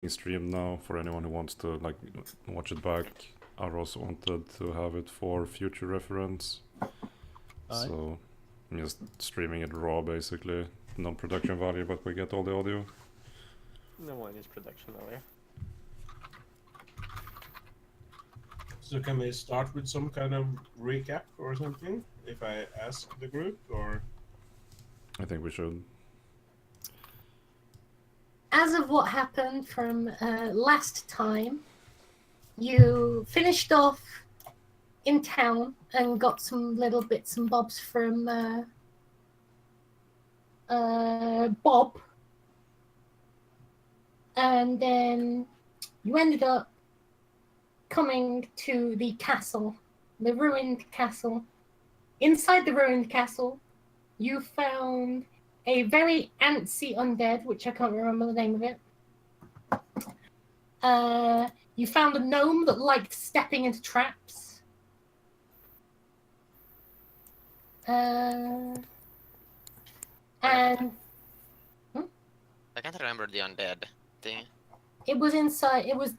stream now for anyone who wants to like watch it back. Aros wanted to have it for future reference. So I'm just streaming it raw basically. No production value, but we get all the audio. No one is production value. So can we start with some kind of recap or something? If I ask the group, or I think we should. As of what happened from last time, you finished off in town and got some little bits and bobs from Bob. And then you ended up coming to the castle, the ruined castle. Inside the ruined castle, you found a very antsy undead, which I can't remember the name of it. You found a gnome that liked stepping into traps. And I can't remember the undead thing. it was inside. It was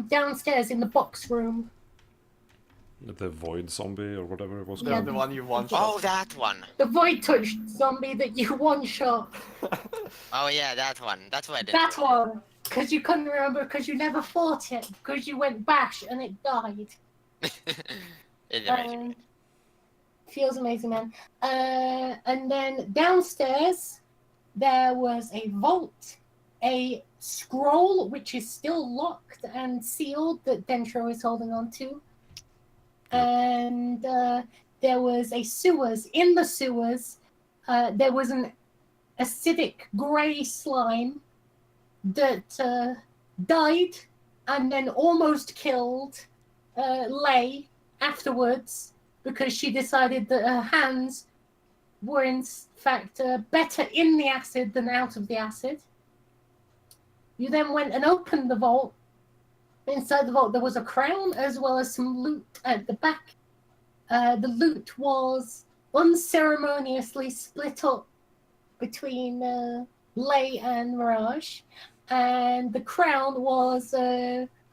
downstairs in the box room. The void zombie or whatever it was The, called. the one you want. Oh, that one. The void touch zombie that you one shot. Oh yeah, that one. That's why I didn't. That one. Because you couldn't remember, because you never fought it, because you went bash and it died. It's amazing. Feels amazing, man. And then downstairs, there was a vault, a scroll which is still locked and sealed that Dentro is holding on to. And there was a sewers. In the sewers, there was an acidic grey slime that died and then almost killed Lay afterwards because she decided that her hands were in fact better in the acid than out of the acid. You then went and opened the vault. Inside the vault there was a crown as well as some loot at the back. The loot was unceremoniously split up between Lay and Mirage, and the crown was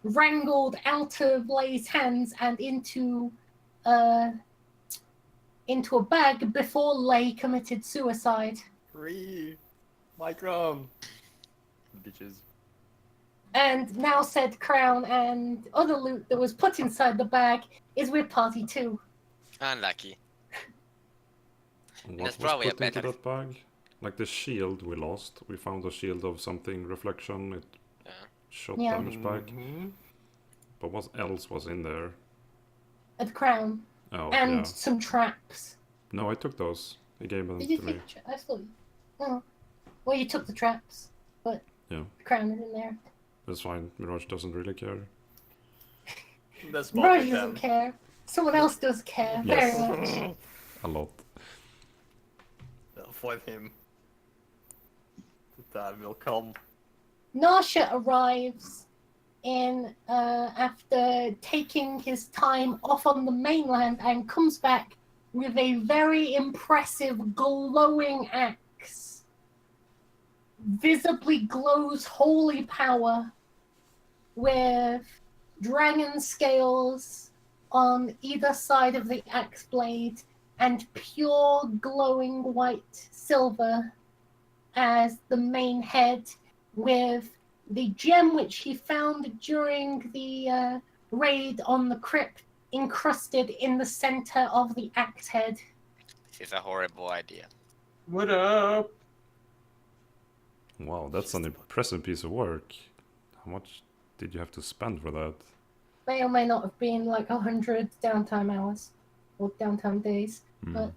wrangled out of Lay's hands and into a bag before Lay committed suicide. Free. My crown. Bitches. And now said crown and other loot that was put inside the bag is with party 2. Unlucky. What That's was probably a put into better- that bag? Like the shield we lost. We found a shield of something reflection. It Yeah. shot Yeah. damage back. Mhm. But what else was in there? A crown Oh and yeah. some traps. No, I took those. He gave them Did you to me. take I thought oh. Well, you took the traps, but Yeah. the crown is in there. That's fine. Mirage doesn't really care. That's Mirage both doesn't of them. care. Someone else does care very Yes. much. A lot. For him. The time will come. Nasha arrives in after taking his time off on the mainland and comes back with a very impressive glowing axe. Visibly glows holy power with dragon scales on either side of the axe blade and pure glowing white silver as the main head, with the gem which he found during the raid on the crypt encrusted in the center of the axe head. This is a horrible idea. what up? Wow, that's an impressive piece of work. How much did you have to spend for that? May or may not have been like 100 downtime hours or downtime days, Hmm. but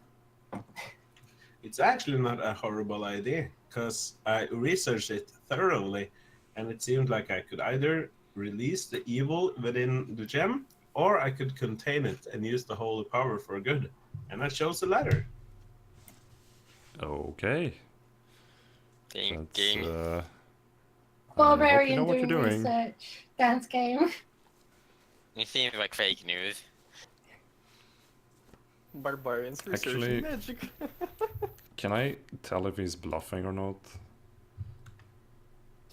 It's actually not a horrible idea because I researched it thoroughly, and it seemed like I could either release the evil within the gem, or I could contain it and use the holy power for good. And I chose the latter. Okay. Thinking. That's, barbarian what you're doing doing. research, dance game. It seems like fake news. Barbarians Actually- researching magic. Can I tell if he's bluffing or not?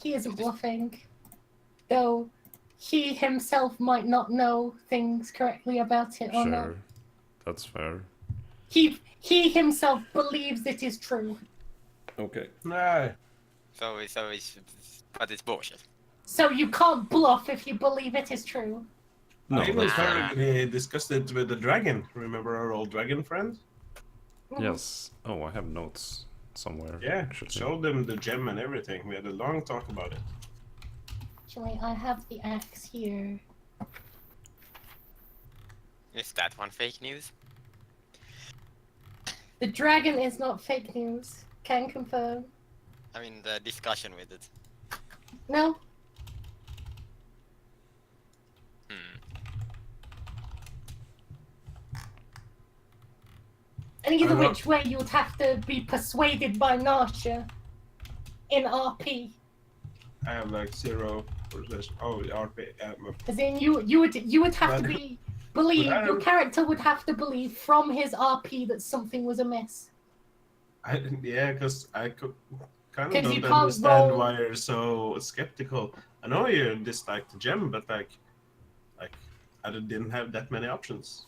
He is bluffing. though he himself might not know things correctly about it or not. Sure, that's fair. He himself believes it is true. Okay. No. So it's but it's bullshit. So you can't bluff if you believe it is true. No, I even that's fair. heard we discussed it with the dragon. Remember our old dragon friend? Yes. Oh, I have notes somewhere. Yeah, actually. showed them the gem and everything. We had a long talk about it. Actually, I have the axe here. Is that one fake news? The dragon is not fake news. Can confirm. I mean the discussion with it. No, and either which way you would have to be persuaded by Narsha in RP. I have like 0%. Oh, RP. As in, you would have to believe your character would have to believe from his RP that something was amiss. Yeah, because I could kind 'Cause of you don't can't understand roll- why you're so skeptical. I know you dislike the gem, but like I didn't have that many options.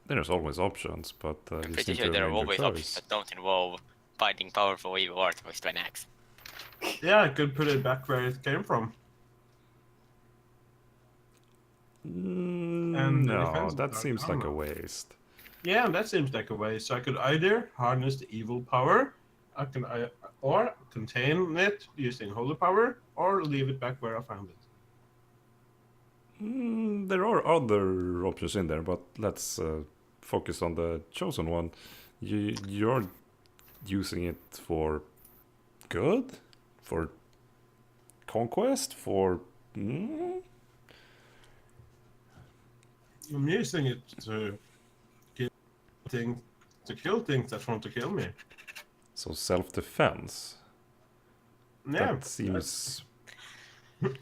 There's always options, but I'm you pretty seem sure to there are have made always your options choice. that don't involve fighting powerful evil artifacts to an axe. Yeah, I could put it back where it came from. And the No, defense that attack, seems I don't like a know. waste. Yeah, that seems like a way. So I could either harness the evil power, or contain it using holy power, or leave it back where I found it. There are other options in there, but let's focus on the chosen one. You're using it for good? For conquest? For... I'm using it to kill things that want to kill me. So self-defense? Yeah, That seems...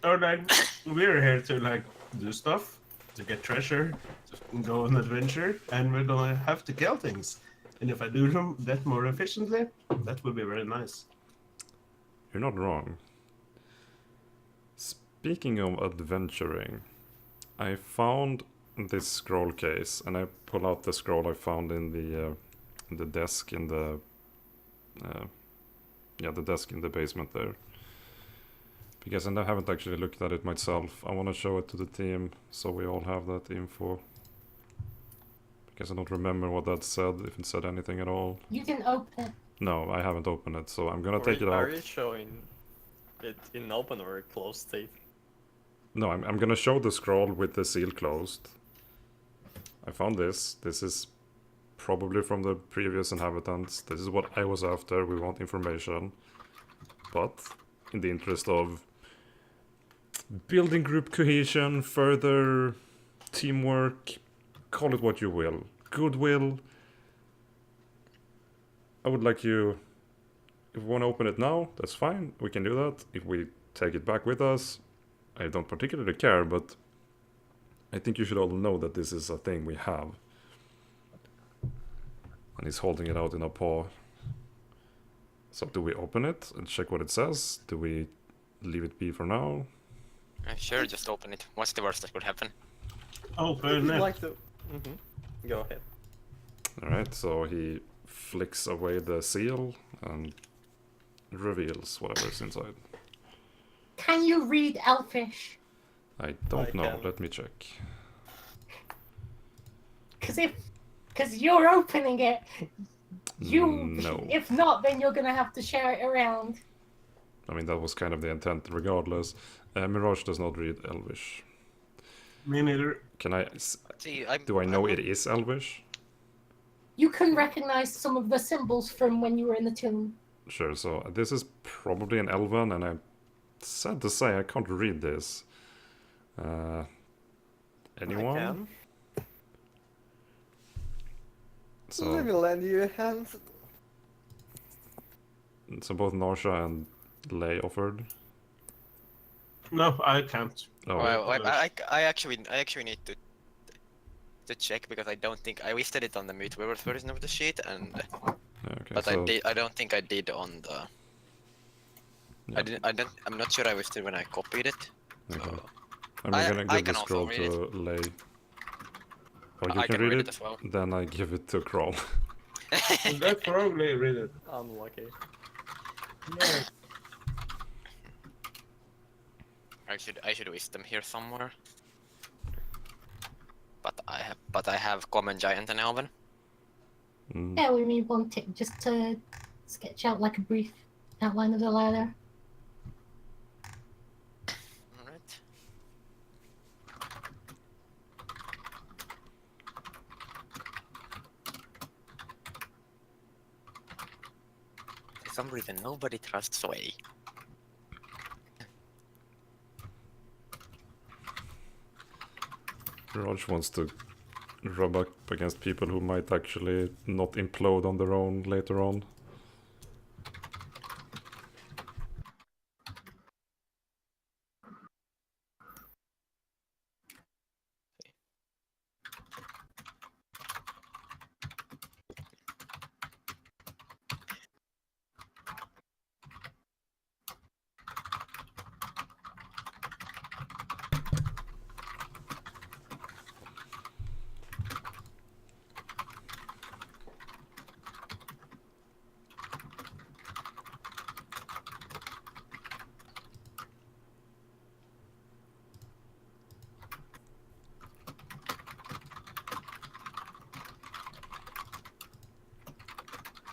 or like we're here to like do stuff, to get treasure, to go on adventure, and we're gonna have to kill things. And if I do them that more efficiently, that would be very nice. You're not wrong. Speaking of adventuring, I found this scroll case, and I pull out the scroll I found in the desk in the the desk in the basement there. Because I haven't actually looked at it myself. I want to show it to the team so we all have that info. Because I don't remember what that said, if it said anything at all. You didn't open it. No, I haven't opened it, so I'm gonna take it out. Are you showing it in open or closed state? No, I'm gonna show the scroll with the seal closed. I found this. This is probably from the previous inhabitants. This is what I was after. We want information. But in the interest of building group cohesion, further teamwork, call it what you will, goodwill, I would like you, if we want to open it now, that's fine, we can do that. If we take it back with us, I don't particularly care, but I think you should all know that this is a thing we have. And he's holding it out in a paw. So do we open it and check what it says? Do we leave it be for now? Sure, just open it. What's the worst that could happen? Open I'd it. like to. Go ahead. Alright, so he flicks away the seal and reveals whatever's inside. Can you read Elfish? I don't I know, can. let me check. Because you're opening it. No. If not, then you're gonna have to share it around. I mean, that was kind of the intent regardless. Mirage does not read Elvish. Me neither. Can I... See, Do I know it is Elvish? You can recognize some of the symbols from when you were in the tomb. Sure, so this is probably an Elven, and I'm sad to say I can't read this. Anyone? I can. So, Let me lend you a hand. so both Narsha and Lay offered. No, I can't. Oh, Well, I actually need to check because I don't think I listed it on the multiverse version of the sheet, and yeah, okay, but so I don't think I did on the Yeah. I'm not sure I wished it when I copied it. Okay. So I'm gonna I give the can also scroll read to Lay. Or you I can read it, as well. then I give it to Crawl. Let's probably read it. Unlucky. Yeah. I should wish them here somewhere. But I have Common Giant and Elven. Mm. Yeah, we may want it just to sketch out like a brief outline of the ladder. Alright. For some reason nobody trusts Sway. Raj wants to rub up against people who might actually not implode on their own later on.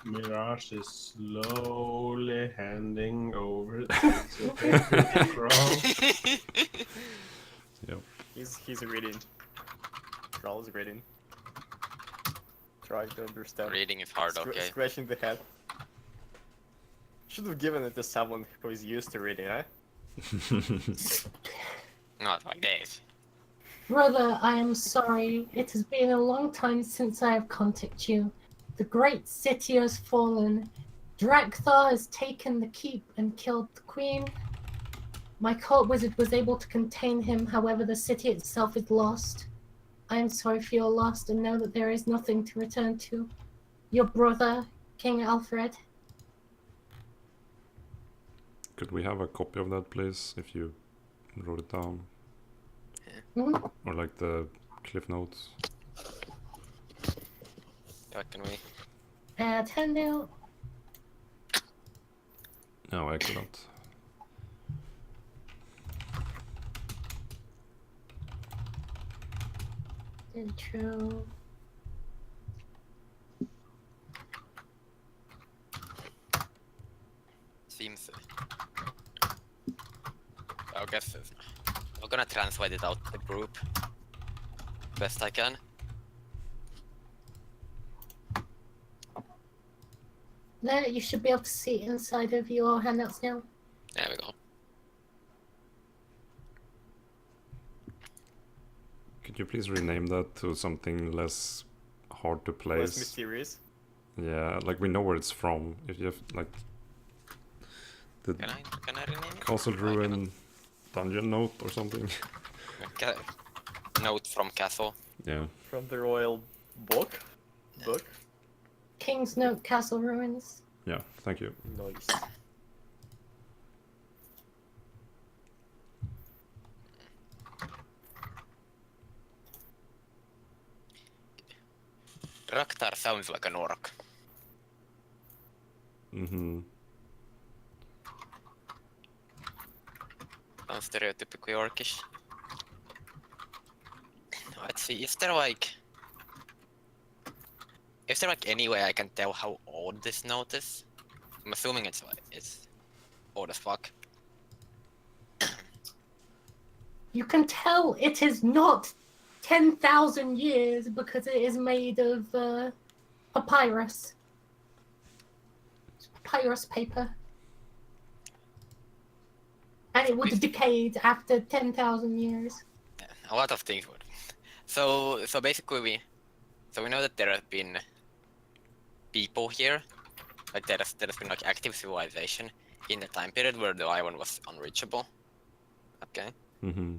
Mirage is slowly handing over things to paper to Crawl. He's reading. Crawl is reading. Trying to understand. Reading is hard, okay. Scratching the head. Should have given it to someone who is used to reading, eh? Not like this. Brother, I am sorry. It has been a long time since I have contacted you. The great city has fallen. Drakthar has taken the keep and killed the queen. My cult wizard was able to contain him, however, the city itself is lost. I am sorry for your loss and know that there is nothing to return to. Your brother, King Alfred. Could we have a copy of that, please, if you wrote it down? Mhm. Or like the cliff notes? What can we? Handout. Oh, excellent. Intro. Seems. I guess I'm gonna translate it out to the group best I can. There, you should be able to see inside of your handouts now. There we go. Could you please rename that to something less hard to Less place? mysterious. Yeah, like we know where it's from. If you have like the Can I rename it? Castle I cannot. Ruin dungeon note or something. Note from Castle. Yeah. From the royal book. King's Note, Castle Ruins. Yeah, thank you. Nice. Raktar sounds like an orc. Mm-hmm. Sounds stereotypically orcish. Let's see, is there like any way I can tell how old this note is? I'm assuming it's old as fuck. You can tell it is not 10,000 years because it is made of papyrus. It's papyrus paper. And it would have decayed after 10,000 years. A lot of things would. So basically we know that there have been people here. Like there has been like active civilization in the time period where the island was unreachable. Okay. Mm-hmm.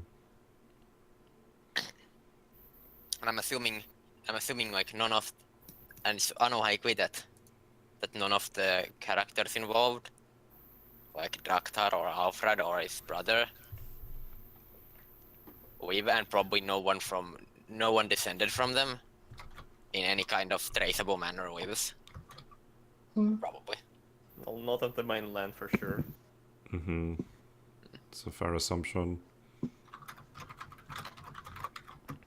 And I'm assuming like none of, and I know I agree that none of the characters involved like Draktar or Alfred or his brother live, and probably no one descended from them in any kind of traceable manner lives. Hmm. Probably. Well, not on the mainland for sure. Mm-hmm. It's a fair assumption.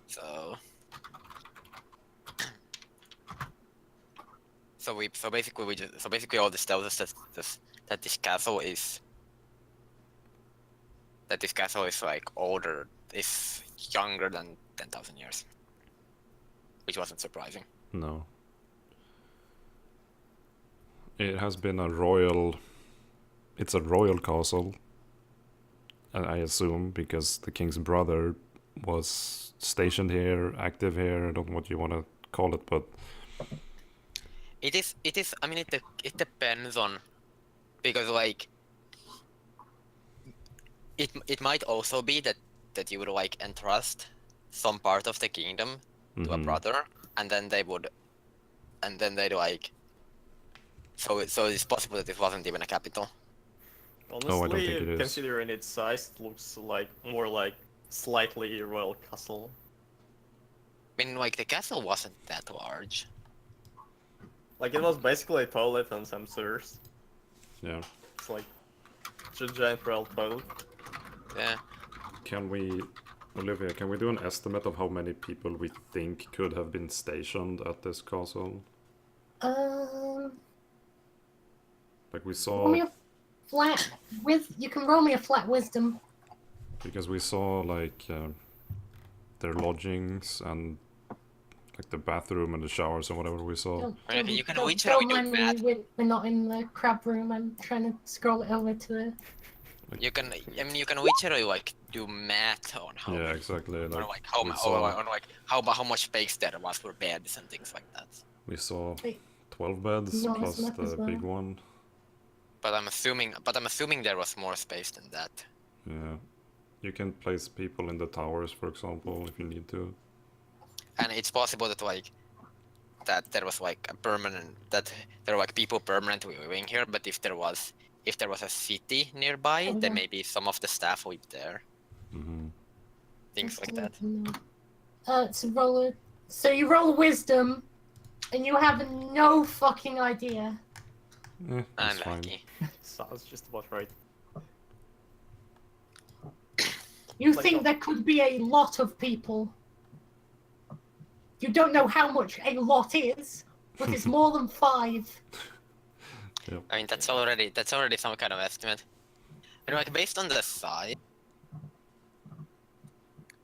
So so basically all this tells us that this castle is like older, is younger than 10,000 years, which wasn't surprising. No. It has been a royal... It's a royal castle. I assume, because the king's brother was stationed here, active here, I don't know what you want to call it, but... It is. I mean, it depends on, because like it might also be that you would like entrust some part of the kingdom to a Mhm. brother, and then they'd like. So it's possible that it wasn't even a capital. Honestly, Oh, I don't think it is. considering its size, it looks like more like slightly royal castle. I mean, like the castle wasn't that large. Like it was basically a toilet and some sewers. Yeah. It's like a giant royal toilet. Yeah. Can we... Olivia, can we do an estimate of how many people we think could have been stationed at this castle? Like we Roll saw... me a flat you can roll me a flat wisdom. Because we saw, like, their lodgings and, like, the bathroom and the showers and whatever we saw. Well, you can don't, reach it don't with your mind me, math. we're not in the crab room. I'm trying to scroll it over to the... You can. I mean, you can literally like do math on how. Yeah, exactly. Or Like, like how we mu- saw, or like how much space there was for beds and things like that. we saw Wait. 12 beds No, plus it's not as the well. big one. But I'm assuming there was more space than that. Yeah. You can place people in the towers, for example, if you need to. And it's possible that there was like a permanent, that there were like people permanently living here. But if there was a city nearby, Oh, then yeah. maybe some of the staff lived there. Mm-hmm. Things like that. So you roll wisdom, and you have no fucking idea. That's fine. Unlucky. Sounds just about right. You Like think a- there could be a lot of people. You don't know how much a lot is, but it's more than 5. I mean, that's already some kind of estimate. And like based on the size,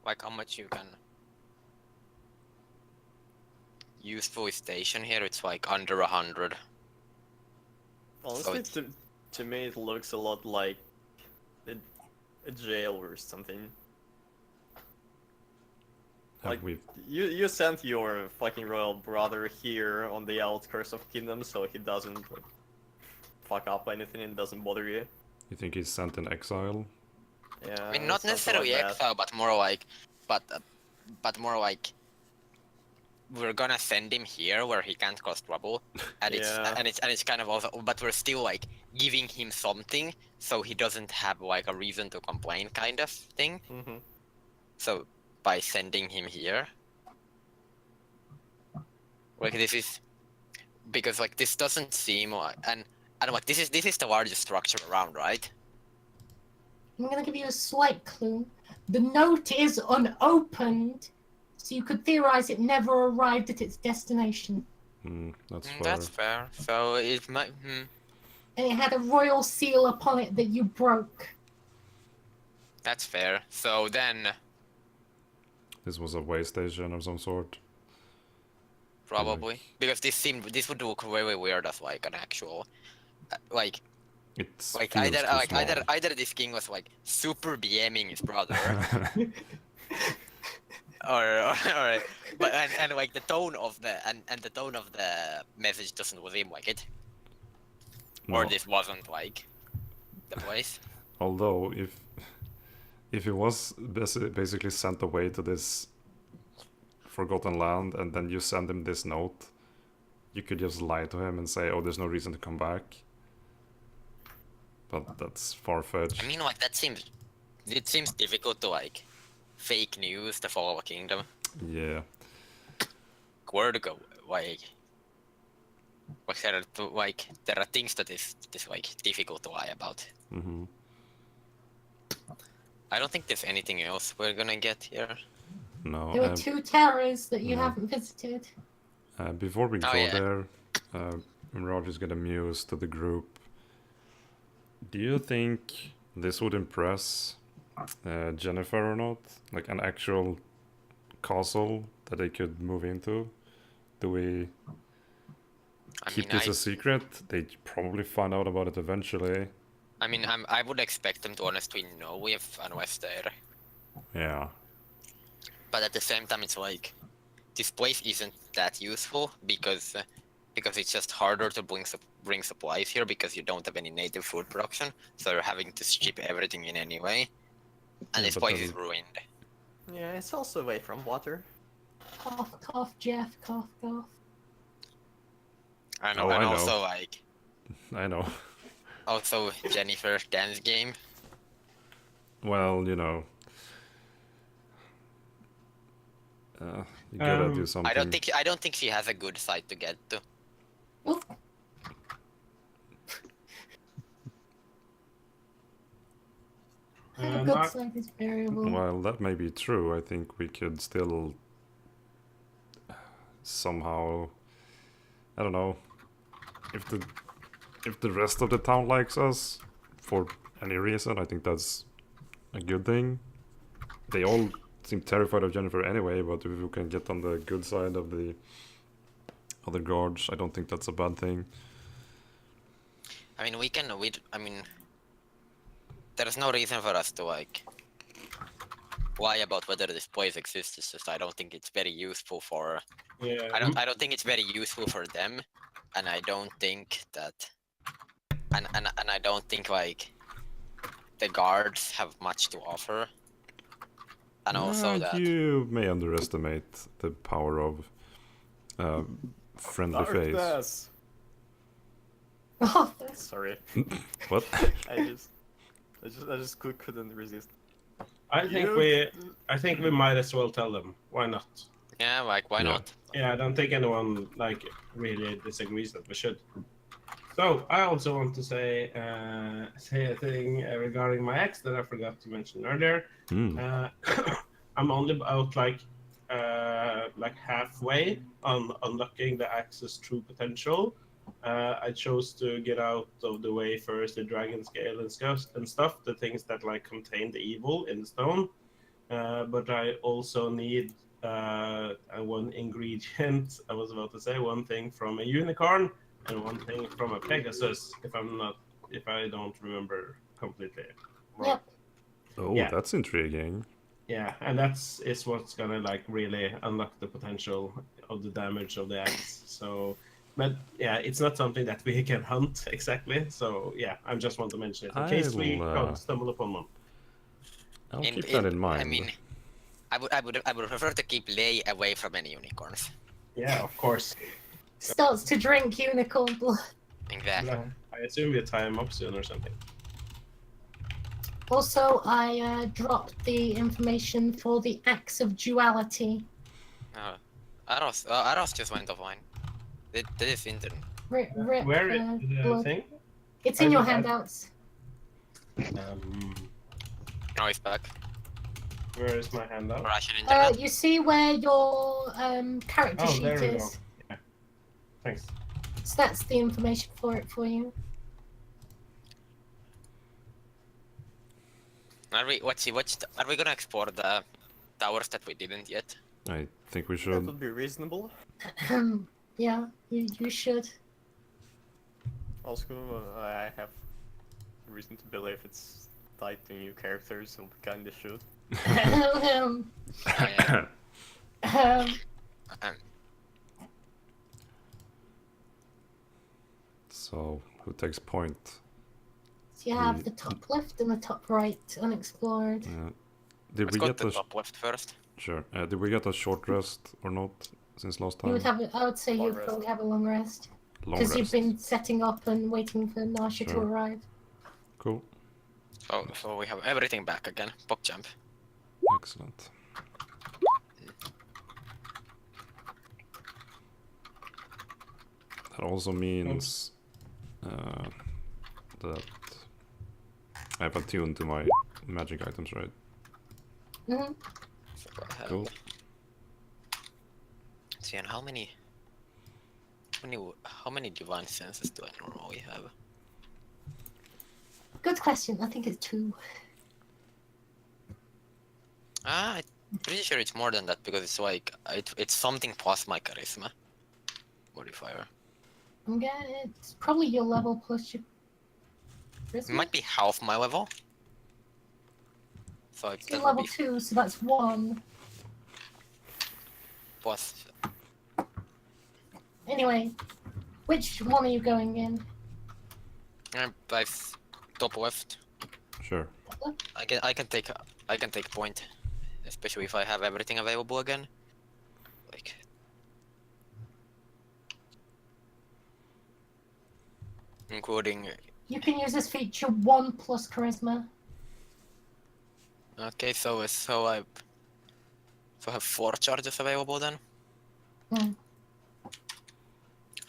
like how much you can usefully station here, it's like under 100. Honestly, it's- to me it looks a lot like a jail or something. Have Like, we... You sent your fucking royal brother here on the outskirts of kingdom so he doesn't like, fuck up anything and doesn't bother you. You think he's sent in exile? Yeah. I mean, not something necessarily like that. exile, but more like, but more like, we're gonna send him here where he can't cause trouble, and Yeah. it's kind of also, but we're still like giving him something so he doesn't have like a reason to complain, kind of thing. Mm-hmm. So by sending him here, like this is because like this doesn't seem like, and like this is the largest structure around, right? I'm going to give you a slight clue. The note is unopened, so you could theorize it never arrived at its destination. That's fair. That's fair. So it might. And it had a royal seal upon it that you broke. That's fair. So then, This was a way station of some sort. probably because this would look very weird as like an actual, like It's like feels either too like small. either this king was like super BMing his brother, or but and like the tone of the and the tone of the message doesn't seem like it, or No. this wasn't like the place. Although, if he was basically sent away to this forgotten land, and then you send him this note, you could just lie to him and say, "Oh, there's no reason to come back." but that's far-fetched. I mean, like that seems. It seems difficult to like fake news to follow a kingdom. Yeah. Where to go? Like there are things that is like difficult to lie about. Mm-hmm. I don't think there's anything else we're gonna get here. No. There were 2 towers that you no. haven't visited. Before we Oh, go yeah. there, Mirage is gonna muse to the group. Do you think this would impress Jennifer or not? Like an actual castle that they could move into? Do we keep this a secret? They'd probably find out about it eventually. I mean, I would expect them to honestly know if Anwa's there. Yeah. But at the same time, it's like this place isn't that useful because it's just harder to bring supplies here because you don't have any native food production, so you're having to ship everything in anyway, and Yeah, this but place then- is ruined. Yeah, it's also away from water. Cough, cough, Jeff, cough, cough. I know, Oh, and I know. also like I know. also Jennifer's dance game. Well, you know. You gotta do something. I don't think she has a good site to get to. Oop. A good Not- side is variable. While that may be true, I think we could still somehow, I don't know, if the rest of the town likes us for any reason, I think that's a good thing. They all seem terrified of Jennifer anyway, but if we can get on the good side of the other guards, I don't think that's a bad thing. I mean, I mean, there's no reason for us to like lie about whether this place exists. It's just I don't think it's very useful for. Yeah. I don't think it's very useful for them, and I don't think that, and I don't think like the guards have much to offer, and also that. You may underestimate the power of friendly face. Darkness! Oh, that's Sorry, What? I just couldn't resist. I think we might as well tell them. Why not? Yeah, like why Yeah. not? Yeah, I don't think anyone like really disagrees that we should. So I also want to say a thing regarding my ex that I forgot to mention earlier. Hmm. I'm only about like halfway on unlocking the axe's true potential. I chose to get out of the way first the dragon scale and stuff, the things that like contain the evil in the stone. But I also need one ingredient. I was about to say one thing from a unicorn and one thing from a Pegasus. If I don't remember completely wrong. Yep. Oh, Yeah. that's intriguing. Yeah, and that's what's gonna like really unlock the potential of the damage of the axe. So, but yeah, it's not something that we can hunt exactly. So yeah, I just want to mention it in case we I'll, stumble upon one. I'll keep that in mind. I mean, I would prefer to keep Lei away from any unicorns. Yeah, of course. starts to drink unicorn blood. Exactly. I assume you tie him up soon or something. Also, I dropped the information for the Axe of Duality. Aros just went offline. This is internet. Rip, Where is the blood. thing? It's in your I- handouts. Now he's back. Where is my handout? Russian internet. You see where your character Oh, sheet there we go. is? Yeah. Thanks. So that's the information for it for you. Are we gonna explore the towers that we didn't yet? I think we That should. would be reasonable. Yeah, you should. Also, I have reason to believe it's tied to new characters, so we kinda should. um, Yeah. um, So, who takes point? so you have the top left and the top right unexplored. Did Let's we go get to the a top left first. sure? Did we get a short rest or not since last You time? would I would say Long you'd rest. probably have a long rest Long because you've rest. been setting up and waiting for Nasha to Sure. arrive. Cool. So we have everything back again. PogChamp. Excellent. That also means that I have attuned to my magic items, right? Hmm. So I have, Cool. see, and how many divine senses do I normally have? Good question. I think it's 2. I'm pretty sure it's more than that because it's like it's something plus my charisma modifier. It's probably your level plus your It charisma. might be half my level. So It's that your would level be 2, so that's 1. plus. Anyway, which one are you going in? I've top left. Sure. I can take point, especially if I have everything available again. Like including. You can use this feature 1 plus charisma. Okay, so I have 4 charges available then. Hmm.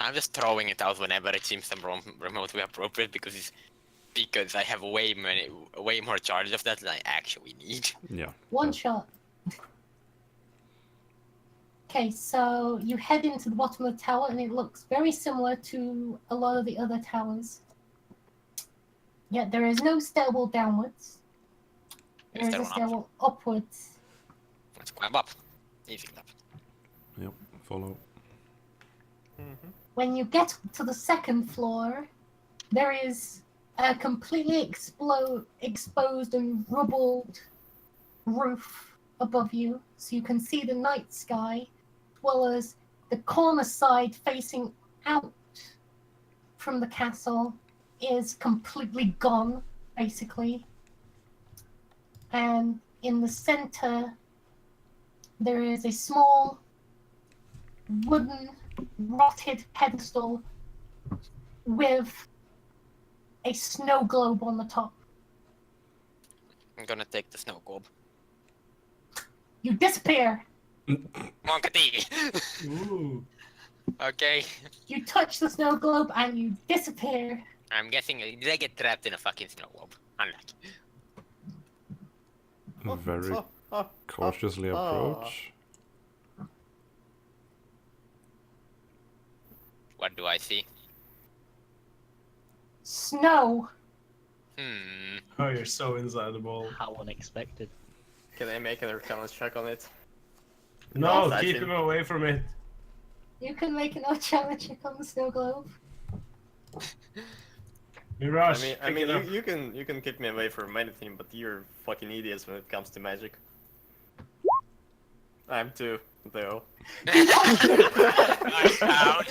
I'm just throwing it out whenever it seems remotely appropriate because I have way more charges of that than I actually need. Yeah. One shot. Okay, so you head into the bottom of the tower, and it looks very similar to a lot of the other towers. Yet there is no stairwell downwards. There is a stairwell upwards. Let's climb up. Easy enough. Yep. Follow. When you get to the second floor, there is a completely exposed and rubbled roof above you, so you can see the night sky, as well as the corner side facing out from the castle is completely gone, basically. And in the center, there is a small wooden rotted pedestal with a snow globe on the top. I'm gonna take the snow globe. You disappear. Monkey! Ooh. Okay. You touch the snow globe and you disappear. I'm guessing did I get trapped in a fucking snow globe? Unlucky. Very cautiously approach. What do I see? Snow. Oh, you're so inside the ball. How unexpected. Can I make an challenge check on it? No, Yes, keep actually. him away from it. You can make an challenge check on the snow globe. Mirage, I pick mean, it up. you can keep me away from anything, but you're fucking idiots when it comes to magic. I'm too, though. I'm down.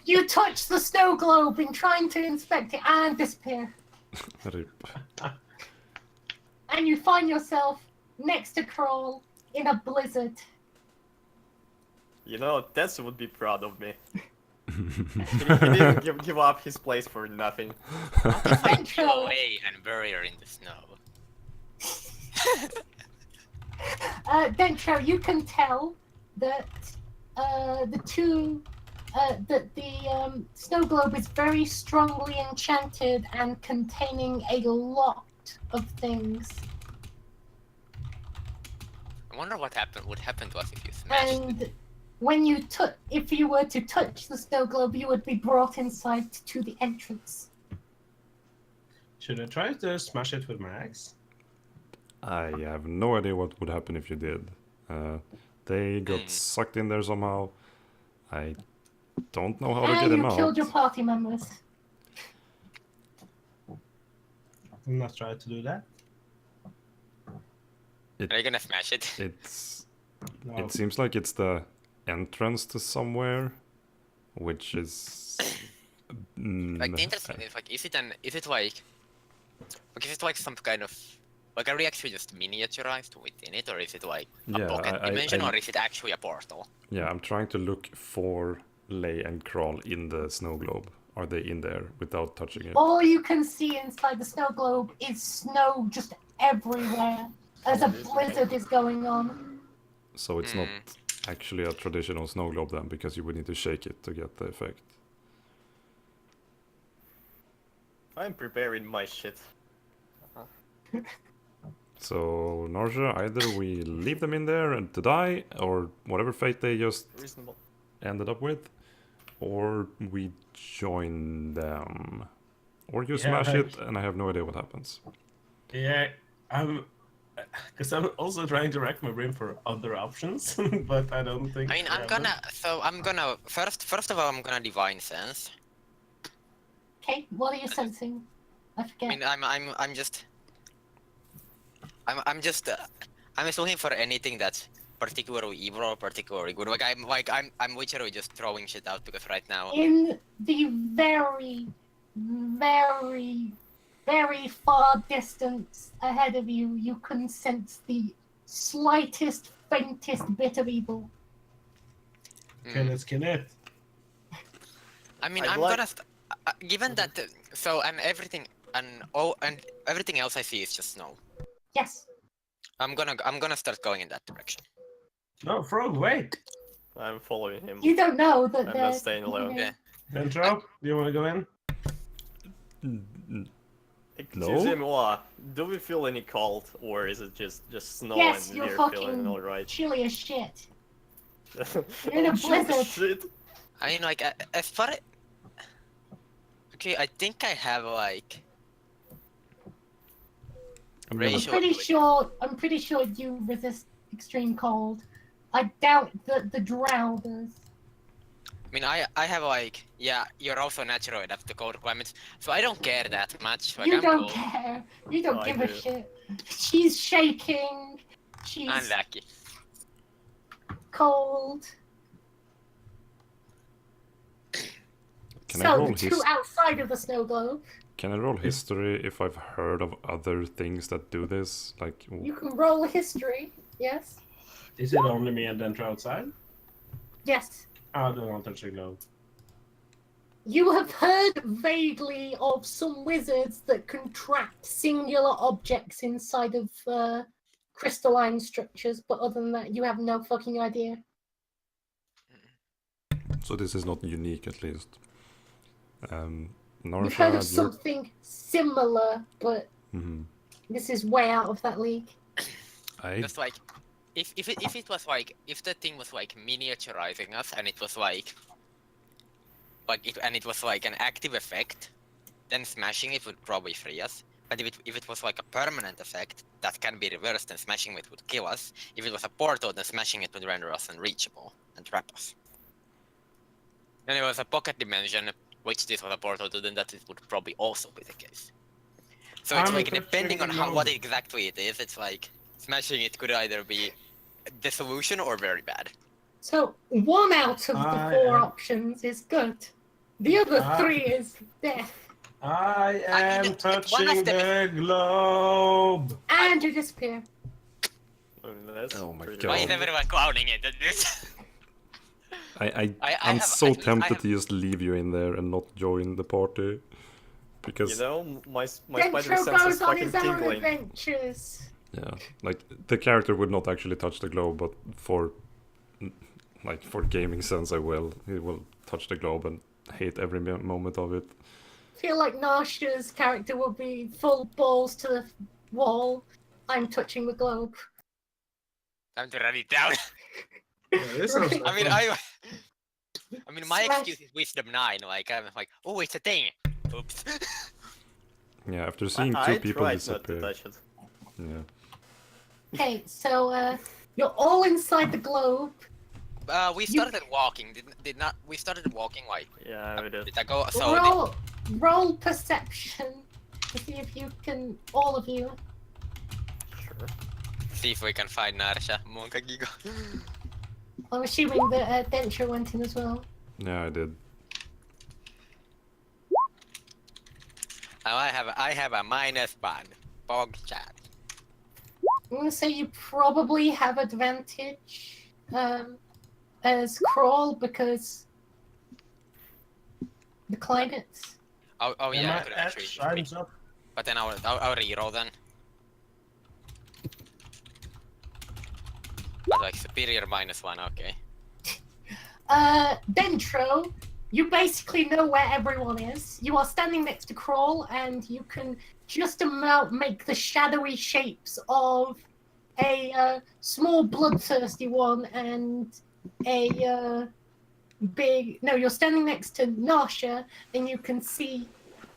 You touch the snow globe in trying to inspect it and disappear. Rip. And you find yourself next to Kroll in a blizzard. You know, Tetsu would be proud of me. He didn't give up his place for nothing. I flew away and bury her in the snow. Dentro, you can tell that the snow globe is very strongly enchanted and containing a lot of things. I wonder what would happen to us if you smashed it. And when you if you were to touch the snow globe, you would be brought inside to the entrance. Should I try to smash it with my axe? I have no idea what would happen if you did. They got sucked in there somehow. I don't know how to get And them you out. killed your party members. I'm not trying to do that. Are you gonna smash it? It's. No. It seems like it's the entrance to somewhere, which is. Like the interesting is like is it like some kind of like are we actually just miniaturized within it, or is it like a Yeah, pocket dimension, or is it actually a portal? Yeah, I'm trying to look for lay and crawl in the snow globe. are they in there without touching it? All you can see inside the snow globe is snow just everywhere as a blizzard is going on. So it's not actually a traditional snow globe then, because you would need to shake it to get the effect. I'm preparing my shit. So, Narsha, either we leave them in there and to die, or whatever fate they just Reasonable. ended up with, or we join them. Or you Yeah, smash like- it, and I have no idea what happens. Yeah, because I'm also trying to rack my brain for other options, but I don't think. I mean, we I'm have gonna. them. So I'm gonna first of all, I'm gonna divine sense. Okay, what are you sensing? I I forget. mean, I'm just. I'm just. I'm just looking for anything that's particularly evil or particularly good. I'm literally just throwing shit out because right now. In the very, very, very far distance ahead of you, you can sense the slightest, faintest bit of evil. Okay, let's kill it. I mean, I'd I'm like- gonna. Given that, so and everything and everything else I see is just snow. Yes. I'm gonna start going in that direction. No, Frog, wait. I'm following him. You don't know that I'm not there's. staying alone. Yeah. Dentro, do you want to go in? Excuse moi, do we feel any cold, or is it just snow Yes, and you're we're fucking feeling alright? chilly as shit. You're in a Oh, blizzard. shit. I mean, like, as far as... Okay, I think I have, like... I'm Ratio- gonna, I'm pretty sure you resist extreme cold. I doubt that the drow does. I mean, I have, like... Yeah, you're also natural enough to cold climates, so I don't care that much. Like, You I'm don't cold. care. You don't I give a do. shit. She's shaking. She's Unlucky. cold. can I So roll the two outside of the snow globe. Can I roll history if I've heard of other things that do this? Like, You can roll a history. Yes. Is it only me and Dentro outside? Yes. Oh, then I'll touch the globe. You have heard vaguely of some wizards that can trap singular objects inside of crystalline structures, but other than that, you have no fucking idea. so this is not unique, at least. You've heard of Narsha, you're... something similar, but Mhm. this is way out of that league. Just like... If it was like... If the thing was, like, miniaturizing us, and it was, like... it was, like, an active effect, then smashing it would probably free us. But if it was, like, a permanent effect that can be reversed, then smashing it would kill us. If it was a portal, then smashing it would render us unreachable and trap us. And it was a pocket dimension, which this was a portal to, then that it would probably also be the case. So it's I'm like, touching depending on the what globe. exactly it is, it's like, smashing it could either be the solution or very bad. So one out of the I four am- options is good. The other Ah. three is death. I am one touching of them the globe. And you disappear. I mean, that's Oh my pretty God. Why is awesome. everyone clowning it at this? I'm have- so I tempted have- to just leave you in there and not join the party. Because, You know, my spider Dentro sense goes is on fucking his own tingling. adventures. yeah, like, the character would not actually touch the globe, but for gaming sense, I will. He will touch the globe and hate every moment of it. Feel like Narsha's character will be full balls to the wall. I'm touching the globe. Time to run it down. Yeah, this sounds like I mean, fun. I mean, my Smash. excuse is wisdom 9. Like, I'm like, oh, it's a thing. Oops. Yeah, after seeing I two people tried not to disappear. touch it. Yeah. Okay, so you're all inside the globe. We started walking. We started walking like Yeah, we did. did I go? So Roll perception to see if you can, all of you. Sure. see if we can find Narsha. Monka Gigo. I'm assuming that Dentro went in as well. Yeah, I did. Now I have a -1. Bog chat. I'm gonna say you probably have advantage as Crawl because decline it. Oh And yeah, I my could axe actually. shines up. But then I'll reroll then. But like superior -1, okay. Dentro, you basically know where everyone is. You are standing next to Crawl, and you can just about make the shadowy shapes of a small bloodthirsty one and a big. No, you're standing next to Nasha, and you can see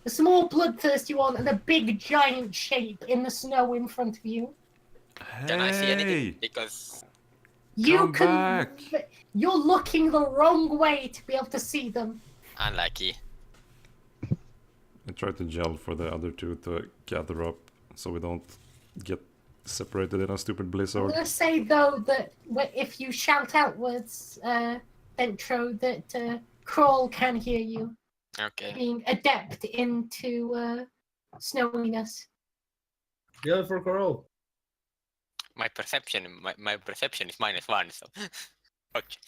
the small bloodthirsty one and a big giant shape in the snow in front of you. Can I see anything? Hey! Because You Come can. back! You're looking the wrong way to be able to see them. unlucky. I tried to gel for the other two to gather up so we don't get separated in a stupid I'm blizzard. gonna say though that if you shout outwards, Dentro, that Crawl can hear you, Okay. being adept into snowiness. Yell for Coral. My perception is -1, so okay.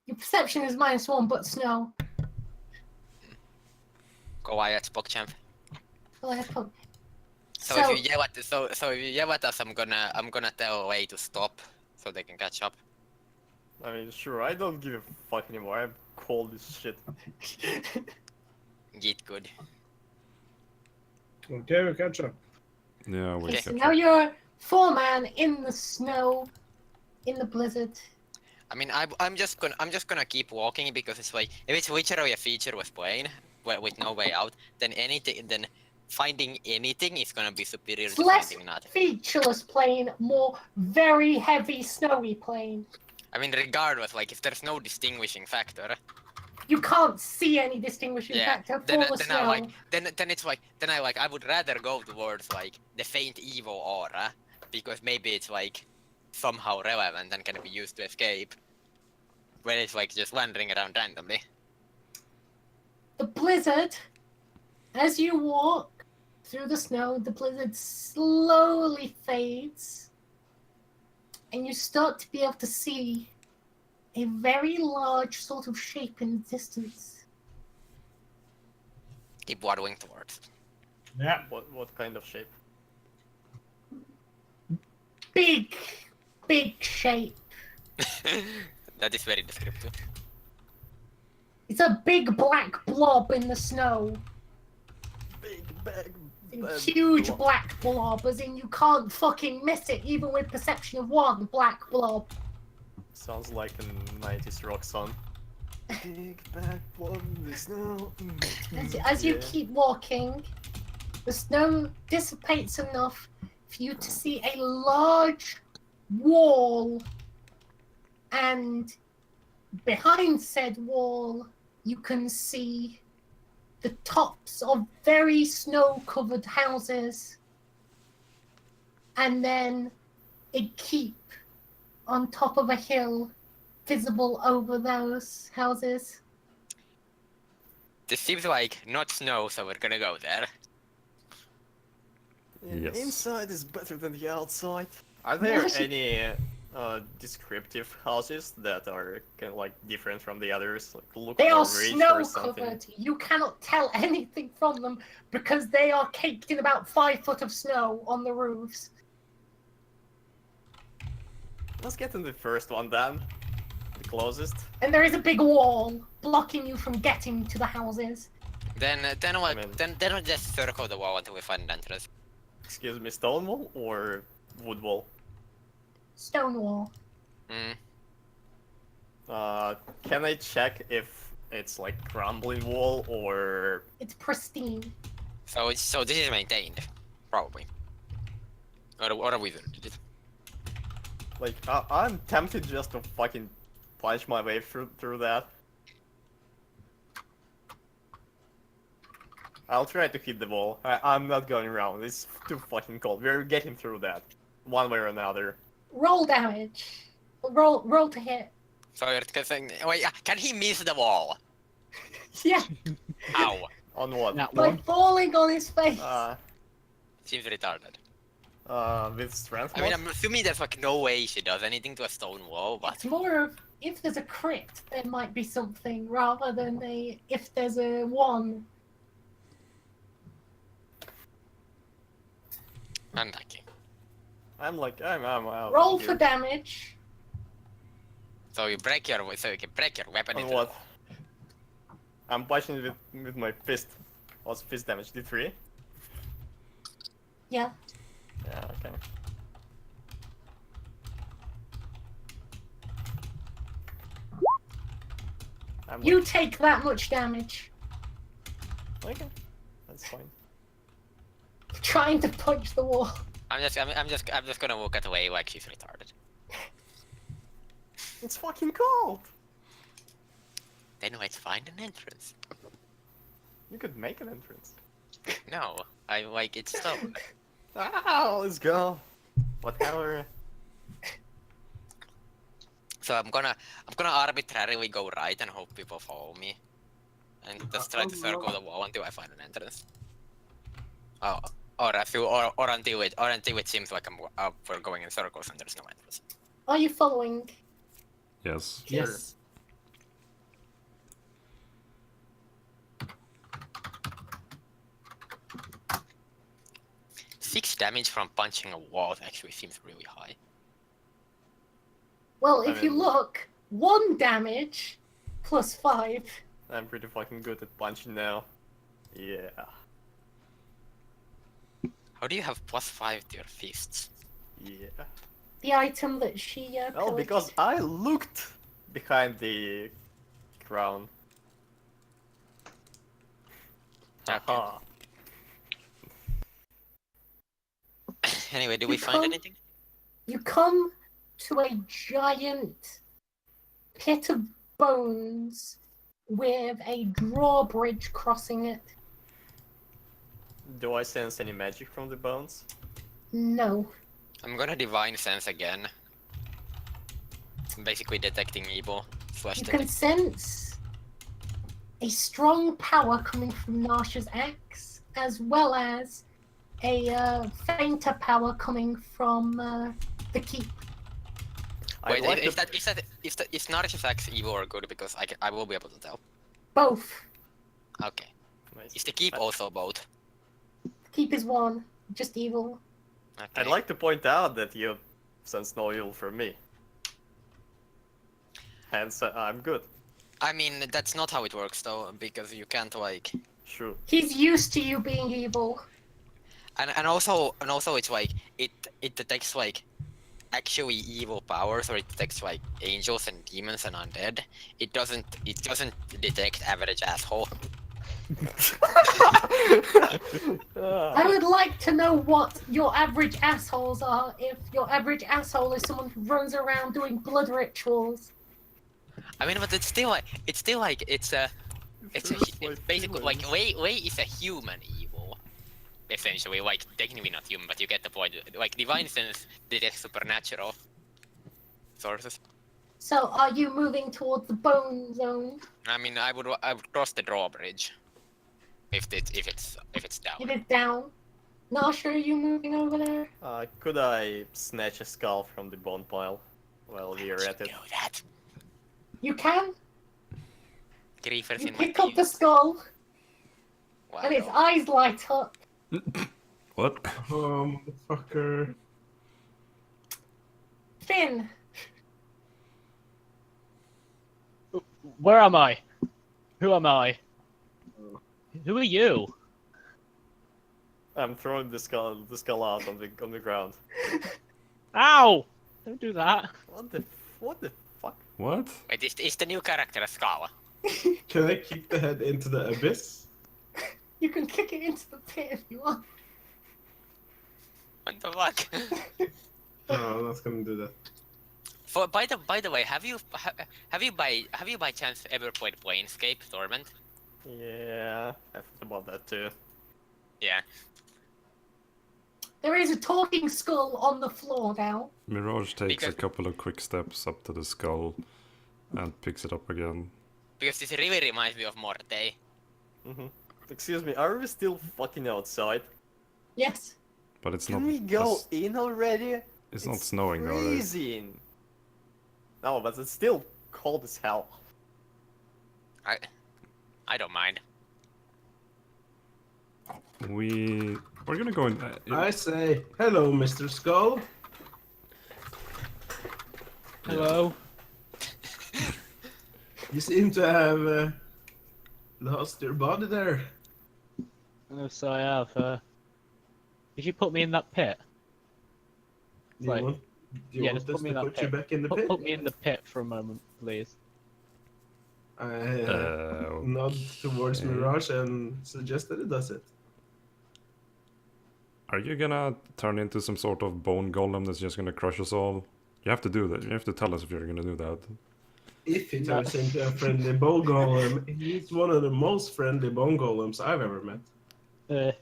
Your perception is -1, but snow. Quiet, PogChamp. Well, I put- So, So- if you yell at so if you yell at us, I'm gonna tell Way to stop so they can catch up. I mean, sure, I don't give a fuck anymore. I'm cold as shit. Get good. Okay, we catch up. Yeah, we'll Okay, so catch now up. you're 4-man in the snow, in the blizzard. I mean, I'm just gonna keep walking because it's like if it's whichever feature was playing with no way out, then finding anything is gonna be superior It's to less finding nothing. featureless plain, more very heavy snowy plain. I mean, regardless, like if there's no distinguishing factor, You can't see any distinguishing yeah, factor then for the then snow. I like then it's like then I would rather go towards like the faint evil aura because maybe it's like somehow relevant and can be used to escape. When it's like just wandering around randomly. The blizzard, as you walk through the snow, the blizzard slowly fades, and you start to be able to see a very large sort of shape in the distance. Keep waddling towards. Yeah. What kind of shape? Big shape. That is very descriptive. It's a big black blob in the snow. Big bag. A huge black blob, as in you can't fucking miss it, even with perception of 1 black blob. Sounds like a 90s rock song. Big bag blob in the snow. As you Yeah. keep walking, the snow dissipates enough for you to see a large wall, and behind said wall, you can see the tops of very snow-covered houses, and then a keep on top of a hill visible over those houses. This seems like not snow, so we're gonna go there. Yes. Inside is better than the outside. Are there Yes. any descriptive houses that are kind of like different from the others? Like look They are orange or snow something? covered. You cannot tell anything from them because they are caked in about 5 foot of snow on the roofs. Let's get in the first one then. The closest. And there is a big wall blocking you from getting to the houses. Then like mean- then we'll just circle the wall until we find an entrance. Excuse me, stone wall or wood wall? Stone wall. Mm. Can I check if it's like crumbling wall or It's pristine. So this is maintained, probably. Or a wizard did it. like I'm tempted just to fucking punch my way through that. I'll try to hit the wall. I'm not going around. It's too fucking cold. We're getting through that, one way or another. Roll damage. Roll to hit. So you're saying, wait, can he miss the wall? Yeah, How? On what? Not by one. falling on his face. Seems retarded. With strength. I mean, mod? I'm assuming there's like no way she does anything to a stone wall, but It's more of if there's a crit, there might be something rather than if there's a 1. Unlucky. I'm out. Roll here. for damage. So you can break your weapon On into what? I'm punching with my fist. What's fist damage? D3? Yeah. Yeah, okay. I'm You take that much damage. okay. That's fine. Trying to punch the wall. I'm just gonna walk away like she's retarded. It's fucking cold. Then let's find an entrance. You could make an entrance. No, I like it's stone. Ah, let's go. Whatever. So I'm gonna arbitrarily go right and hope people follow me, and just try to circle the wall until I find an entrance. Oh, or until it seems like we're going in circles and there's no entrance. Are you following? Yes. Yes. Six damage from punching a wall actually seems really high. Well, I if you mean- look, 1 damage plus 5. I'm pretty fucking good at punching now. Yeah. How do you have +5 to your fists? Yeah. The item that she Well, pillaged. because I looked behind the crown. Okay. Haha. Anyway, do we You find can't- anything? You come to a giant pit of bones with a drawbridge crossing it. Do I sense any magic from the bones? No. I'm gonna divine sense again. Basically detecting evil. You can sense a strong power coming from Narsha's axe, as well as a fainter power coming from the keep. Wait, I'd like is to- Narsha's axe evil or good? Because I will be able to tell. Both. Okay. Nice. Is the keep also both? Keep is 1, just evil. Okay. I'd like to point out that you sense no evil from me. Hence, I'm good. I mean, that's not how it works though, because you can't like. Sure. He's used to you being evil. And also it's like it detects like actually evil powers, or it detects like angels and demons and undead. It doesn't detect average asshole. I would like to know what your average assholes are. If your average asshole is someone who runs around doing blood rituals. I mean, but it's basically like Wei is a human evil, essentially. Like technically not human, but you get the point. Like divine sense detects supernatural sources. So are you moving towards the bone zone? I mean, I would cross the drawbridge if it's down. It is down. Nasha, are you moving over there? Could I snatch a skull from the bone pile while we're at it? Do that. You can. Griefers You in my pick up the views. skull, Wow. and its eyes light up. What? Oh, motherfucker. Finn, Where am I? Who am I? Who are you? I'm throwing the skull out on the ground. Ow! Don't do that. What the fuck? What? Wait, is the new character a Scala? Can I kick the head into the abyss? you can kick it into the pit if you want. What the fuck? No, I'm not gonna do that. By the way, have you by chance ever played Planescape Torment? Yeah, I thought about that too. Yeah. There is a talking skull on the floor now. Mirage takes a Because- couple of quick steps up to the skull and picks it up again. Because this really reminds me of Morte. Excuse me, are we still fucking outside? Yes. But it's Can not. we go as- in already? It's not snowing though. Right? freezing. No, but it's still cold as hell. I don't mind. We're gonna go in. I say, hello, Mr. Skull. Hello. You seem to have lost your body there. So I have. Did you put me in that pit? Do you Right. want, do you Yeah, want just us put me to in that put you pit. back in the pit? Put me in the pit for a moment, please. I nod towards okay. Mirage and suggest that it does it. Are you gonna turn into some sort of bone golem that's just gonna crush us all? You have to do that. You have to tell us if you're gonna do that. If he turns into a friendly bone golem, he's one of the most friendly bone golems I've ever met.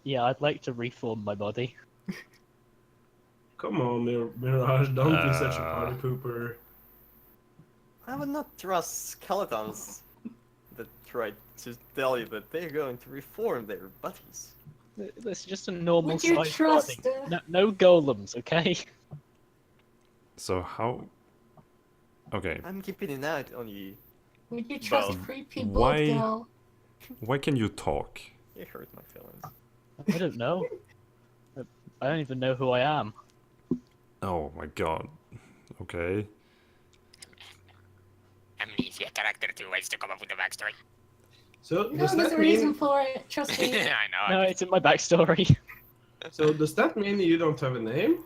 Yeah, I'd like to reform my body. Come on, Mirage, don't be such a party pooper. I would not trust skeletons that try to tell you that they're going to reform their bodies. This is just a normal Would you sized trust body. No golems, okay? So how? Okay. I'm keeping an eye on you. Would you trust Well, creepy why- blood girl? Why can you talk? You hurt my feelings. I don't know. I don't even know who I am. Oh my god. Okay. Amnesia character 2 ways to come up with a backstory. So No, does there's a that reason mean? for it. Trust me. I know. No, it's in my backstory. So does that mean you don't have a name?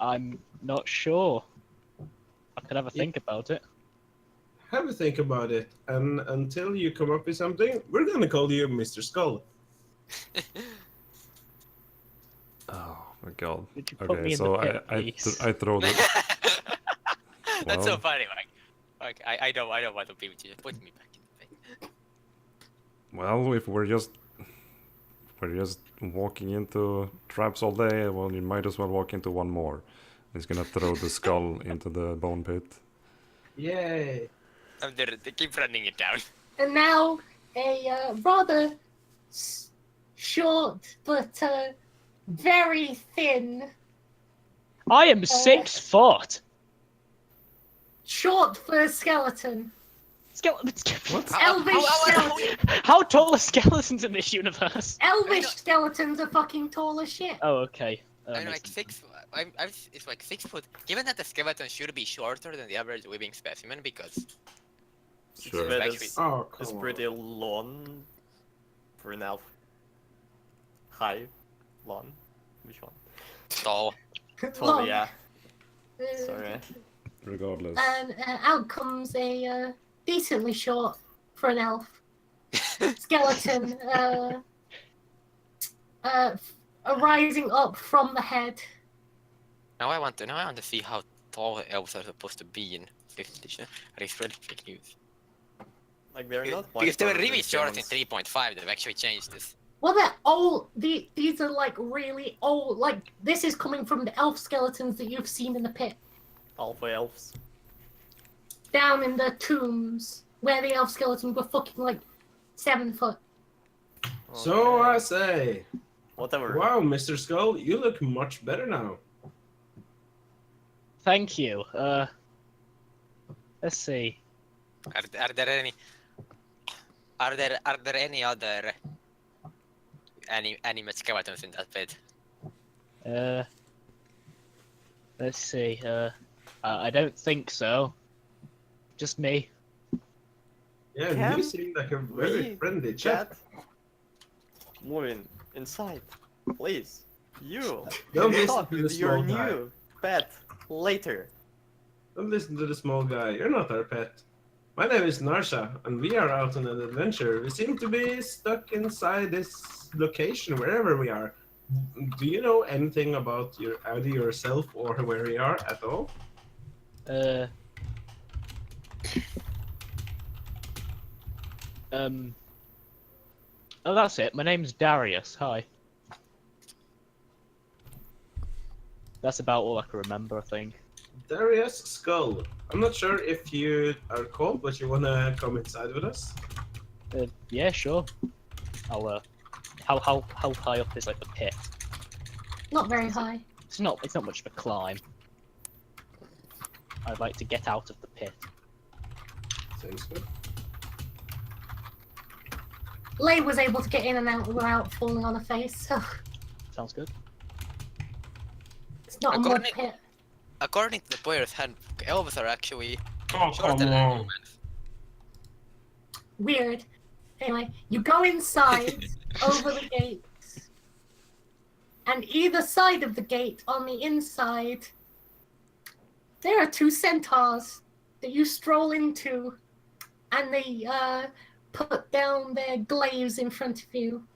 I'm not sure. I could have a think about it. Have a think about it, and until you come up with something, we're gonna call you Mr. Skull. Oh my god. Would you put me Okay, in so the pit, please? I throw the. That's so Well. funny, Mike. Okay, I don't want to be with you. Put me back in the pit. Well, if we're just walking into traps all day, well, you might as well walk into one more. He's gonna throw the skull into the bone pit. Yay! They keep running it down. And now a rather short but very thin, I am 6 foot! short for a skeleton. What? Elvish skeleton. How tall are skeletons in this universe? Elvish skeletons are fucking tall as shit. Oh, okay. I'm like makes sense. 6. It's like 6 foot. Given that the skeleton should be shorter than the average living specimen, because Sure. That actually- is, Oh, is come pretty long for an elf. High, long. Which one? tall. Tall, Long. yeah. Uh, Sorry. Regardless. And out comes a decently short for an elf skeleton, arising up from the head. Now I want to see how tall elves are supposed to be in 5th edition. Are they really fake news? Like they're not. Because they were taller than really short in humans. 3.5. They've actually changed this. Well, they're old. These are like really old. Like this is coming from the elf skeletons that you've seen in the pit, Alpha elves. down in the tombs where the elf skeletons were fucking like 7 foot. So I Okay. say, Whatever. wow, Mr. Skull, you look much better now. Thank you. Let's see. Are there any other animate skeletons in that pit? Let's see. I don't think so. Just me. Yeah, Can you seem like a very we friendly chap. Chat. Moving inside, please. You. Don't You listen talk to the with your small guy. new pet later. Don't listen to the small guy. You're not our pet. My name is Narsha, and we are out on an adventure. We seem to be stuck inside this location, wherever we are. Do you know anything about either yourself or where we are at all? Oh, that's it. My name's Darius. Hi. That's about all I can remember, I think. Darius Skull. I'm not sure if you are cold, but you wanna come inside with us? Yeah, sure. I'll, how high up is like the pit? Not very high. It's not much of a climb. I'd like to get out of the pit. Sounds good. Lay was able to get in and out without falling on her face, so Sounds good. it's not a mud According- pit. According to the player's handbook, elves are actually Oh, shorter come than on. humans. Weird. Anyway, you go inside over the gates, and either side of the gate on the inside, there are two centaurs that you stroll into, and they put down their glaives in front of you.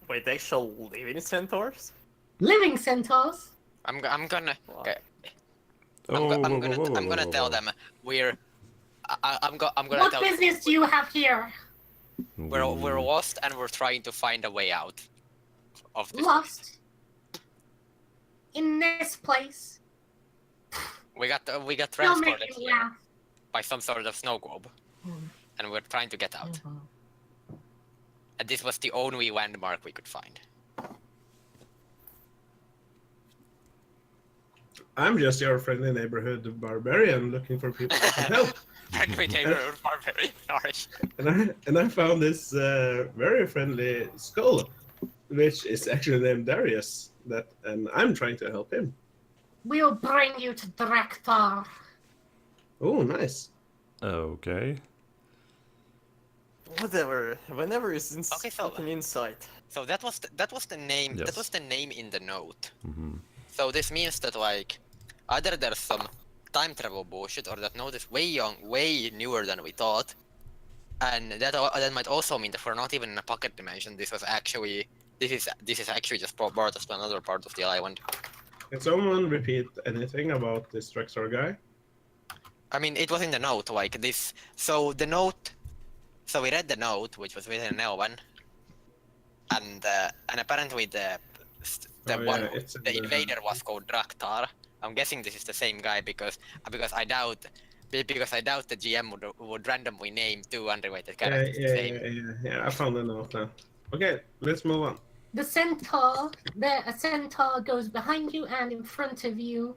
Wait, actual living centaurs? Living centaurs. I'm gonna. Wow. Okay, Oh, I'm gonna tell them we're. I'm gonna What tell business do you have here? we're lost and we're trying to find a way out of this. Lost. In this place. We got Don't make transported me here laugh. by some sort of snow globe, and we're trying to get out. And this was the only landmark we could find. I'm just your friendly neighborhood barbarian looking for people to help. Friendly neighborhood barbarian. Sorry. And I found this very friendly skull, which is actually named Darius. And I'm trying to help him. We'll bring you to Draktar. Oh, nice. Okay. Whatever. Whenever it's Okay, so- fucking inside. So that was the name. Yes. That was the name in the note. Mm-hmm. So this means that like either there's some time travel bullshit or that note is way newer than we thought, and that might also mean that we're not even in a pocket dimension. This is actually just brought us to another part of the island. Can someone repeat anything about this Drexor guy? I mean, it was in the note like this. So the note. So we read the note, which was written in Elven, and apparently the Oh, one yeah, it's in the the- invader was called Draktar. I'm guessing this is the same guy because I doubt the GM would randomly name two unrelated characters the same. Yeah. I found the note now. Okay, let's move on. A centaur goes behind you and in front of you.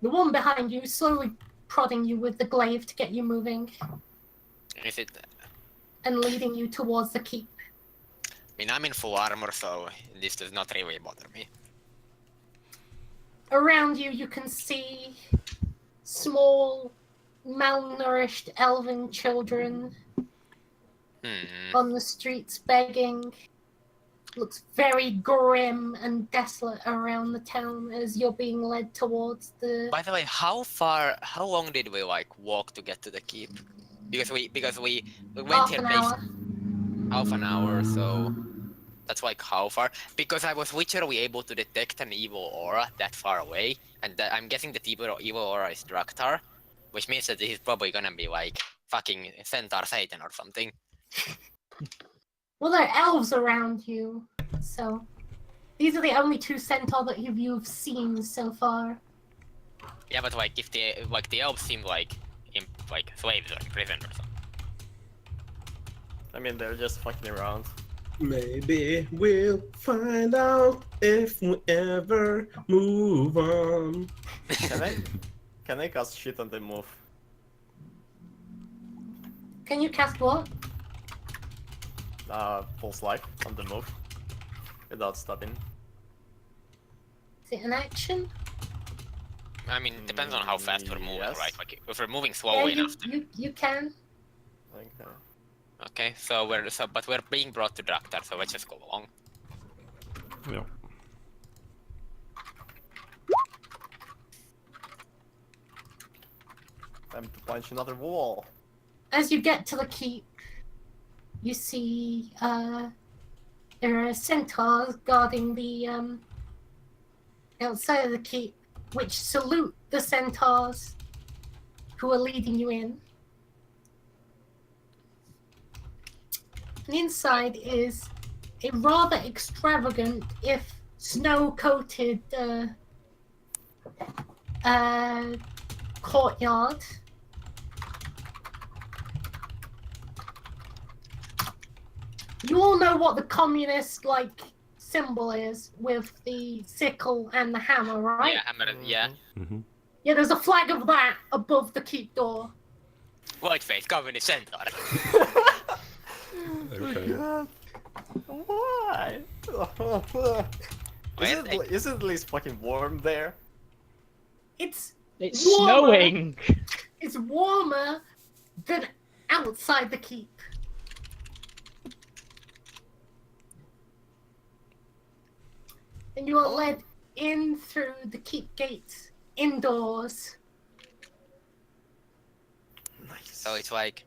The one behind you slowly prodding you with the glaive to get you moving Is it? and leading you towards the keep. I mean, I'm in full armor, so this does not really bother me. Around you, you can see small, malnourished elven children on the streets begging. Looks very grim and desolate around the town as you're being led towards the. By the way, how long did we like walk to get to the keep? Because we went Half here an hour. half an hour, so that's like how far? Because I was literally able to detect an evil aura that far away, and I'm guessing that evil aura is Draktar, which means that this is probably gonna be like fucking Centaur Satan or something. Well, there are elves around you, so these are the only two centaur that you've seen so far. Yeah, but like if the elves seem like slaves or in prison or something. I mean, they're just fucking around. Maybe we'll find out if we ever move on. Can I cast shit on the move? Can you cast what? Pulse life on the move. Without stopping. Is it an action? I mean, it depends on how fast we're moving, Yes. right? Like if we're moving Yeah, slowly you, enough. you can. Okay. Okay, but we're being brought to Draktar, so let's just go along. Yeah. Time to punch another wall. As you get to the keep, you see there are centaurs guarding the outside of the keep, which salute the centaurs who are leading you in. And inside is a rather extravagant, if snow-coated, courtyard. You all know what the communist symbol is with the sickle and the hammer, right? Yeah, hammer. Yeah. Mm-hmm. Yeah, there's a flag of that above the keep door. Whiteface, Governing Centaur. Okay. Why? Is it at least fucking warm there? It's It's warmer. snowing! It's warmer than outside the keep. And you are led in through the keep gates, indoors. Nice. So it's like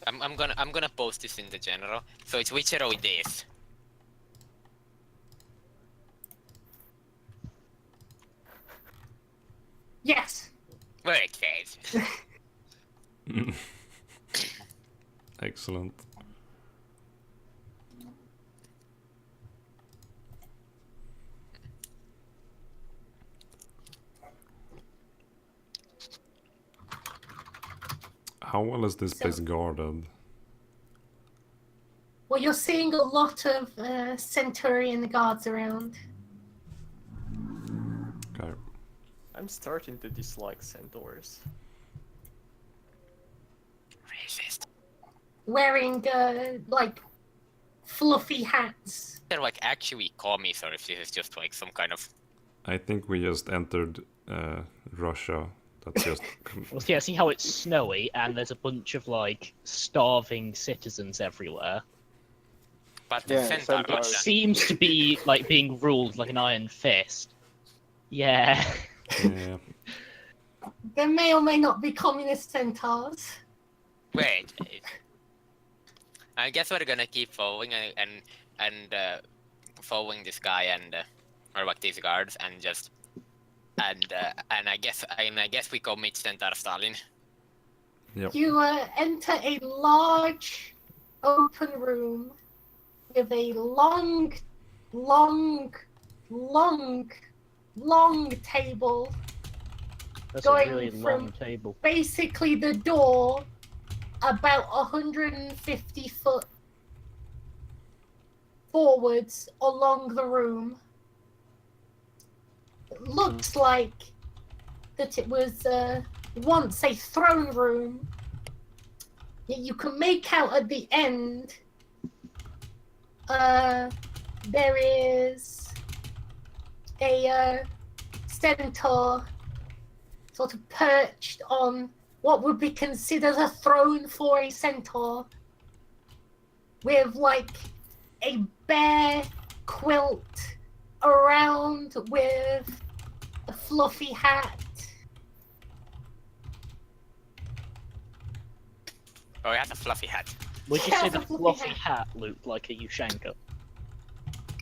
I'm gonna post this in the general. So it's whichever it is. Yes. Whiteface. Excellent. How well is this place guarded? Well, you're seeing a lot of Centurion guards around. Okay. I'm starting to dislike centaurs. Racist. Wearing, like, fluffy hats. They're like actually commies, or if this is just like some kind of. I think we just entered Russia. That's just Well, yeah, see how it's snowy and there's a bunch of like starving citizens everywhere. But the Yeah, centaur. centaurs. Seems to be like being ruled like an iron fist. Yeah. yeah. There may or may not be communist centaurs. Wait. I guess we're gonna keep following and following this guy and or like these guards and just and I guess we go meet Centaur Stalin. Yep. You enter a large, open room with a long table. That's Going a really from- long table. Basically, the door about 150 foot forwards along the room. It looks like that it was once a throne room. Yet you can make out at the end there is a centaur sort of perched on what would be considered a throne for a centaur, with like a bear quilt around with a fluffy hat. Oh, he has a fluffy hat. Would you Yeah, say it's a the fluffy fluffy hat. hat looked like a Ushanka?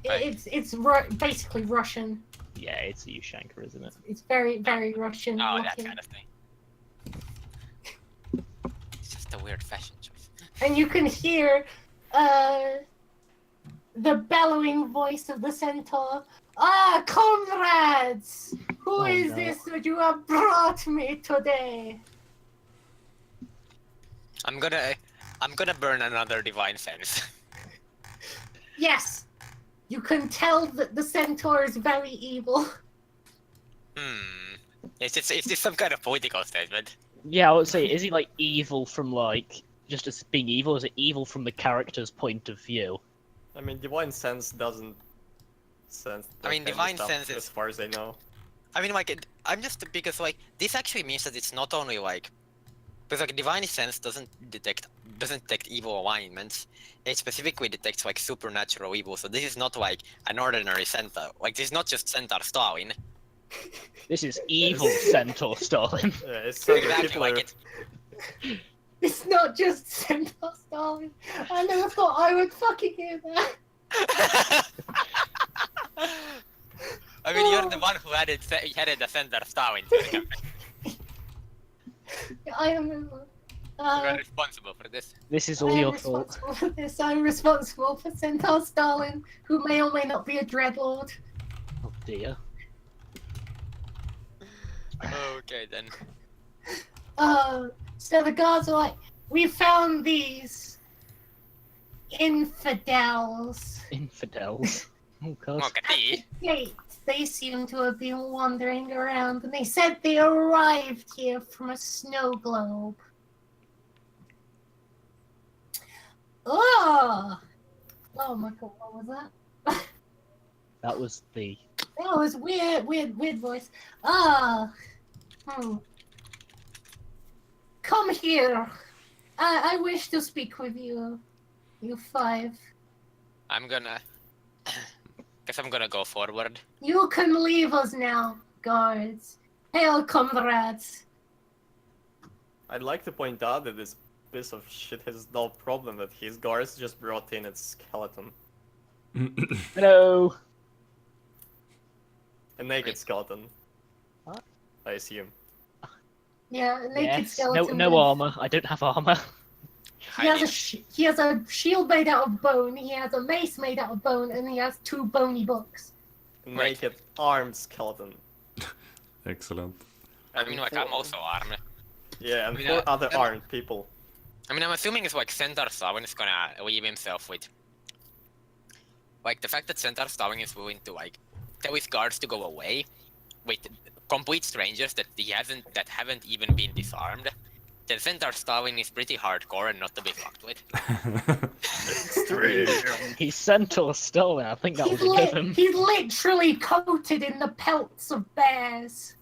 Right. It's basically Russian. Yeah, it's a Ushanka, isn't it? It's very Russian. Oh, that looking. kind of thing. It's just a weird fashion choice. And you can hear the bellowing voice of the centaur. Ah, comrades! Who is no. this that you have brought me today? I'm gonna burn another divine sense. Yes, you can tell that the centaur is very evil. Is this some kind of political statement? Yeah, I would say, is he like evil from like just as being evil? Is it evil from the character's point of view? I mean, divine sense doesn't sense. I mean, that kind of divine stuff, sense is- as far as I know. I mean, like, I'm just because like this actually means that it's not only like because like divine sense doesn't detect evil alignments. It specifically detects like supernatural evil. So this is not like an ordinary centaur. Like this is not just Centaur Stalin. This is evil Centaur Stalin. Yeah, it's so Exactly people are- like it. It's not just centaur Stalin. I never thought I would fucking hear that. I mean, you're the one who headed the Centaur Stalin. To the campaign. I am. You're responsible for this. This is I all am your fault. responsible for this. I'm responsible for Centaur Stalin, who may or may not be a dreadlord. Oh dear. Okay then. So the guards are like, we found these infidels Infidels. Oh god. Okay. gate. they seem to have been wandering around, and they said they arrived here from a snow globe. Oh! Oh my god, what was that? That was the. That was weird voice. Ah! Come here. I wish to speak with you, you five. I'm gonna. Guess I'm gonna go forward. You can leave us now, guards. Hail, comrades. I'd like to point out that this piece of shit has no problem that his guards just brought in its skeleton. Hello. A naked Wait. skeleton. What? I assume. Yeah, a naked Yes. skeleton. No with- armor. I don't have armor. He has a shield made out of bone, he has a mace made out of bone, and he has 2 bony books. A Right. naked armed skeleton. Excellent. I mean, like, I'm also armed. Yeah, and I mean, 4 other I'm- armed people. I mean, I'm assuming it's like Centaur Starwing is gonna leave himself with. Like, the fact that Centaur Starwing is willing to, like, tell his guards to go away with complete strangers that haven't even been disarmed. Then Centaur Starwing is pretty hardcore and not to be fucked with. He's Centaur Stolen. I think that He's, was a given. he's literally coated in the pelts of bears.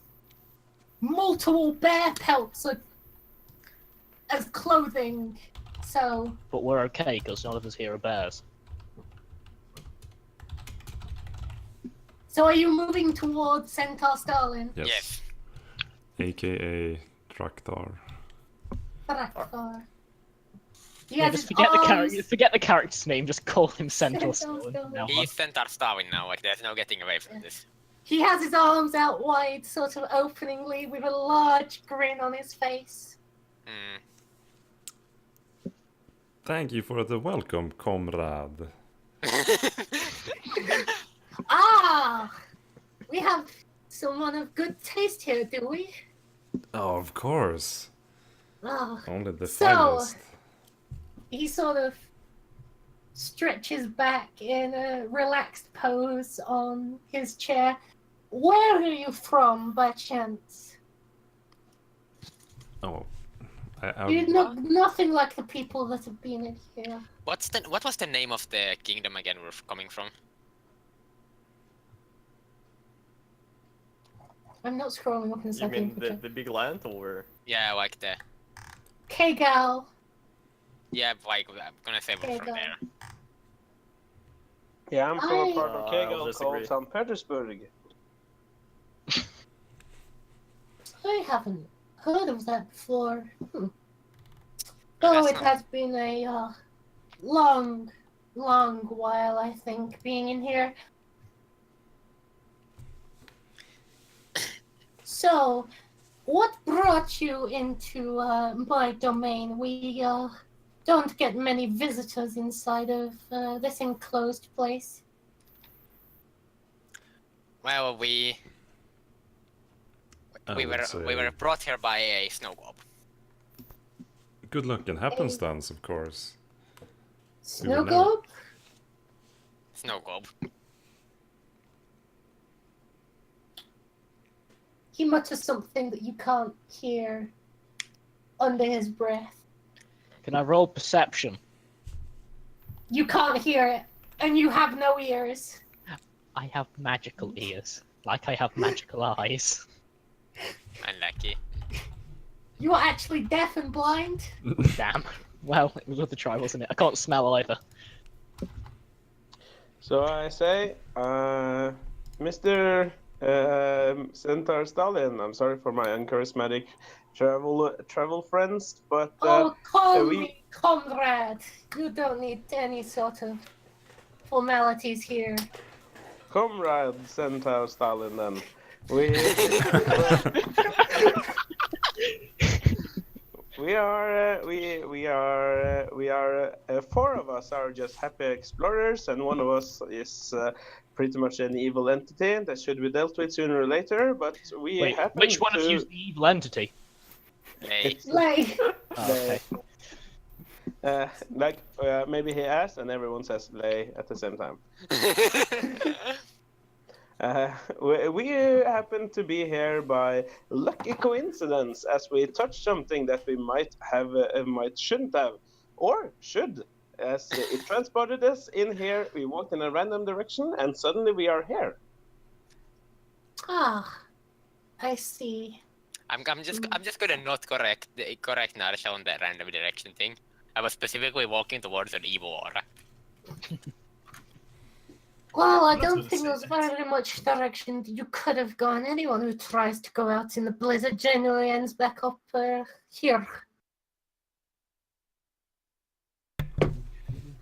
Multiple bear pelts as clothing. So, But we're okay because none of us here are bears. so are you moving towards Centaur Stalin? Yes. AKA Traktar. Traktar. He Yeah, has just his forget the arms- character. Forget the character's name. Just call him Centaur Centaur Stolen. Stolen. Now He's Centaur Starwing now, like, there's no getting away from this. He has his arms out wide, sort of openingly, with a large grin on his face. Hmm. Thank you for the welcome, comrade. Ah! We have someone of good taste here, do we? Oh, of course. Ah. Only the So- finest. He sort of stretches back in a relaxed pose on his chair. Where are you from, by chance? Oh, You look nothing like the people that have been in here. What was the name of the kingdom again we're coming from? I'm not scrolling up You inside the mean the picture. big land or? Yeah, like the. Seilgal. Yeah, like, I'm gonna say we're from Seilgal. there. Yeah, I'm from a part I'll of Kegel disagree. called St. Petersburg. I haven't heard of that before. Oh, Though that's it not- has been a long while, I think, being in here. So, what brought you into my domain? We don't get many visitors inside of this enclosed place. Well, we I we would were say brought here by a snow globe. good luck and happenstance, of course. Snow know. globe? Snow globe. He mutters something that you can't hear under his breath. Can I roll perception? You can't hear it, and you have no ears. I have magical ears, like I have magical eyes. Unlucky. You are actually deaf and blind. Damn. Well, it was worth a try, wasn't it? I can't smell either. So I say, Mr. Centaur Stalin, I'm sorry for my uncharismatic travel friends, but Oh, call we- me comrade. You don't need any sort of formalities here. comrade Centaur Stalin, then we we are 4 of us are just happy explorers, and 1 of us is pretty much an evil entity that should be dealt with sooner or later. But we Wait, happen which one to... of you is the evil entity? Hey. It's, Like, Oh, okay. maybe he asked, and everyone says "lay" at the same time. We happen to be here by lucky coincidence, as we touched something that we shouldn't have, or should. As it transported us in here, we walked in a random direction, and suddenly we are here. Ah, I see. I'm just gonna not correct Narsha on the random direction thing. I was specifically walking towards an evil aura. Well, I I'm not don't gonna think say there's that. very much direction you could have gone. Anyone who tries to go out in the blizzard generally ends back up here.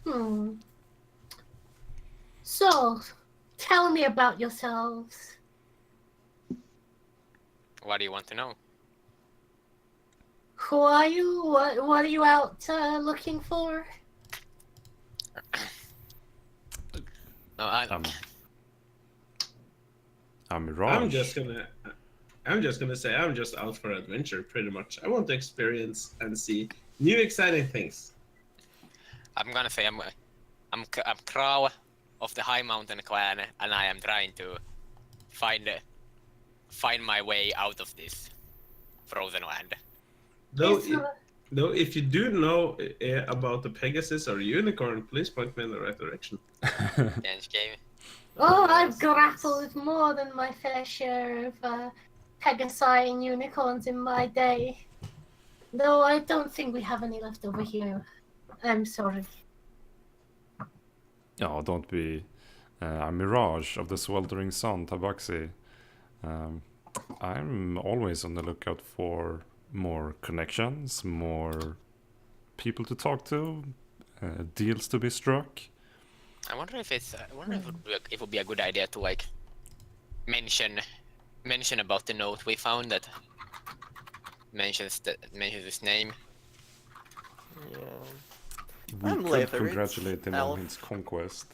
Hmm. So, tell me about yourselves. What do you want to know? Who are you? What are you out looking for? No, I'm Mirage. I'm just gonna say I'm just out for adventure, pretty much. I want to experience and see new exciting things. I'm gonna say I'm Crow of the High Mountain Clan, and I am trying to find my way out of this frozen land. Though, if you do know about the Pegasus or unicorn, please point me in the right direction. Dance game. Oh, I've Yes. grappled with more than my fair share of Pegasi and unicorns in my day. Though I don't think we have any left over here. I'm sorry. Oh, don't be. I'm Mirage of the Sweltering Sun, Tabaxi. I'm always on the lookout for more connections, more people to talk to, deals to be struck. I wonder if it would be a good idea to like mention about the note we found that mentions his name. Yeah. We I'm could later, congratulate it's him on Elf. his conquest.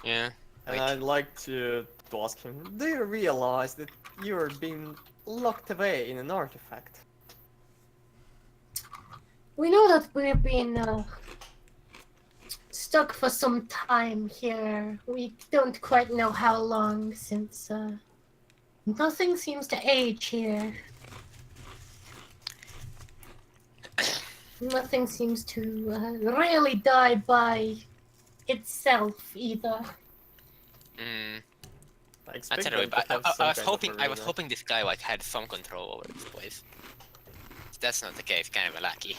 Yeah. And Wait. I'd like to ask him, do you realize that you're being locked away in an artifact? We know that we've been stuck for some time here. We don't quite know how long, since nothing seems to age here. Nothing seems to really die by itself either. Mm, I I expect don't know, them to but have I some was kind of hoping arena. this guy like had some control over this place. If that's not the case, kind of lucky.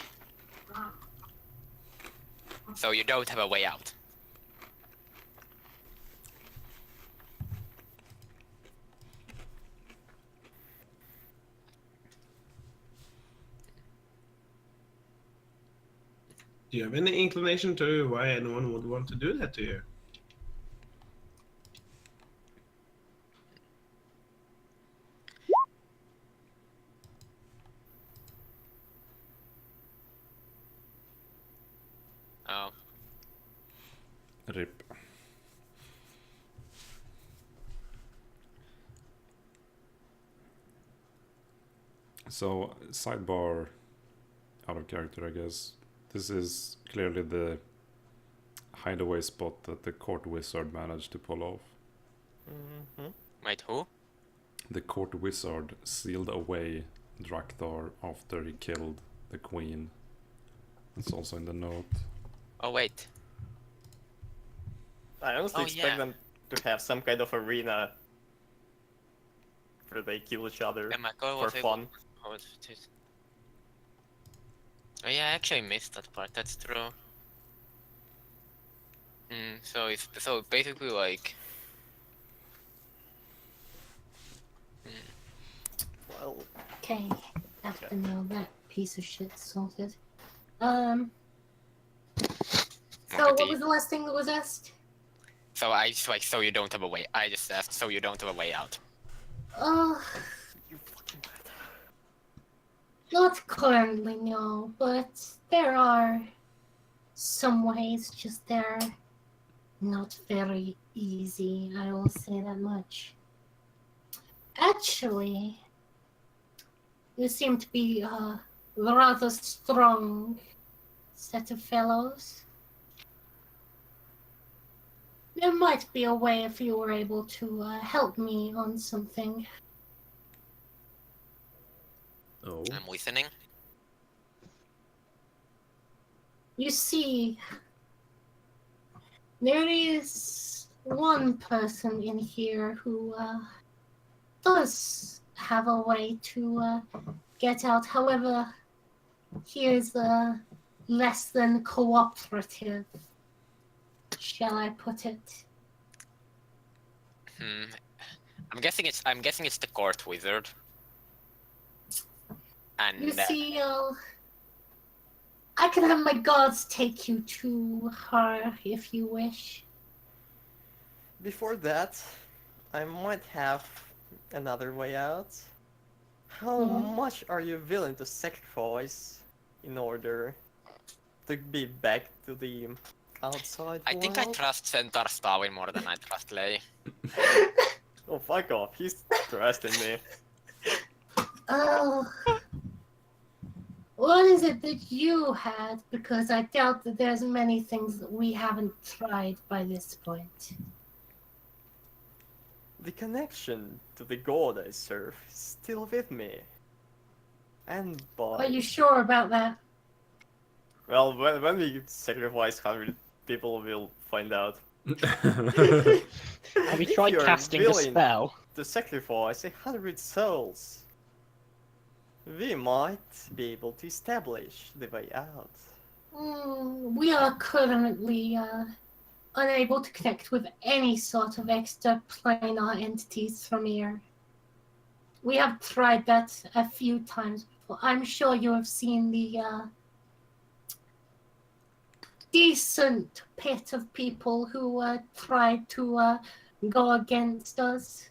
So you don't have a way out. Do you have any inclination to why anyone would want to do that to you? Oh, RIP. So, sidebar, out of character, I guess. This is clearly the hideaway spot that the court wizard managed to pull off. Mm-hmm. wait, who? The court wizard sealed away Drakthar after he killed the queen. It's also in the note. Oh wait. I honestly Oh, expect yeah. them to have some kind of arena where they kill each other Yeah, my goal for was able- fun. Oh, it is. Oh yeah, I actually missed that part. That's true. So basically like. Well, Okay, after now that piece of shit sorted. So what was the last thing that was asked? So so you don't have a way. I just asked so you don't have a way out. Oh, you fucking bad. not currently, no, but there are some ways, just they're not very easy, I will say that much. Actually, you seem to be a rather strong set of fellows. There might be a way if you were able to help me on something. Oh. I'm listening. You see, there is one person in here who does have a way to get out. However, he is less than cooperative, shall I put it? I'm guessing it's the court wizard. And You see, I can have my guards take you to her if you wish. Before that, I might have another way out. How much are you willing to sacrifice in order to be back to the outside I think I world? trust Centaur Starwin more than I trust Lei. Oh, fuck off. He's trusting me. Oh. What is it that you had? Because I doubt that there's many things that we haven't tried by this point. The connection to the god I serve is still with me. And Are by... you sure about that? Well, when we sacrifice 100 people, we'll find out. Have you If tried you're casting a willing spell? to sacrifice 100 souls, we might be able to establish the way out. We are currently unable to connect with any sort of extraplanar entities from here. We have tried that a few times before. I'm sure you have seen the decent pit of people who tried to go against us.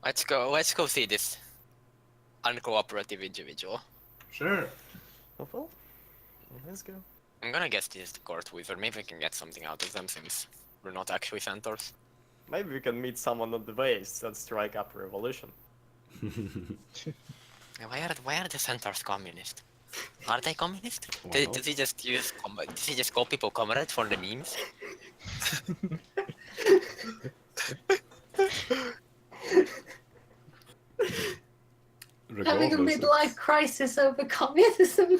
Let's go see this uncooperative individual. Sure. Oh, well, let's go. I'm gonna guess this is the court wizard. Maybe we can get something out of them since we're not actually centaurs. Maybe we can meet someone on the ways and strike up a revolution. Why are the centaurs communist? Are they communist? Well. Does he just call people comrades for the memes? Having a Regardless, midlife crisis over communism.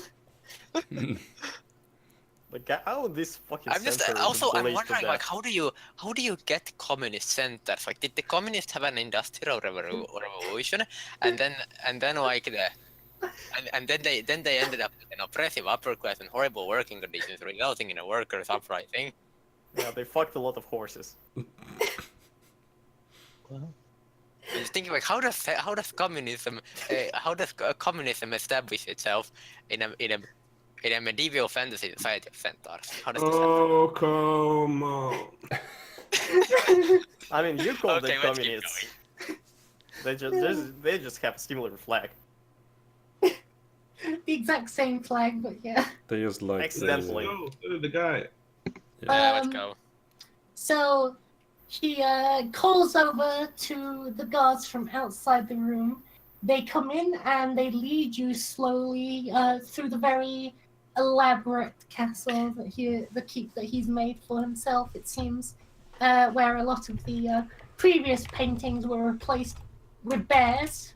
Like, how this fucking I'm just center also I'm bullies to wondering like death? how do you get communist centers? Like did the communists have an industrial revolution and then like the and then they ended up with an oppressive upper class and horrible working conditions resulting in a workers' uprising. Yeah, they fucked a lot of horses. I'm just thinking like how does communism establish itself in a medieval fantasy society of centaurs? How does this happen? Oh, come on. I mean, you call Okay, them let's keep communists. They just have a similar flag. The exact same flag, but yeah. they just like Accidentally. Oh, the guy. Yeah, let's Um, go. So he calls over to the guards from outside the room. They come in and they lead you slowly through the very elaborate castle the keep that he's made for himself, it seems, where a lot of the previous paintings were replaced with bears.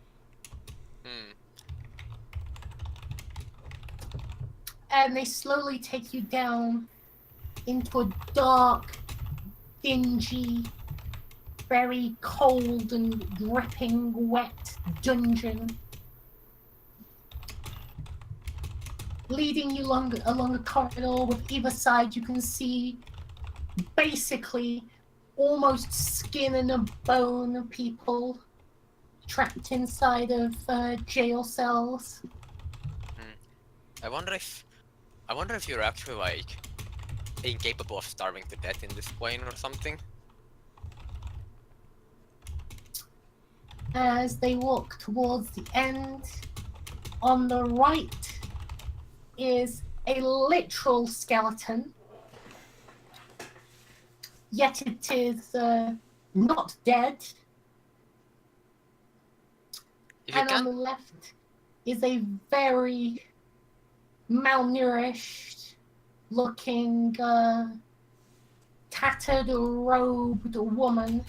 And they slowly take you down into a dark, dingy, very cold and dripping wet dungeon, leading you along a corridor. With either side you can see basically almost skin and a bone people trapped inside of jail cells. I wonder if you're actually like incapable of starving to death in this plane or something. As they walk towards the end, on the right is a literal skeleton, yet it is not dead. If you And on can't, the left is a very malnourished, looking tattered, robed woman.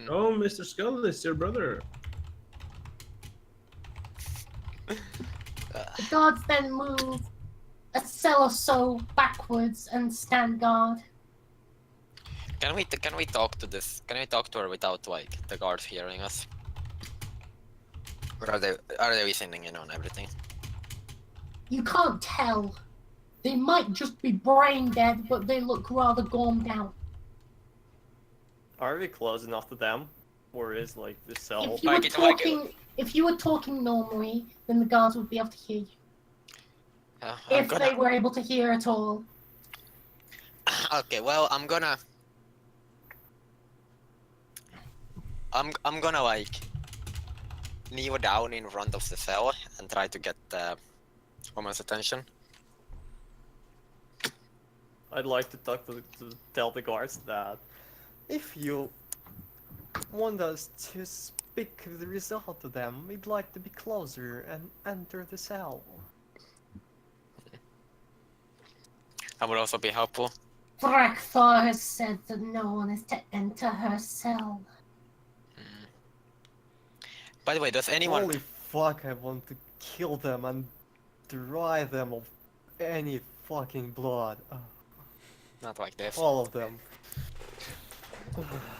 Oh, Mr. Skull, it's your brother. The guards then move a cell or so backwards and stand guard. Can we talk to this? Can we talk to her without like the guards hearing us? Or are they listening in on everything? You can't tell. They might just be brain dead, but they look rather gormed out. Are we close enough to them? Or is like the cell? If you were talking normally, then the guards would be able to hear you. If they were able to hear at all. Okay, well, I'm gonna like kneel down in front of the cell and try to get the woman's attention. I'd like to tell the guards that if you want us to speak the result to them, we'd like to be closer and enter the cell. That would also be helpful. Brakthar has said that no one is to enter her cell. By the way, does anyone... Holy fuck, I want to kill them and dry them of any fucking blood. Not like this. All of them.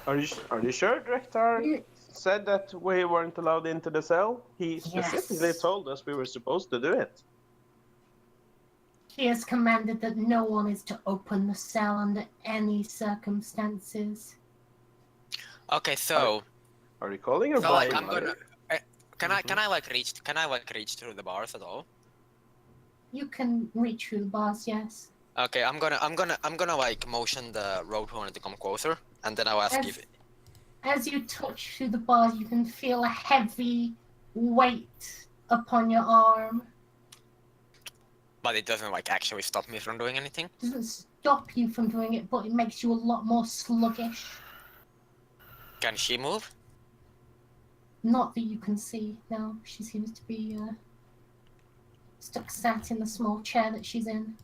Are you sure Drektar said that we weren't allowed into the cell? He specifically told us we were supposed to do it. He has commanded that no one is to open the cell under any circumstances. Okay, so... Are you calling her? So like, I'm gonna... Can I like reach through the bars at all? You can reach through the bars, yes. Okay, I'm gonna like motion the road hornet to come closer, and then I'll ask if... As you touch through the bars, you can feel a heavy weight upon your arm. But it doesn't like actually stop me from doing anything? It doesn't stop you from doing it, but it makes you a lot more sluggish. Can she move? Not that you can see, no. She seems to be stuck sat in the small chair that she's in.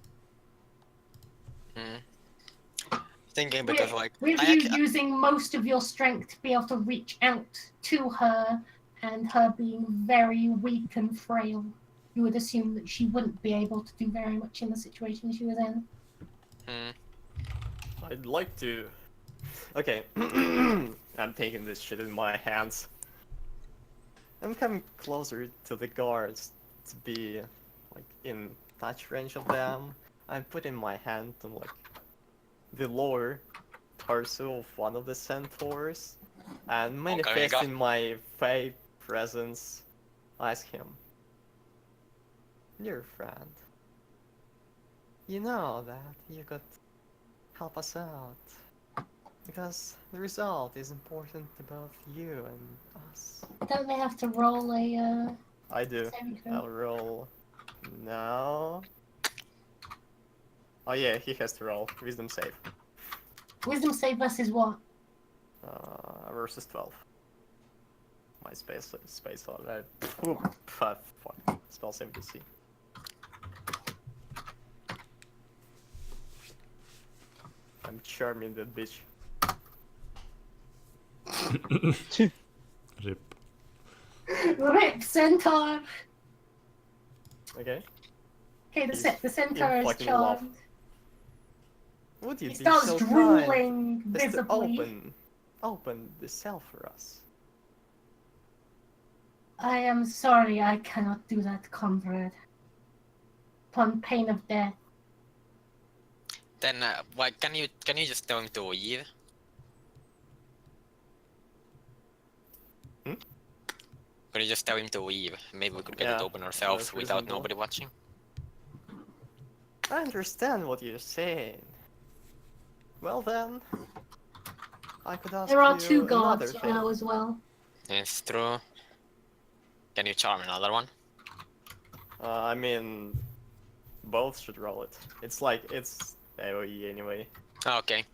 Thinking because like... With you using most of your strength to be able to reach out to her, and her being very weak and frail, you would assume that she wouldn't be able to do very much in the situation she was in. I'd like to... Okay. I'm taking this shit in my hands. I'm coming closer to the guards to be like in touch range of them. I'm putting my hand on like the lower torso of one of the centaurs and manifesting my fey presence. Ask him, dear friend, you know that you could help us out. Because the result is important to both you and us. Don't they have to roll a, I do. I'll roll now. Oh yeah, he has to roll. Wisdom save. Wisdom save versus what? Versus 12. My space thought fuck. Spell save DC. I'm charming that bitch. Rip. Rip centaur! Okay. Okay, the centaur is fucking love. charmed. Would you He be starts so drooling kind as to visibly. open the cell for us? I am sorry, I cannot do that, comrade. Upon pain of death. Then, like, can you just tell him to leave? Can you just tell him to leave? Maybe we could get it open ourselves without nobody watching. I understand what you're saying. Well then, I could ask There are you two another guards, you thing. know, as well. It's true. Can you charm another one? I mean, both should roll it. It's like, it's AoE anyway. Okay.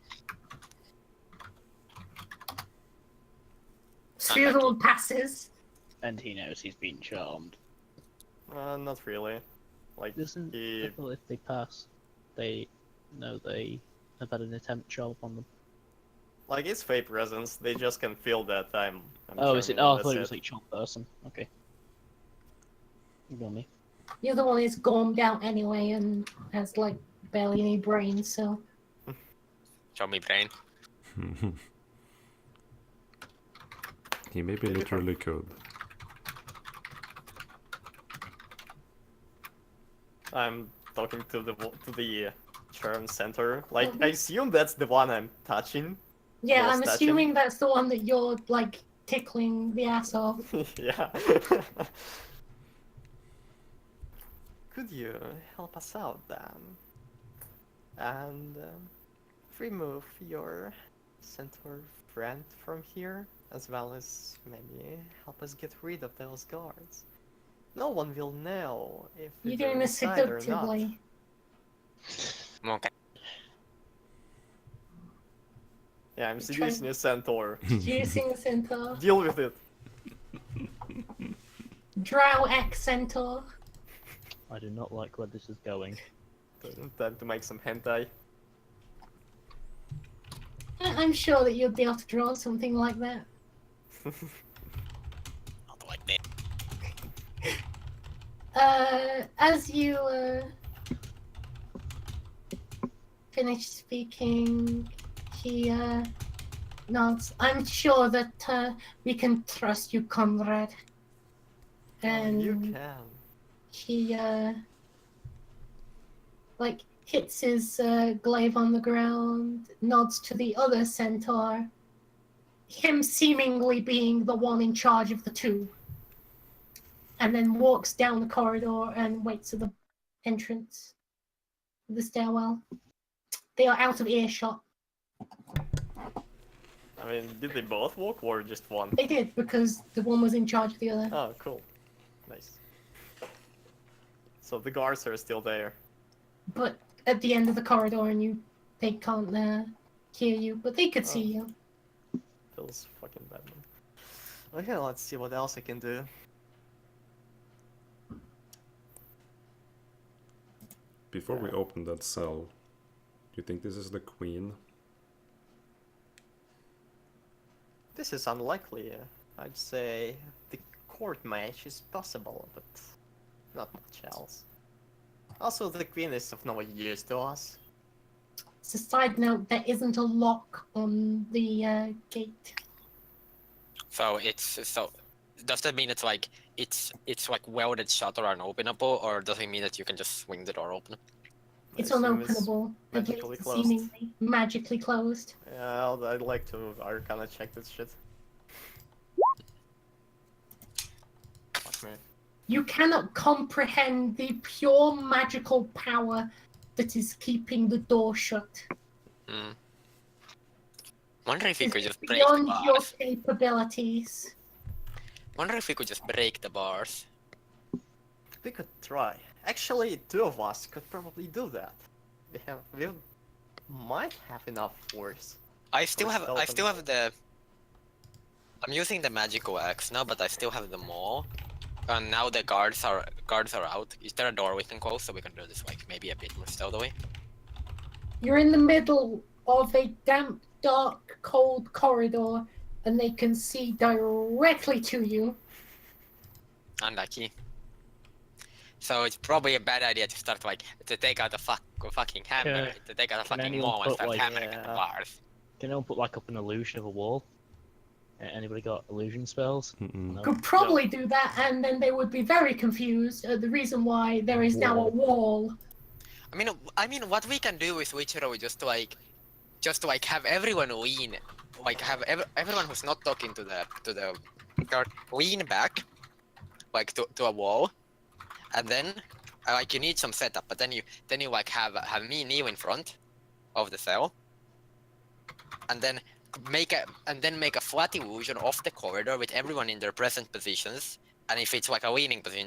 Cyril passes. And he knows he's been charmed. Not really. Like, Doesn't he... people, if they pass, they know they have had an attempt job on them. Like, it's Fey presence, they just can feel that I'm Oh, is it? charming, Oh, I and thought it that's was like charm person. Okay. Ignore me. The other one is gormed out anyway and has like barely any brains, so Show me brain. He maybe literally could. I'm talking to the charm center. Like, I assume that's the one I'm touching. yeah, Most I'm touching. assuming that's the one that you're like tickling the ass off. Yeah. Could you help us out then? And remove your centaur friend from here, as well as maybe help us get rid of those guards. No one will know if You're they're doing this inside or not. seductively. Okay. Yeah, I'm seducing a centaur. Using a centaur. Deal with it. Drow X centaur. I do not like where this is going. Time to make some hentai. I'm sure that you'll be able to draw something like that. Not like that. As you finish speaking, he nods. I'm sure that we can trust you, comrade. And You can. he like hits his glaive on the ground, nods to the other centaur, him seemingly being the one in charge of the two, and then walks down the corridor and waits at the entrance of the stairwell. They are out of earshot. I mean, did they both walk or just one? They did, because the one was in charge of the other. Oh, cool. Nice. So the guards are still there. But at the end of the corridor, and they can't hear you, but they could see you. Feels fucking bad, man. Okay, let's see what else I can do. Before we open that cell, do you think this is the queen? This is unlikely. I'd say the court match is possible, but not much else. Also, the queen is of no use to us. As a side note, there isn't a lock on the gate. So does that mean it's like welded shut or unopenable, or does it mean that you can just swing the door open? It's I assume it's unopenable. At magically least closed. seemingly magically closed. Yeah, I'd like to Arcana check this shit. Fuck me. You cannot comprehend the pure magical power that is keeping the door shut. Hmm. Wonder if we could It's just break the beyond your bars. capabilities. Wonder if we could just break the bars. We could try. Actually, two of us could probably do that. We might have enough force. I still Or have the. I'm using the magical axe now, but I still have the maul. And now the guards are out. Is there a door we can close so we can do this like maybe a bit more stealthily? You're in the middle of a damp, dark, cold corridor, and they can see directly to you. Unlucky. So it's probably a bad idea to start to take out a fucking hammer, Yeah. to take out a Can fucking anyone maul and put, start like- hammering at the Yeah. bars. Can anyone put like up an illusion of a wall? Anybody got illusion spells? Mm-mm. No. Could probably do that, and then they would be very confused at the reason why there is now a wall. I mean, what we can do with Witchero is just to have everyone lean, have everyone who's not talking to the guard lean back, to a wall, and then you need some setup, but then you have me kneel in front of the cell, and then make a flat illusion of the corridor with everyone in their present positions, and if it's like a leaning position,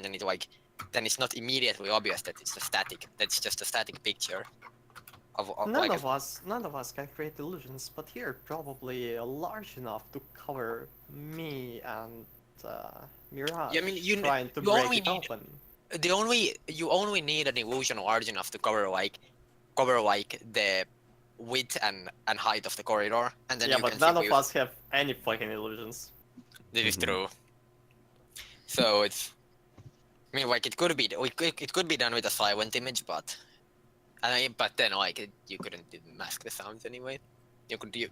then it's not immediately obvious that it's just a static picture of None of us can create illusions, but here probably large enough to cover me and Mirage Yeah, I mean, trying to you break only it need- open. you only need an illusion large enough to cover cover like the width and height of the corridor, and then Yeah, you but can none see of us have any fucking illusions. this is Mhm. true. So it's, I mean, like it could be done with a silent image, but but then like you couldn't mask the sounds anyway. You could do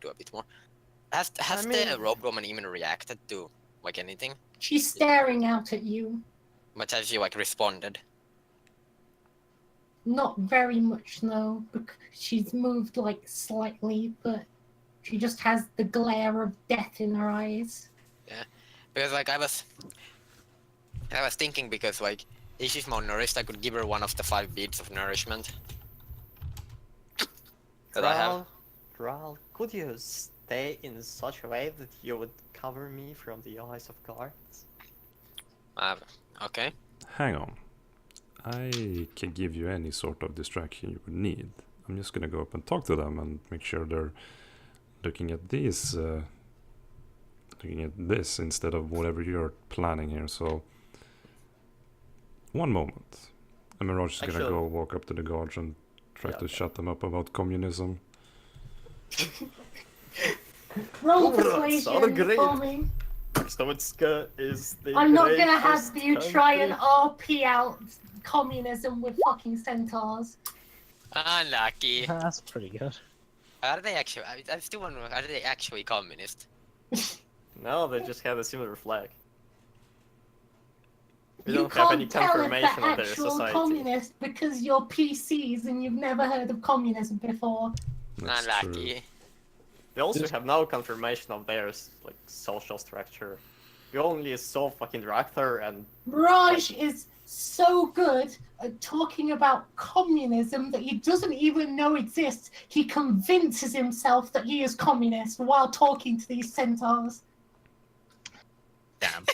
a bit more. Has the mean- rogue woman even reacted to like anything? She's staring out at you. But has she like responded? Not very much, no. Because she's moved like slightly, but she just has the glare of death in her eyes. Because like I was thinking, because like if she's malnourished, I could give her one of the 5 beads of nourishment that I have. Thrall, could you stay in such a way that you would cover me from the eyes of guards? Okay. Hang on. I can give you any sort of distraction you would need. I'm just gonna go up and talk to them and make sure they're looking at these, looking at this instead of whatever you're planning here. So, one moment. And Mirage is gonna Actually- go walk up to the guards and try Yeah, to okay. shut them up about communism. Roll Oh, that's so persuasion great. for me. Stowitska is the I'm not gonna have greatest you try and country. RP out communism with fucking centaurs. Unlucky. That's pretty good. Are they actually? I still wonder. Are they actually communist? No, they just have a similar flag. We You don't have can't any tell if confirmation they're of their actual society. communist because you're PCs and you've never heard of communism before. That's true. Unlucky. We also have no confirmation of their like social structure. We only saw fucking Rakthar and Raj is so good at talking about communism that he doesn't even know exists. He convinces himself that he is communist while talking to these centaurs. Damn.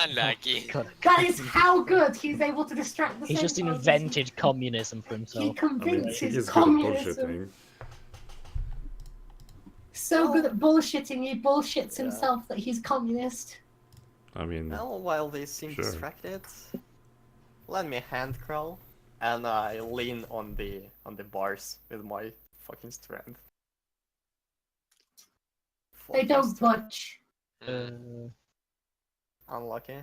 Unlucky. God. That is how good he's able to distract the He's just centaurs. invented communism for He himself. I mean, convinces he is good at communism. bullshitting. So good at bullshitting, he bullshits Yeah. himself that he's communist. I mean, well, while they seem Sure. distracted, let me hand crawl, and I lean on the bars with my fucking strength. They Fucking don't strength. budge. Unlucky.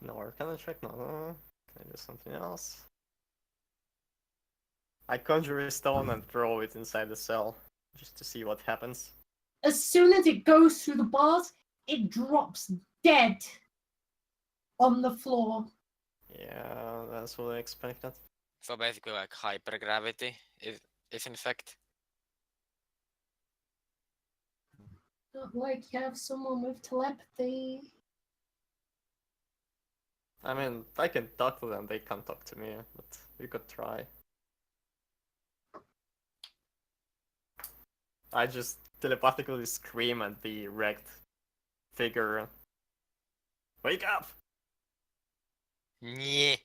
No Arcana check, no. Can I do something else? I conjure a stone and throw it inside the cell, just to see what happens. As soon as it goes through the bars, it drops dead on the floor. Yeah, that's what I expected. So basically, like hypergravity is in effect. Not like you have someone with telepathy. I mean, I can talk to them, they can't talk to me, but we could try. I just telepathically scream at the wrecked figure. Wake up! Yeah.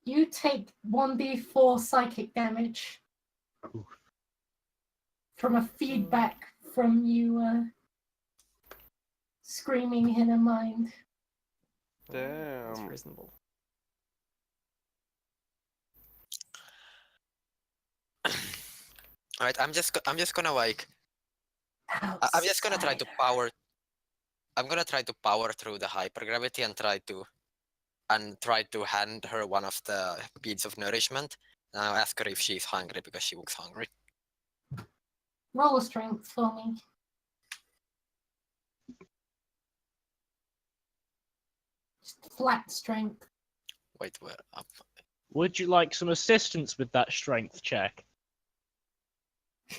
You take 1d4 psychic damage from a feedback from you screaming in her mind. That's Damn. reasonable. Alright, I'm just gonna like I'm just gonna try to power. I'm gonna try to power through the hypergravity and try to hand her one of the beads of nourishment. And I'll ask her if she's hungry because she looks hungry. Roll a strength for me. Just flat strength. Wait, where up? Would you like some assistance with that strength check?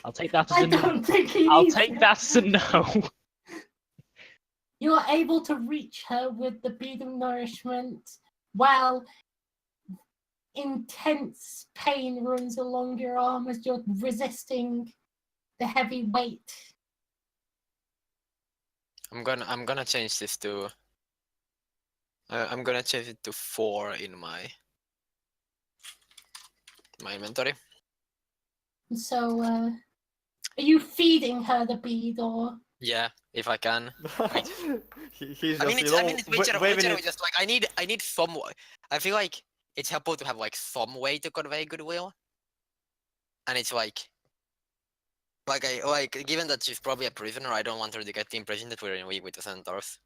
I'll take that as I a no. don't think he I'll needs take it. that as a no. You are able to reach her with the bead of nourishment while intense pain runs along your arm as you're resisting the heavy weight. I'm gonna change this to. I'm gonna change it to 4 in my inventory. So, are you feeding her the bead or? Yeah, if I can. He's just, I mean, you it's know, literally waving literally it. just like I need some. I feel like it's helpful to have like some way to convey goodwill. And it's like given that she's probably a prisoner, I don't want her to get the impression that we're in league with the centaurs.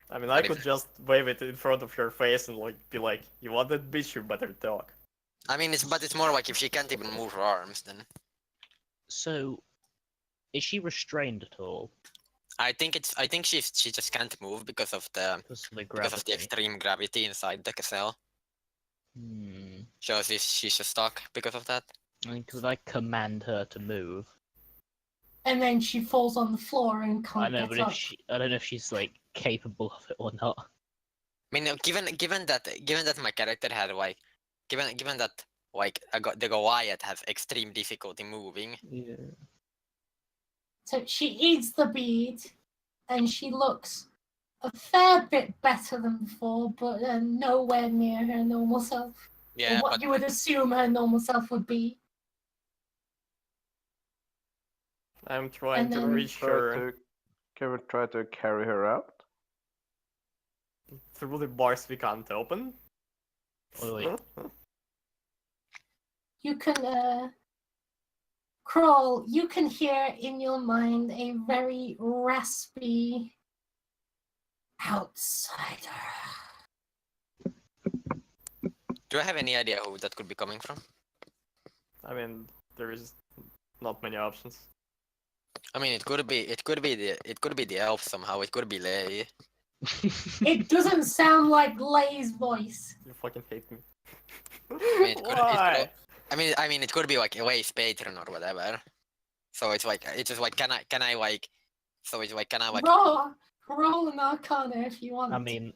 I mean, I But could if- just wave it in front of her face and like be like, "You want that bitch? You better talk." I mean, it's more like if she can't even move her arms, then So, is she restrained at all? I think she just can't move because of the Because because of the extreme gravity inside the cell. So she's just stuck because of that. I mean, could I command her to move? And then she falls on the floor and I can't know, get but up. I don't know if she's like capable of it or not. I mean, given that my character had like, given that like the Goliath has extreme difficulty moving. Yeah. So she eats the bead, and she looks a fair bit better than before, but nowhere near her normal self. Yeah, Or what but you would assume her normal self would be. I'm trying And to then- reach her Can we try to carry her out? through the bars we can't open. Wait. You can crawl. You can hear in your mind a very raspy outsider. do I have any idea who that could be coming from? I mean, there is not many options. I mean, it could be the elf somehow. It could be Lei. It doesn't sound like Lay's voice. You fucking hate me. mean, it could- it Why? I mean, it could be like Lei's patron or whatever. So it's just like, can I like? So it's like, can I like? Roll an Arcana if you want. I mean,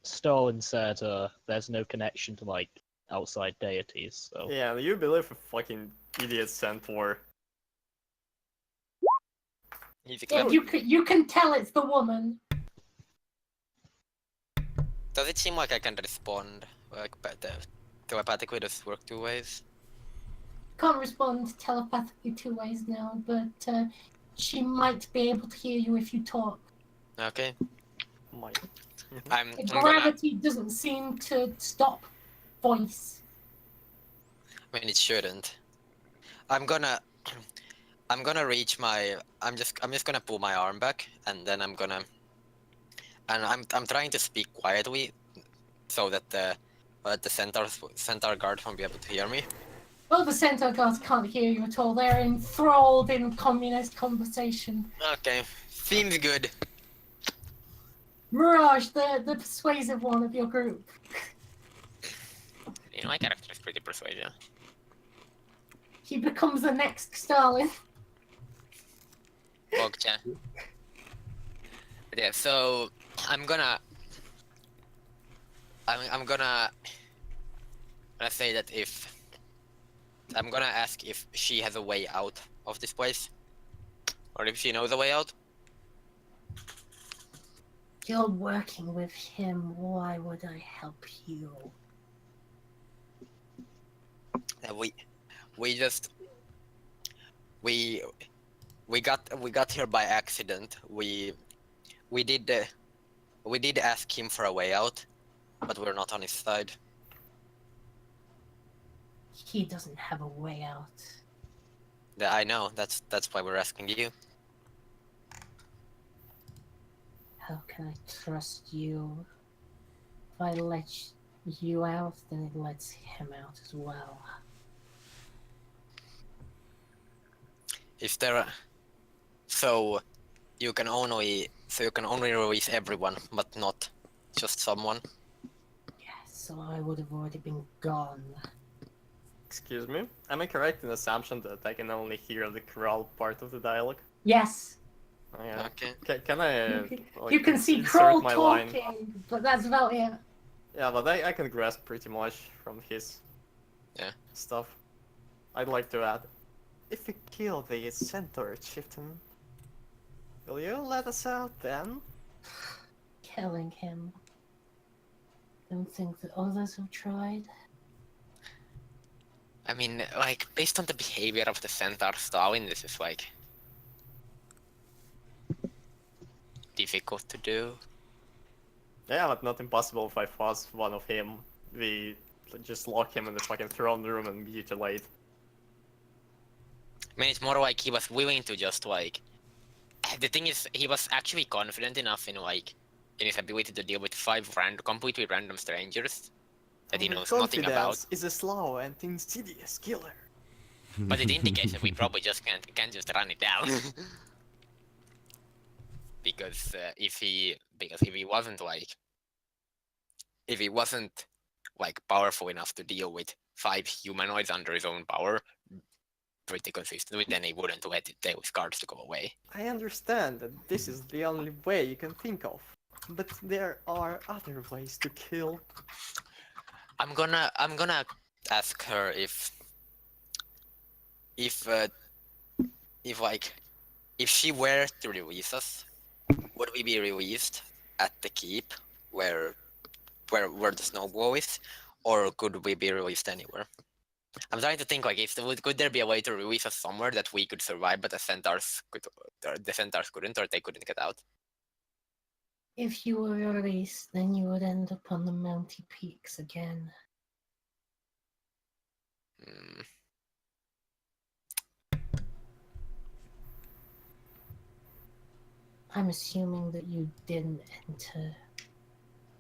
Stalin said there's no connection to like outside deities, so Yeah, you believe a fucking idiot centaur. He's a Yeah, clever. you can tell it's the woman. Does it seem like I can respond like telepathically? Does it work two ways? Can't respond telepathically 2 ways now, but she might be able to hear you if you talk. Okay. My. I'm The gonna. gravity doesn't seem to stop voice. I mean, it shouldn't. I'm gonna reach my. I'm just gonna pull my arm back, and then I'm trying to speak quietly, so that the centaur guard won't be able to hear me. Well, the centaur guards can't hear you at all. They're enthralled in communist conversation. Okay, seems good. Mirage, the persuasive one of your group. You know, my character is pretty persuasive. He becomes the next Stalin. Bogcha. But yeah, so I'm gonna say that if I'm gonna ask if she has a way out of this place, or if she knows a way out. You're working with him. Why would I help you? That we got here by accident. We did ask him for a way out, but we're not on his side. He doesn't have a way out. Yeah, I know. That's why we're asking you. How can I trust you? If I let you out, then it lets him out as well. If there, so you can only release everyone, but not just someone. Yes, so I would have already been gone. Excuse me? Am I correct in assumption that I can only hear the Kroll part of the dialogue? Yes, Oh, yeah. Okay. Can I? you can see insert Kroll my line? talking, but that's about it. Yeah, but I can grasp pretty much from his stuff. I'd like to add, if we kill the centaur chieftain, will you let us out then? Killing him. Don't think the others have tried. I mean, like, based on the behavior of the centaur Stalin, this is like difficult to do. Yeah, but not impossible if I force one of him we just lock him in the fucking throne room and mutilate. I mean, it's more like he was willing to just like. The thing is, he was actually confident enough in like in his ability to deal with 5 completely random strangers that he knows nothing about. Confidence is a slow and insidious killer. But it indicates that we probably just can't just run it down. Because if he wasn't powerful enough to deal with 5 humanoids under his own power pretty consistently, then he wouldn't let those cards to go away. I understand that this is the only way you can think of, but there are other ways to kill. I'm gonna ask her if she were to release us, would we be released at the keep where the snow globe is, or could we be released anywhere? I'm trying to think like could there be a way to release us somewhere that we could survive, but the centaurs couldn't, or they couldn't get out? If you were released, then you would end up on the Mounty Peaks again. Hmm. I'm assuming that you didn't enter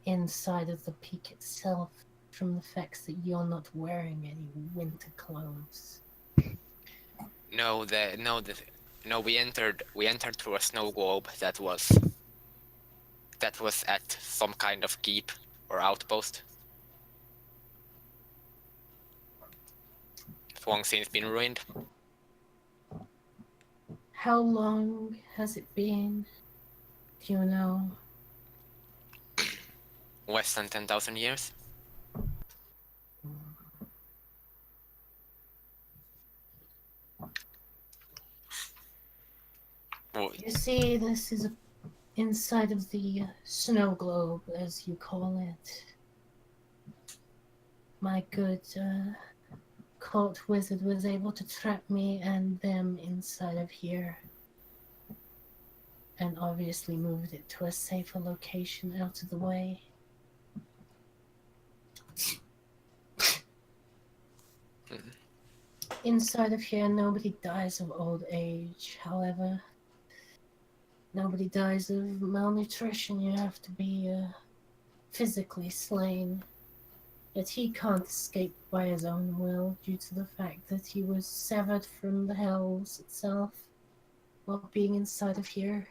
inside of the peak itself from the fact that you're not wearing any winter clothes. No, we entered through a snow globe that was at some kind of keep or outpost. It's long since been ruined. How long has it been? Do you know? Less than 10,000 years. Well, You see, this is inside of the snow globe, as you call it. My good court wizard was able to trap me and them inside of here. And obviously moved it to a safer location out of the way. Inside of here, nobody dies of old age. However, nobody dies of malnutrition. You have to be physically slain. Yet he can't escape by his own will due to the fact that he was severed from the hells itself while being inside of here.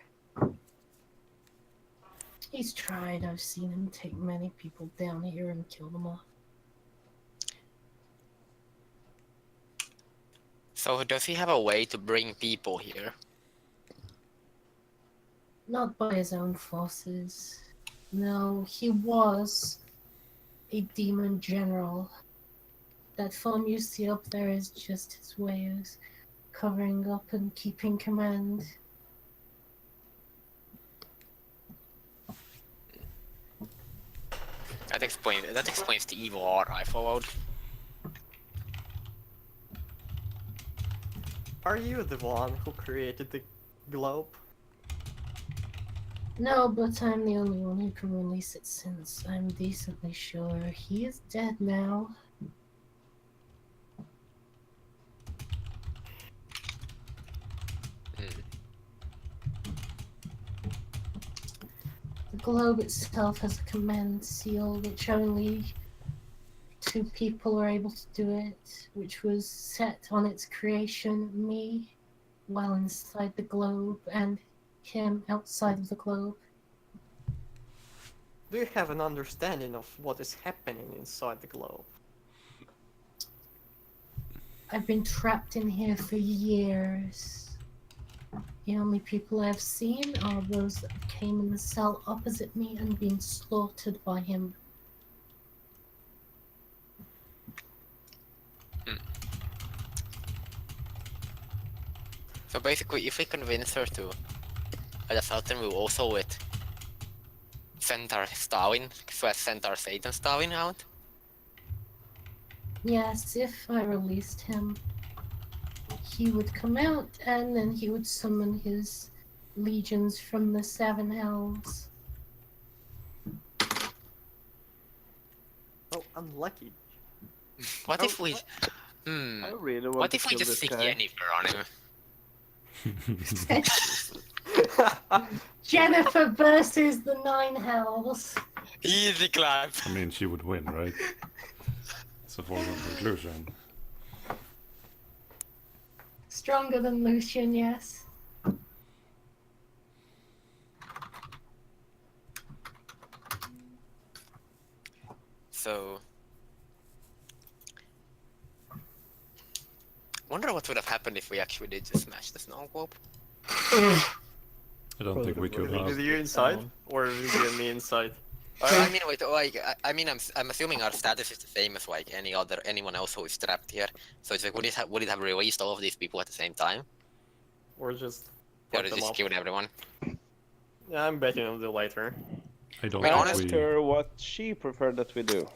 He's tried. I've seen him take many people down here and kill them all. So does he have a way to bring people here? Not by his own forces. No, he was a demon general. That form you see up there is just his way of covering up and keeping command. That explains the evil aura I followed. Are you the one who created the globe? No, but I'm the only one who can release it since I'm decently sure he is dead now. The globe itself has a command seal which only 2 people were able to do it, which was set on its creation, me, while inside the globe, and him outside of the globe. Do you have an understanding of what is happening inside the globe? I've been trapped in here for years. The only people I've seen are those that came in the cell opposite me and been slaughtered by him. So basically, if we convince her to let us out, then we'll also let Centaur Satan Stalin out. Yes, if I released him, he would come out and then he would summon his legions from the 7 hells. Oh, unlucky. What if we? I really want What to if we kill just this stick guy. Jennifer on him? Jennifer versus the Nine Hells. Easy clap. I mean, she would win, right? It's a foregone conclusion. Stronger than Lucian, yes. So, wonder what would have happened if we actually did just smash the snow globe. I don't think we could With have. you inside, or with you and me inside? I mean, wait, like, I'm assuming our status is the same as like anyone else who is trapped here. So it's like, would it have released all of these people at the same time, Or just or fuck them just up? killed everyone? Yeah, I'm betting on the later. I don't Well, think I honest- asked we. her what she preferred that we do.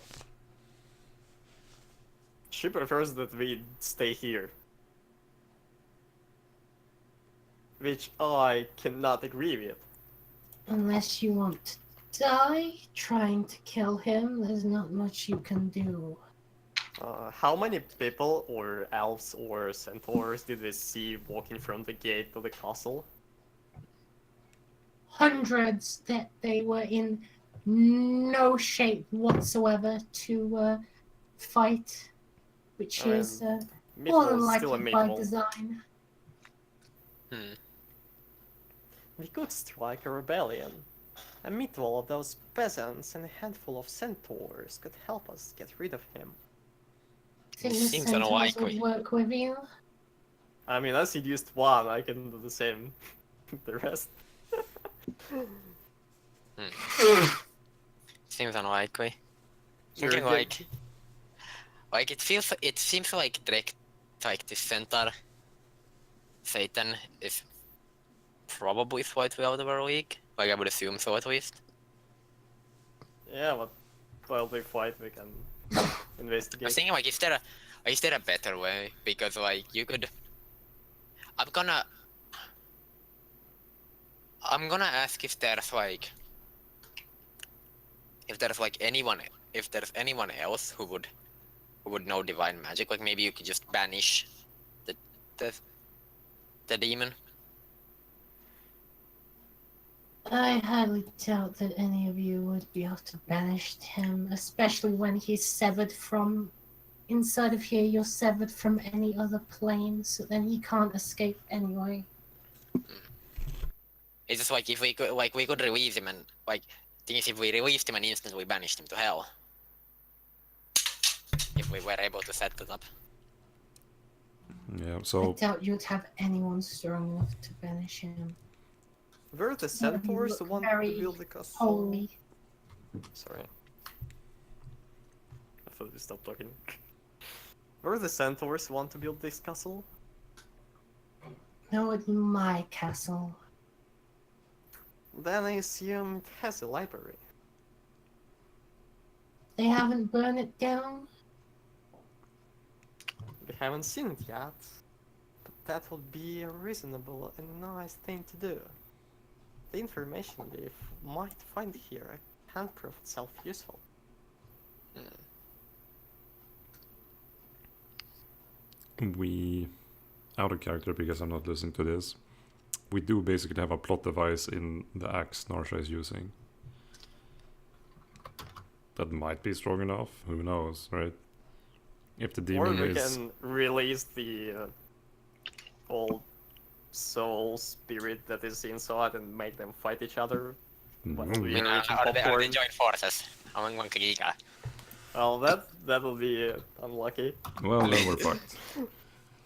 She prefers that we stay here. Which I cannot agree with. Unless you want to die trying to kill him, there's not much you can do. How many people, or elves, or centaurs did we see walking from the gate to the castle? Hundreds that they were in no shape whatsoever to fight, which is more than Meatball's still a likely by meatball. design. We could strike a rebellion. A meatball of those peasants and a handful of centaurs could help us get rid of him. Think the Seems centaurs unlikely. would work with you? I mean, I seduced one, I can do the same. The rest. Seems unlikely. You're Thinking good. like it seems like direct, like this centaur Satan is probably slightly out of our league. Like I would assume so at least. Yeah, but while they fight, we can I was investigate. thinking like is there a better way? Because like you could I'm gonna ask if there's anyone else who would know divine magic. Like maybe you could just banish the demon. I highly doubt that any of you would be able to banish him, especially when he's severed from inside of here. You're severed from any other plane, so then he can't escape anyway. It's just like if we could release him and like thing is if we released him and instantly banished him to hell. If we were able to set that up. Yeah. I So doubt you'd have anyone strong enough to banish him. Were the centaurs the look one to very build the castle? Holy. Sorry. I thought you stopped talking. Were the centaurs the one to build this castle? No, it's my castle. Then I assume it has a library. They haven't burned it down? We haven't seen it yet. But that would be a reasonable and nice thing to do. The information we might find here can prove itself useful. we, out of character because I'm not listening to this, we do basically have a plot device in the axe Narsha is using. That might be strong enough. Who knows, right? If the Or demon we is can release the old soul spirit that is inside and make them fight each other. What Mm, we are eating Are they popcorn. joint forces? Among one giga. Well, that will be unlucky. well, then we're fucked.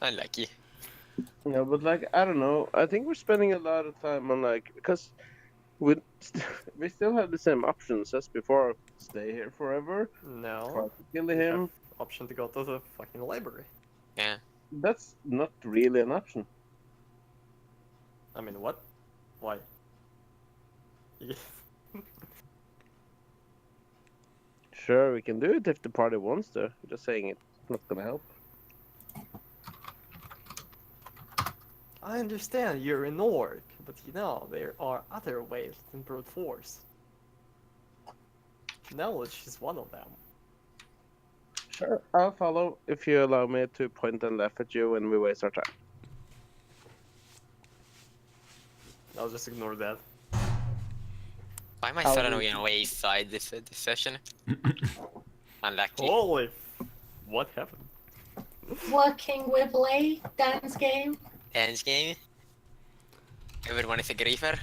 Unlucky. Yeah, but like I don't know. I think we're spending a lot of time on like because we we still have the same options as before. Stay here forever. No. Try to kill We him. have option to go to the fucking library. Yeah. That's not really an option. I mean, what? Why? Sure, we can do it if the party wants to. I'm just saying it's not gonna help. I understand you're an orc, but you know, there are other ways than brute force. Knowledge is one of them. Sure, I'll follow if you allow me to point and laugh at you when we waste our time. I'll just ignore that. Why am I How suddenly do you- on waste side this session? Unlucky. Holy, what happened? Working with Lay, dance game. Ends game. Everyone is a griefer.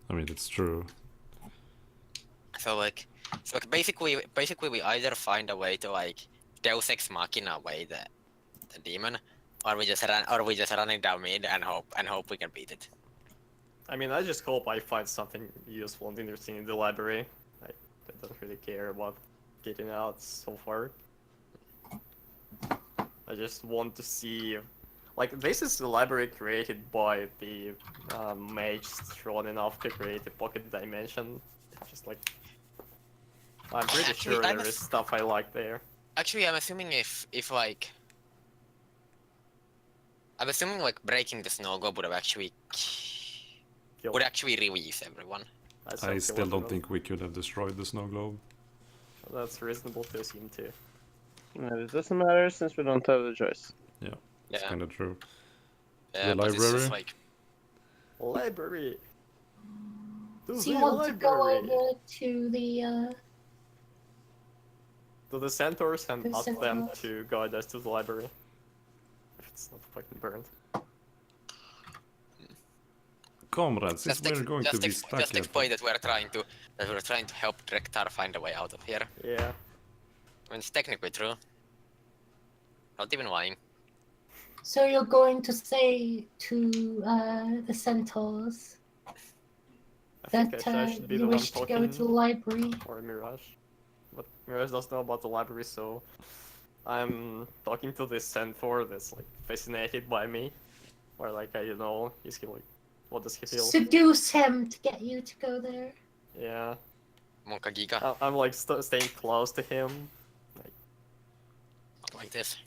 I mean, it's true. So like basically we either find a way to like Deus Ex Machina away the demon, or we just run it down mid and hope we can beat it. I mean, I just hope I find something useful and interesting in the library. I don't really care about getting out so far. I just want to see... Like, this is the library created by the mage strong enough to create a pocket dimension. Just like... I'm pretty Actually, sure there is stuff I like there. Actually, I'm assuming if like breaking the snow globe would have actually release everyone. I still don't think we could have destroyed the snow globe. That's reasonable to assume too. It doesn't matter since we don't have the choice. Yeah, it's Yeah. kind of true. Yeah, The but it's just library? like Library! To So you the want to go library! over to the To the centaurs and The ask them centaurs. to guide us to the library. If it's not fucking burned. Comrades, if we're going to be stuck just here explain that we're trying to help Rektar find a way out of here. Yeah. I mean, it's technically true. Not even lying. So you're going to say to the centaurs I think that I should be the you one wish to talking. go to the library. Or Mirage. But Mirage doesn't know about the library, so I'm talking to this centaur that's like fascinated by me. Or like, I don't know, is he like, what does he feel? Seduce him to get you to go there. Yeah. Monka Giga. I'm like staying close to him, Like this.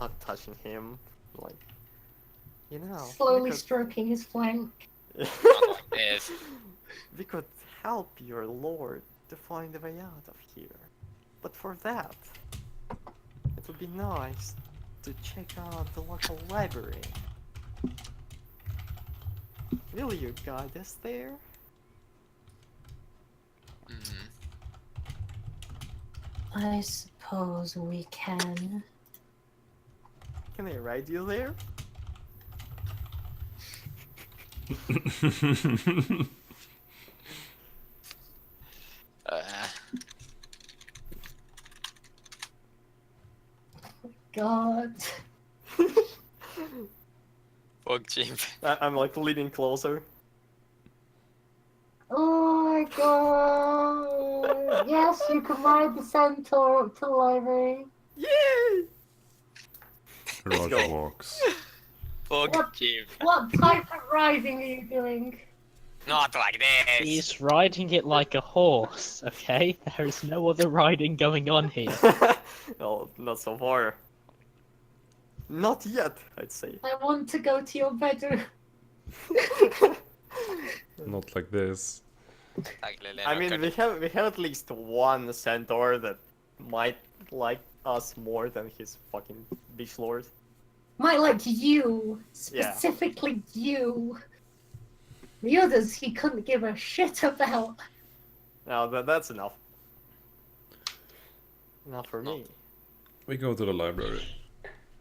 not touching him. Like, you know. Slowly we could- stroking his flank. Not like this. We could help your lord to find a way out of here. But for that, it would be nice to check out the local library. Will you guide us there? Mm. I suppose we can. Can I ride you there? God. Fuck Jim. I'm like leaning closer. Oh my god. Yes, you can ride the centaur up to the library. Yay! Mirage go. walks. Fuck What? Jim. What type of riding are you doing? Not like this. He's riding it like a horse, okay? There is no other riding going on here. Oh, not so far. Not yet, I'd say. I want to go to your bedroom. Not like this. I mean, we have at least one centaur that might like us more than his fucking beach lord. Might like you. Yeah. Specifically you. The others he couldn't give a shit about. Now that's enough. Not for No. me. We go to the library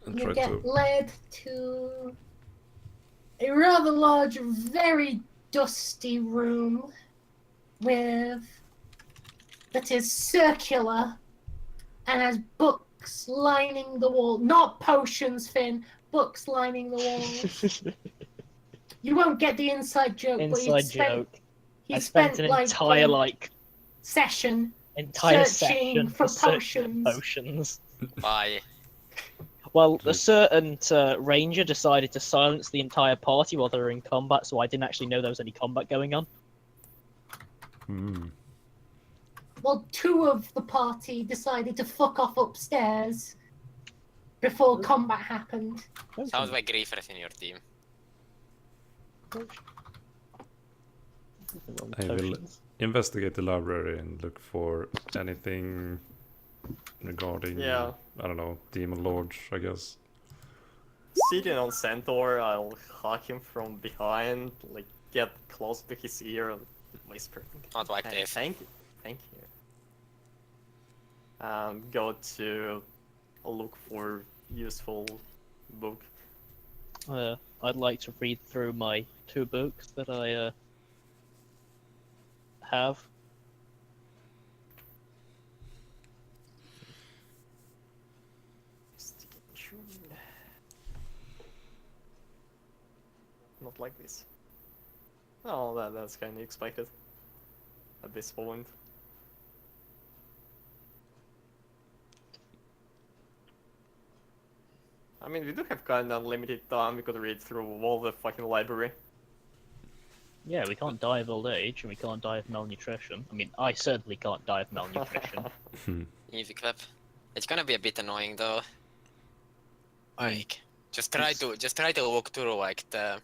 and You try get to... led to a rather large, very dusty room that is circular and has books lining the wall. Not potions, Finn. Books lining the walls. You won't get the inside joke, but Inside joke. He I spent an like, entire a session entire searching session for searching potions. potions. Bye. Well, a certain ranger decided to silence the entire party while they were in combat, so I didn't actually know there was any combat going on. Hmm. Well, two of the party decided to fuck off upstairs before combat happened. Sounds like griefers in your team. I will investigate the library and look for anything regarding, Yeah. I don't know, demon lords, I guess. Sitting on Centaur, I'll hug him from behind, like get close to his ear and whisper. Not like "Hey, this. thank you, thank you." Go to look for useful book. I'd like to read through my 2 books that I have. Not like this. Oh, that's kind of expected at this point. I mean, we do have kind of unlimited time. We could read through all the fucking library. Yeah, we can't die of old age, and we can't die of malnutrition. I mean, I certainly can't die of malnutrition. Easy clap. It's gonna be a bit annoying though. Like, just try to walk through like the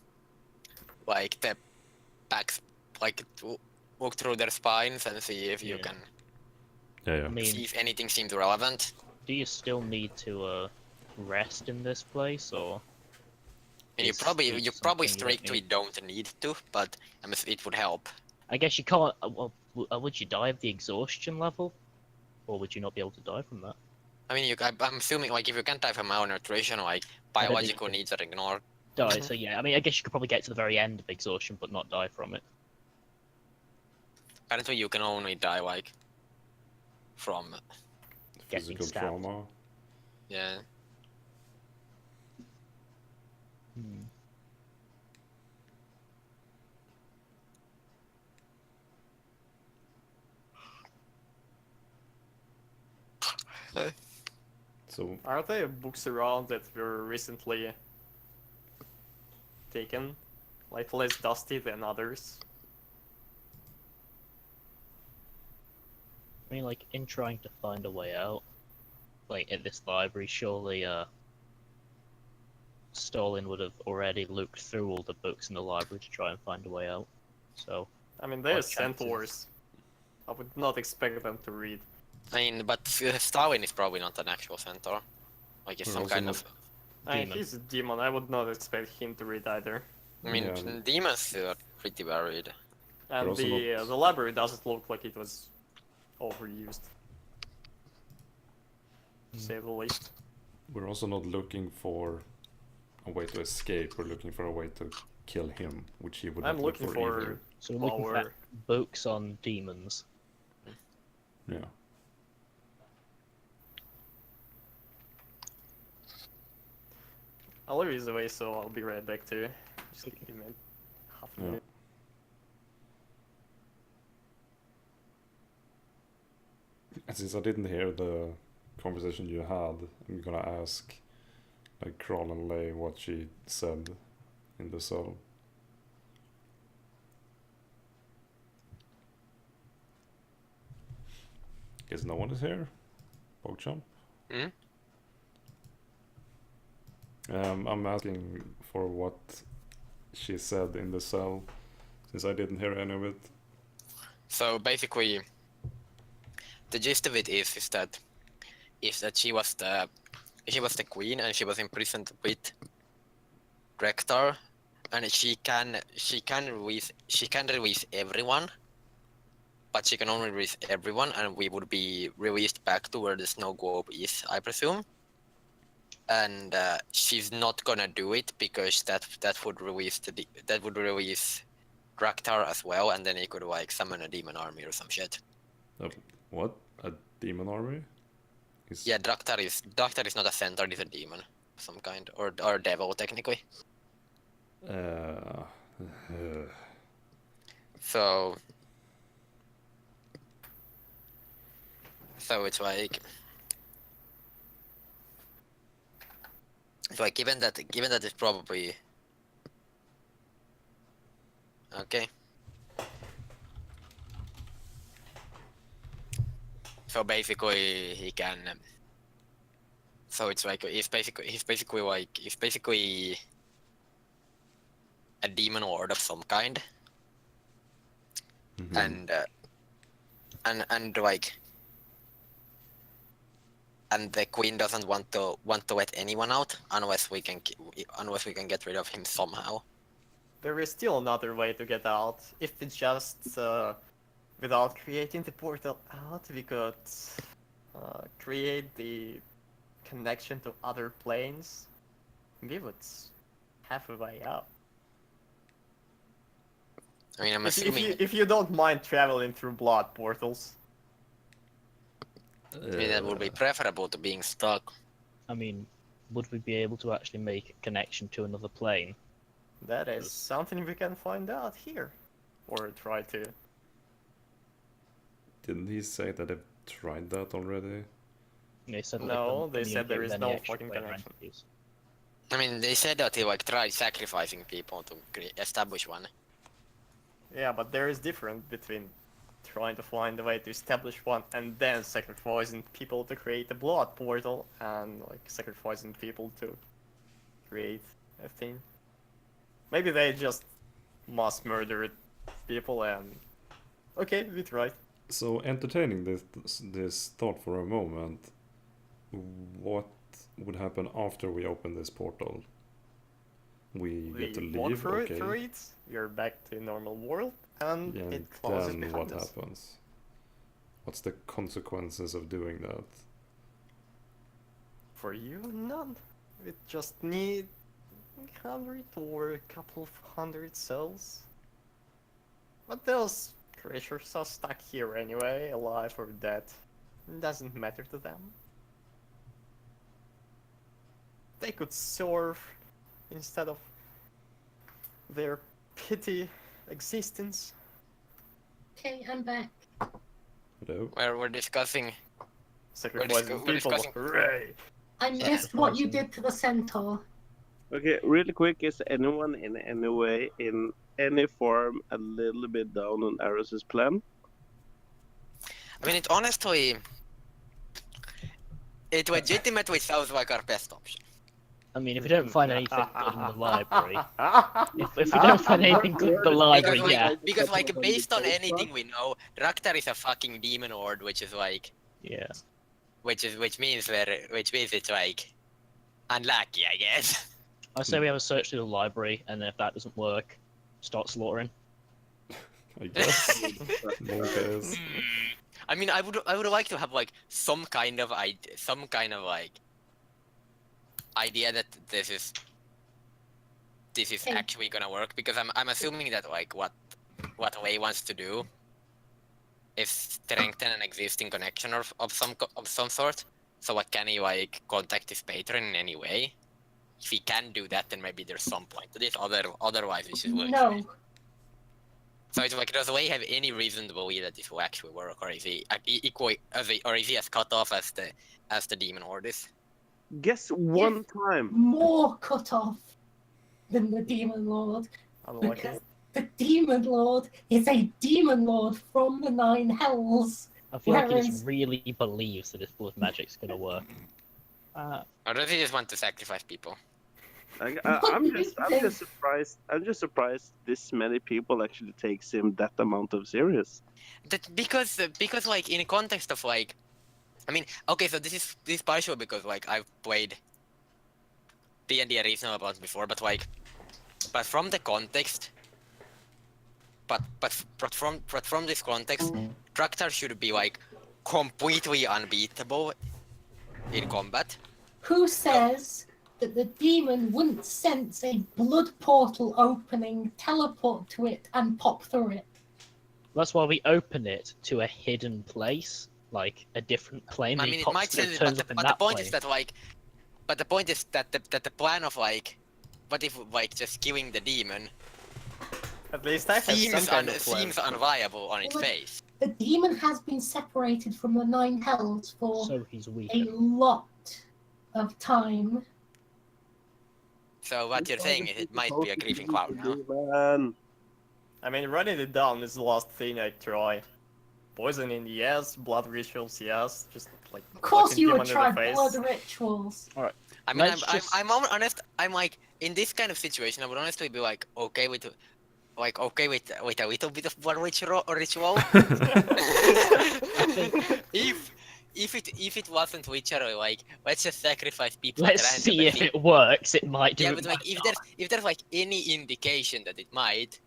backs, like walk through their spines and see if you Yeah. can Yeah. I mean, see if anything seems relevant. do you still need to rest in this place, or? And you is probably sleep you something probably you don't strictly need? don't need to, but it would help. I guess you can't. Well, would you die of the exhaustion level, or would you not be able to die from that? I mean, I'm assuming like if you can't die from malnutrition, like I don't think biological you can needs are ignored. die. So yeah, I mean, I guess you could probably get to the very end of exhaustion, but not die from it. Apparently, you can only die like from Getting Physical stabbed. trauma. yeah. Hmm. So Are there books around that were recently taken? Like less dusty than others? I mean, like in trying to find a way out, like at this library, surely Stalin would have already looked through all the books in the library to try and find a way out. So I mean, they're What chances? centaurs. I would not expect them to read. I mean, but Stalin is probably not an actual centaur. Like, it's We're some also kind not- of. Demon. He's a demon. I would not expect him to read either. I mean, Yeah. demons are pretty varied. And also not- the library doesn't look like it was overused. To say the least. we're also not looking for a way to escape. We're looking for a way to kill him, which he would I'm not look looking for for either. So we're looking for power. books on demons. Yeah. I'll leave away, so I'll be right back too. Just give me half a Yeah. minute. And since I didn't hear the conversation you had, I'm gonna ask, like, Crawl and Lay what she said in the cell. Guess no one is here? Pogchamp? Hmm? I'm asking for what she said in the cell, since I didn't hear any of it. So basically, the gist of it is that she was the queen and she was imprisoned with Rektor, and she can release everyone, but she can only release everyone, and we would be released back to where the snow globe is, I presume. And she's not gonna do it because that would release Draktar as well, and then he could like summon a demon army or some shit. What? A demon army? Yeah, Draktar is not a centaur; he's a demon, of some kind, or devil technically. Uh, So it's like. So like, given that it's probably okay. So basically, he can. So it's like he's basically a demon lord of some kind, mhm. and like and the queen doesn't want to let anyone out unless we can get rid of him somehow. There is still another way to get out. If we just, without creating the portal out, we could create the connection to other planes. We would have a way out. I mean, I'm If assuming. if you don't mind traveling through blood portals. I mean, that would be preferable to being stuck. I mean, would we be able to actually make a connection to another plane? That is something we can find out here. Or try to. Didn't he say that they've tried that already? They said that No, they they said there is communicate with any no extra fucking plane connection. entities. I mean, they said that he like tried sacrificing people to establish one. Yeah, but there is difference between trying to find a way to establish one and then sacrificing people to create a blood portal and like sacrificing people to create a thing. Maybe they just mass murdered people and okay, we tried. So entertaining this thought for a moment, what would happen after we open this portal? We get to walk leave, through okay. through it, you're back to the normal world, and Yeah, it closes then behind what us. happens? What's the consequences of doing that? For you, none. We just need 100 or a couple of 100 cells. But those creatures are stuck here anyway, alive or dead. It doesn't matter to them. They could serve instead of their petty existence. Okay, I'm back. Hello? Where we're discussing. Sacrificing we're people. discussing- Hooray! I missed what you did to the centaur. Okay, really quick, is anyone in any way, in any form, a little bit down on Aris's plan? I mean, it legitimately sounds like our best option. I mean, if we don't find anything good in the library, if we don't find anything good in the library, yeah, Because like based on anything we know, Raktar is a fucking demon lord, which is like, yeah. which means it's like unlucky, I guess. I say we have a search through the library, and if that doesn't work, start slaughtering. I guess. More chaos. I mean, I would like to have like some kind of like idea that this is Okay. actually gonna work, because I'm assuming that like what Lei wants to do is strengthen an existing connection of some sort. So like, can he like contact his patron in any way? If he can do that, then maybe there's some point to this. Otherwise, it should work. No. So it's like, does Lei have any reason to believe that this will actually work, or is he equally or is he as cut off as the demon horde is? Guess one time. More cut off than the Demon Lord. Unlucky. Because the Demon Lord is a Demon Lord from the Nine Hells. I feel like he Whereas- just really believes that his blood magic's gonna work. Or does he just want to sacrifice people? I'm just surprised. I'm just surprised this many people actually takes him that amount of serious. That because like in context of like, I mean, okay, so this is partial because like I've played D&D a reasonable amount before, but from the context, but from this context, Traktar should be like completely unbeatable in combat. Who says that the demon wouldn't sense a blood portal opening, teleport to it, and pop through it? That's why we open it to a hidden place, like a different plane. I He mean, it pops might through, say, turns but up in the that point plane. is that like, but the point is that the plan of like, what if like just killing the demon At least I have some seems kind of plan. seems unviable on its Well, face. The demon has been separated from the Nine Hells for So he's weak. a lot of time. So what you're saying is it might be a grieving cloud now. Man. I mean, running it down is the last thing I try. Poisoning, yes. Blood rituals, yes. Just like. Of course, fucking you demon would in try the face. blood rituals. I mean, Let's just- I'm honest. I'm like, in this kind of situation, I would honestly be like okay with a little bit of blood ritual. If if it wasn't Witcher, like let's just sacrifice people. Let's at random see and if it works. It might do Yeah, it. but like if there's like any indication that it might,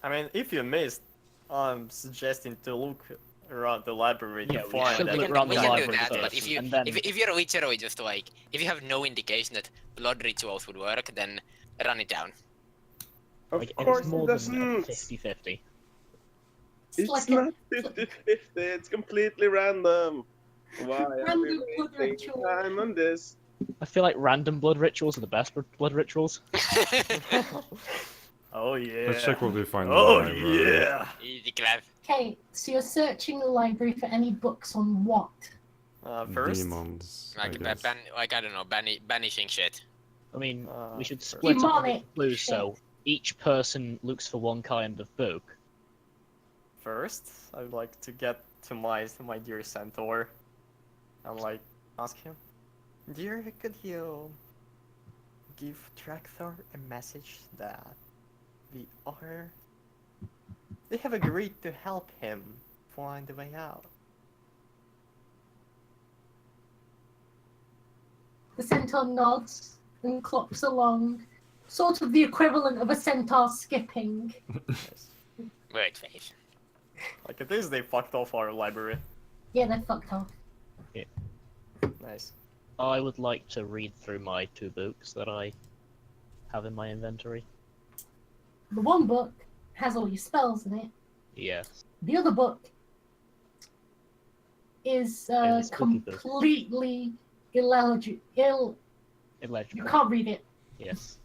I mean, if you missed, I'm suggesting to look around the library Yeah, to we find should that. look around we the can do library that. first, But if you and then if you're a Witcher, we just like if you have no indication that blood rituals would work, then run it down. Of like, and course it's it more than doesn't. 50-50. It's like not 50-50. It's completely random. Why are we Random blood wasting ritual. time on this? I feel like random blood rituals are the best blood rituals. Oh yeah. Let's check what we find Oh in the library. yeah. Easy clap. Okay, so you're searching the library for any books on what? First. Demons, I Like guess. like I don't know, banishing shit. I mean, we should first. split up the Demonic clues shit. so each person looks for one kind of book. First, I'd like to get to my dear centaur and like ask him, dear, could you give Trakthor a message that they have agreed to help him find the way out. The centaur nods and clops along, sort of the equivalent of a centaur skipping. Yes. Word face. Like it is, they fucked off our library. Yeah, they're fucked off. Nice. I would like to read through my 2 books that I have in my inventory. The one book has all your spells in it. Yes. The other book is Only spooky book. completely illegible. You Illegible. can't read it. Yes.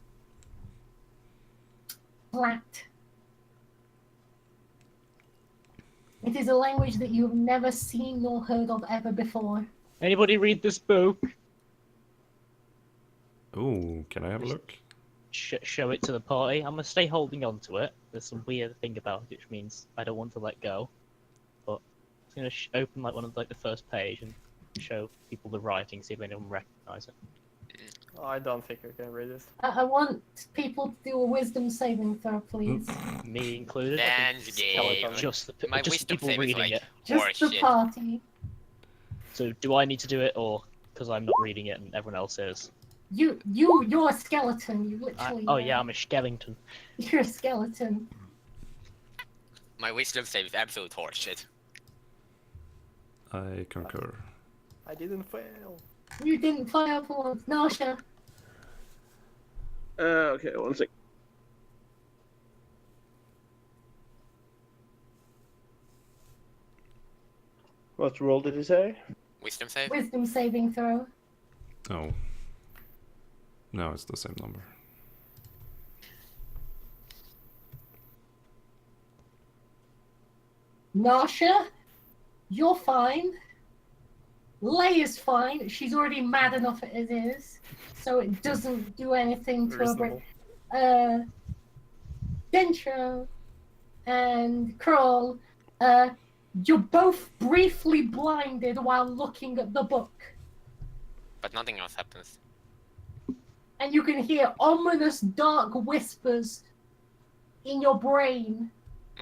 Flat. It is a language that you have never seen nor heard of ever before. Anybody read this book? Ooh, can I have a look? Show it to the party. I'm gonna stay holding on to it. There's some weird thing about it, which means I don't want to let go. But I'm gonna open like one of like the first page and show people the writing, see if anyone recognize it. Oh, I don't think I can read it. I want people to do a wisdom saving throw, please. Me included. Dance game. Just the My just wisdom people save is reading like it. Just the horseshit. party. So do I need to do it, or because I'm not reading it and everyone else is? You're a skeleton. You literally. Oh yeah, I'm a skeleton. You're a skeleton. My wisdom save is absolute horseshit. I concur. I didn't fail. You didn't fire for once, Nasha. Okay, one sec. What roll did he say? Wisdom save? Wisdom saving throw. Oh. No, it's the same number. Nasha, you're fine. Lay is fine. She's already mad enough as it is, so it doesn't do anything to her brain. Reasonable. Dentro and Crawl, you're both briefly blinded while looking at the book. But nothing else happens. And you can hear ominous dark whispers in your brain.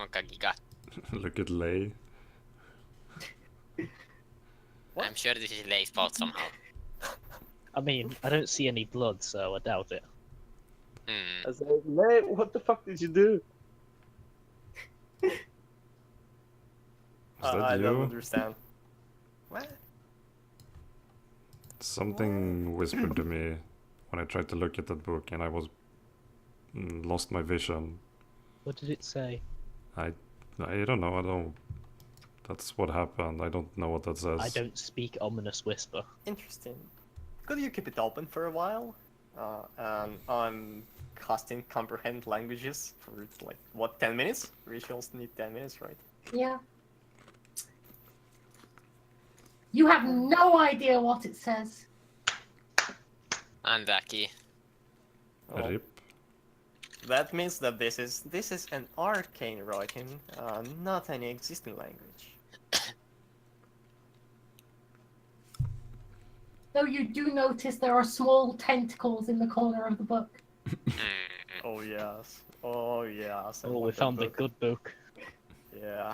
Okay, giga. Look at Lay. What? I'm sure this is Lay's fault somehow. I mean, I don't see any blood, so I doubt it. Hmm. I said, "Nay, what the fuck did you do?" Is that I don't you? understand. What? Something whispered to me when I tried to look at that book, and I was lost my vision. What did it say? I don't know. I don't. That's what happened. I don't know what that says. I don't speak ominous whisper. Interesting. Could you keep it open for a while? And I'm casting comprehend languages for like what, 10 minutes? Rituals need 10 minutes, right? Yeah. You have no idea what it says. Unlucky. Well, Rip. that means that this is an arcane writing, not any existing language. Though you do notice there are small tentacles in the corner of the book. Oh yes. Oh yes. I Oh, we want that found the book. good book. Yeah.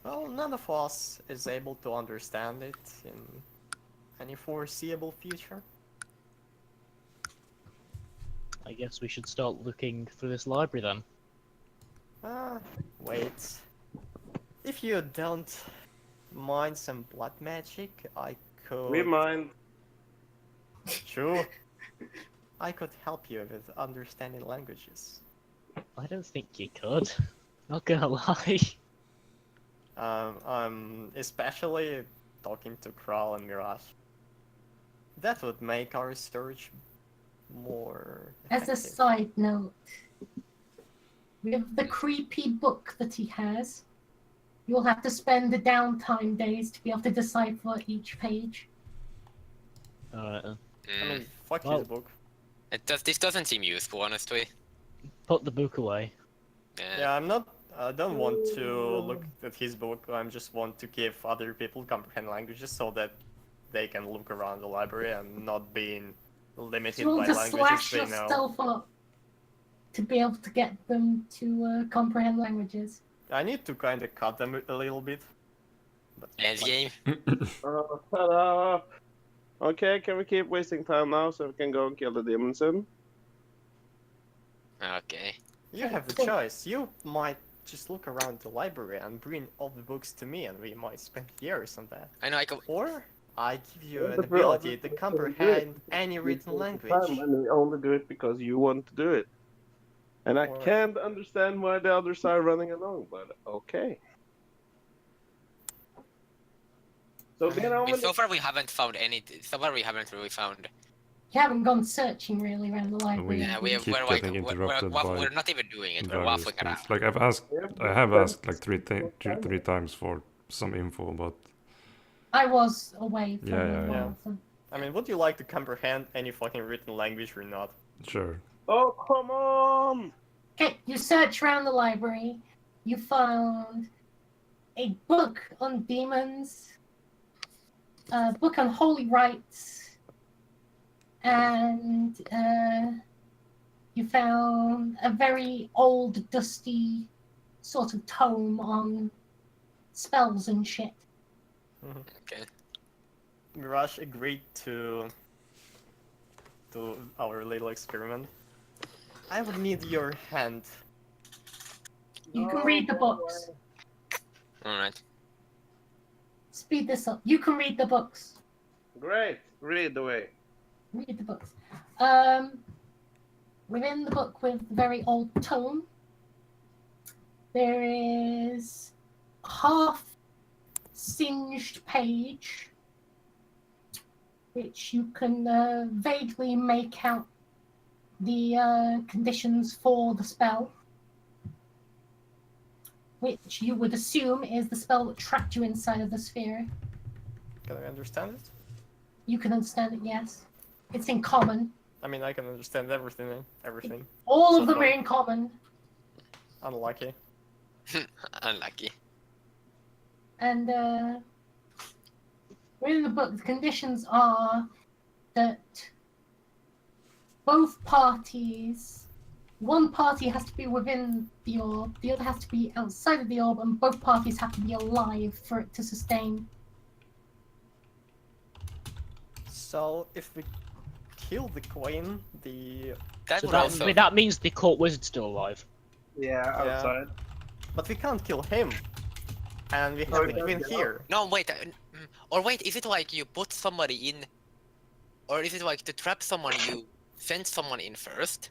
Well, none of us is able to understand it in any foreseeable future. I guess we should start looking through this library then. Wait. If you don't mind some blood magic, I could... We mind. True. I could help you with understanding languages. I don't think you could. Not gonna lie. Especially talking to Kral and Mirage. That would make our research more As a effective. side note, with the creepy book that he has, you'll have to spend the downtime days to be able to decipher each page. Alright, I mean, fuck Well- his book. This doesn't seem useful, honestly. put the book away. Yeah, I don't want to look at his book. I just want to give other people comprehend languages so that they can look around the library and not being limited You by want to languages slash they know. yourself up to be able to get them to comprehend languages. I need to kind of cut them a little bit. But End game. Oh, ta-da! Okay, can we keep wasting time now so we can go and kill the demon soon? Okay. you have the Cool. choice. You might just look around the library and bring all the books to me, and we might spend years on that. I know I can. Or I give you Yeah, an but we're all ability to just comprehend any We written take the language. time and we only do it because you want to do it. And I Or- can't understand why the others are running along, but okay. So then I mean, so far we haven't found any. So far we haven't really found. You haven't gone searching really around the library. We Yeah, we keep we're like getting we're, interrupted we're, by we're not even doing it. We're various waffling around. things. Like I have asked like three times for some info, but I was away for Yeah, a yeah, while. yeah. So. I mean, would you like to comprehend any fucking written language or not? sure. Oh, come on! Okay, you search around the library. You found a book on demons, a book on holy rites, and you found a very old, dusty sort of tome on spells and shit. Okay. Mirage agreed to our little experiment. I would need your hand. You can read the books. All right. Speed this up. You can read the books. Great, read away. Read the books. Within the book with the very old tome, there is a half singed page which you can vaguely make out the conditions for the spell, which you would assume is the spell that trapped you inside of the sphere. Can I understand it? You can understand it, yes. It's in common. I mean, I can understand everything. All So of them far. are in common. Unlucky. Unlucky. And within the book, the conditions are that both parties, one party has to be within the orb, the other has to be outside of the orb, and both parties have to be alive for it to sustain. So if we kill the queen, That So would that, also. that means the court wizard's still alive. Yeah, outside. but we can't kill him, and we No, have we the can't queen get here. No, wait. Or wait, is it like you put somebody in, or is it like to trap someone you send someone in first,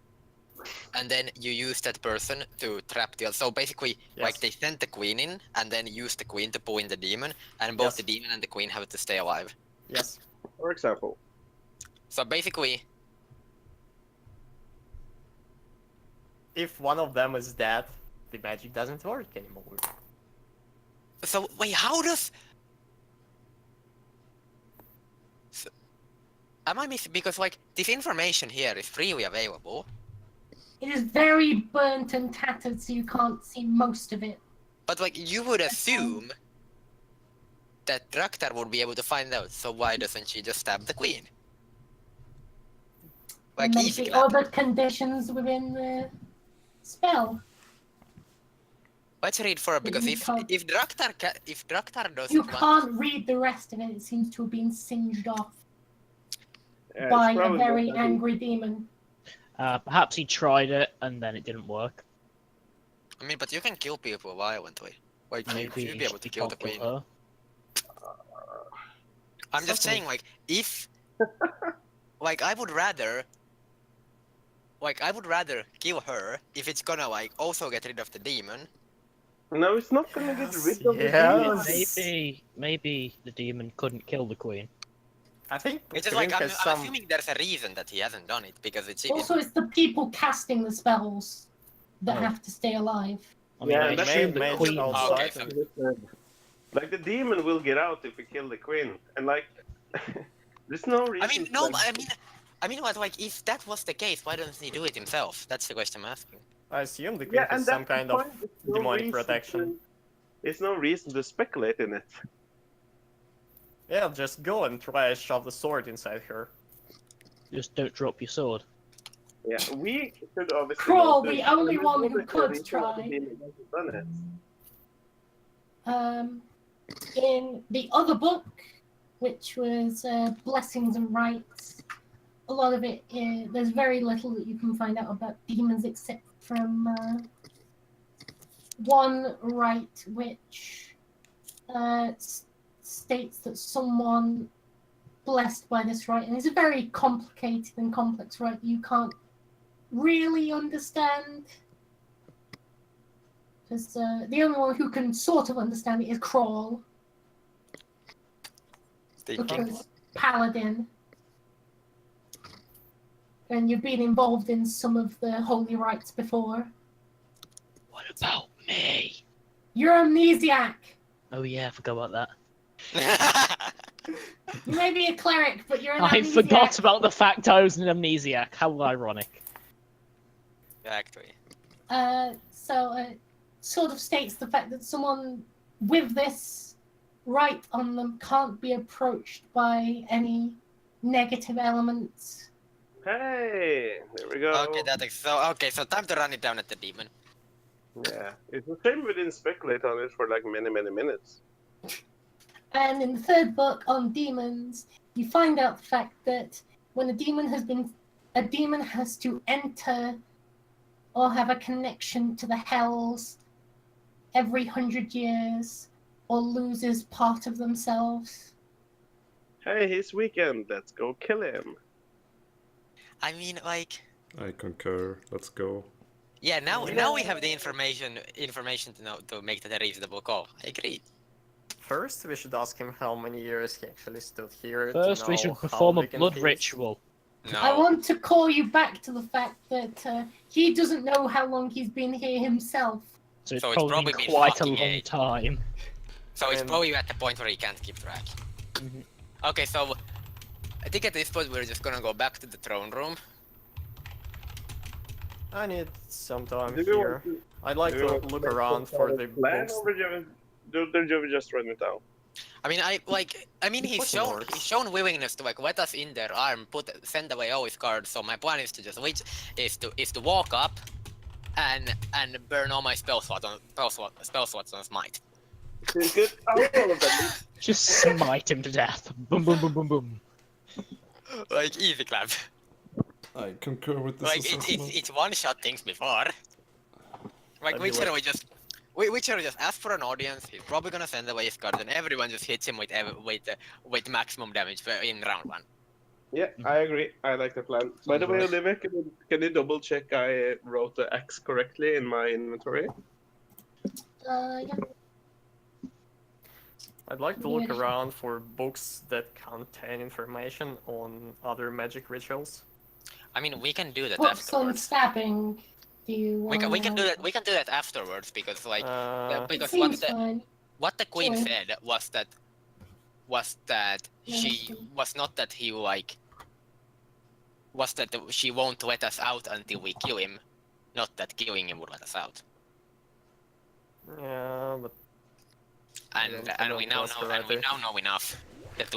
and then you use that person to trap the other? So basically, like Yes. they sent the queen in, and then use the queen to pull in the demon, and both Yes. the demon and the queen have to stay alive. Yes. For example. So basically, If one of them is dead, the magic doesn't work anymore. so wait, how does? So, am I missing? Because like this information here is freely available, It is very burnt and tattered, so you can't see most of it. but like you would assume that Draktar would be able to find out. So why doesn't she just stab the queen? Like There may easy be clap. other conditions within the spell. Let's read further because You if can't- if Draktar doesn't You want, can't read the rest of it. It seems to have been singed off Yeah, by it's a probably very not that angry demon. Perhaps he tried it and then it didn't work. I mean, but you can kill people violently. Like you Maybe should be able to he kill the can't queen. her. I'm just saying, like, if, like, I would rather kill her if it's gonna like also get rid of the demon. No, it's not gonna get Yes, rid of the yes. demon. Maybe the demon couldn't kill the queen. I think It's just Green like I'm has some. assuming there's a reason that he hasn't done it because it's Also, it's the people casting the spells that Oh. have to stay alive. I mean, Yeah, I that's assume made the queen. outside. Okay, Like the demon will get out if we kill the queen, and like, there's no reason. I mean, no, to, like, but I mean, what, like, if that was the case, why doesn't he do it himself? That's the question I'm asking. I assume the Queen yeah, and has some that's the kind of point. There's no demonic reason protection. There's no reason to speculate in it. Yeah, just go and try and shove the sword inside her. Just don't drop your sword. Yeah, we could obviously. Crawl, notice- the only there's one no who reason could why the try. demon hasn't done it. In the other book, which was Blessings and Rites, a lot of it, there's very little that you can find out about demons except from one rite which states that someone blessed by this rite, and it's a very complicated and complex rite you can't really understand. Because the only one who can sort of understand it is Crawl, Thinking. because Paladin. And you've been involved in some of the holy rites before. What about me? You're amnesiac. Oh yeah, I forgot about that. You may be a cleric, but you're an I amnesiac. forgot about the fact I was an amnesiac. How ironic. Exactly. So it sort of states the fact that someone with this rite on them can't be approached by any negative elements. Hey, there we go. Okay, so time to run it down at the demon. Yeah, it's a shame we didn't speculate on it for like many minutes. And in the third book on demons, you find out the fact that when a demon has to enter or have a connection to the hells every 100 years, or loses part of themselves. Hey, his weekend. Let's go kill him. I mean, like, I concur. Let's go. yeah. Now we have the information to know to make that a reasonable call. I agree. First, we should ask him how many years he actually stood here. First, to we know should how perform a we can blood feast. ritual. No. I want to call you back to the fact that he doesn't know how long he's been here himself. So it's So it's probably probably been been quite a fucking long age. time. So it's And- probably at the point where he can't keep track. Mhm. Okay, so I think at this point we're just gonna go back to the throne room. I need some time Do you here. want to- I'd like do you to want look make around some for sort the of plan, books. or do we just run it down? I mean, I mean, he's Pushing shown works. willingness to like let us in their arm, send away all his guards. So my plan is to just is to walk up, and burn all my spell slots on smite. It's good. All of them. Just smite him to death. Boom, boom, boom, boom, boom. Like easy clap. I concur with this Like assessment. it's one shot things before. Like I'd be Witcher, like- Witcher just ask for an audience. He's probably gonna send away his guards, and everyone just hits him with maximum damage in round one. Yeah, I agree. I like the plan. By the way, Olivia, can you double check I wrote the X correctly in my inventory? Yeah. I'd like to look Yeah. around for books that contain information on other magic rituals. I mean, we can do that Books on afterwards. stabbing. Do you We can wanna- do that. We can do that afterwards because like Uh, It because seems fine. what the queen Sure. said was that she Yeah. was not that he like was that she won't let us out until we kill him, not that killing him would let us out. yeah, but I And don't we now trust know her and we either. now know enough that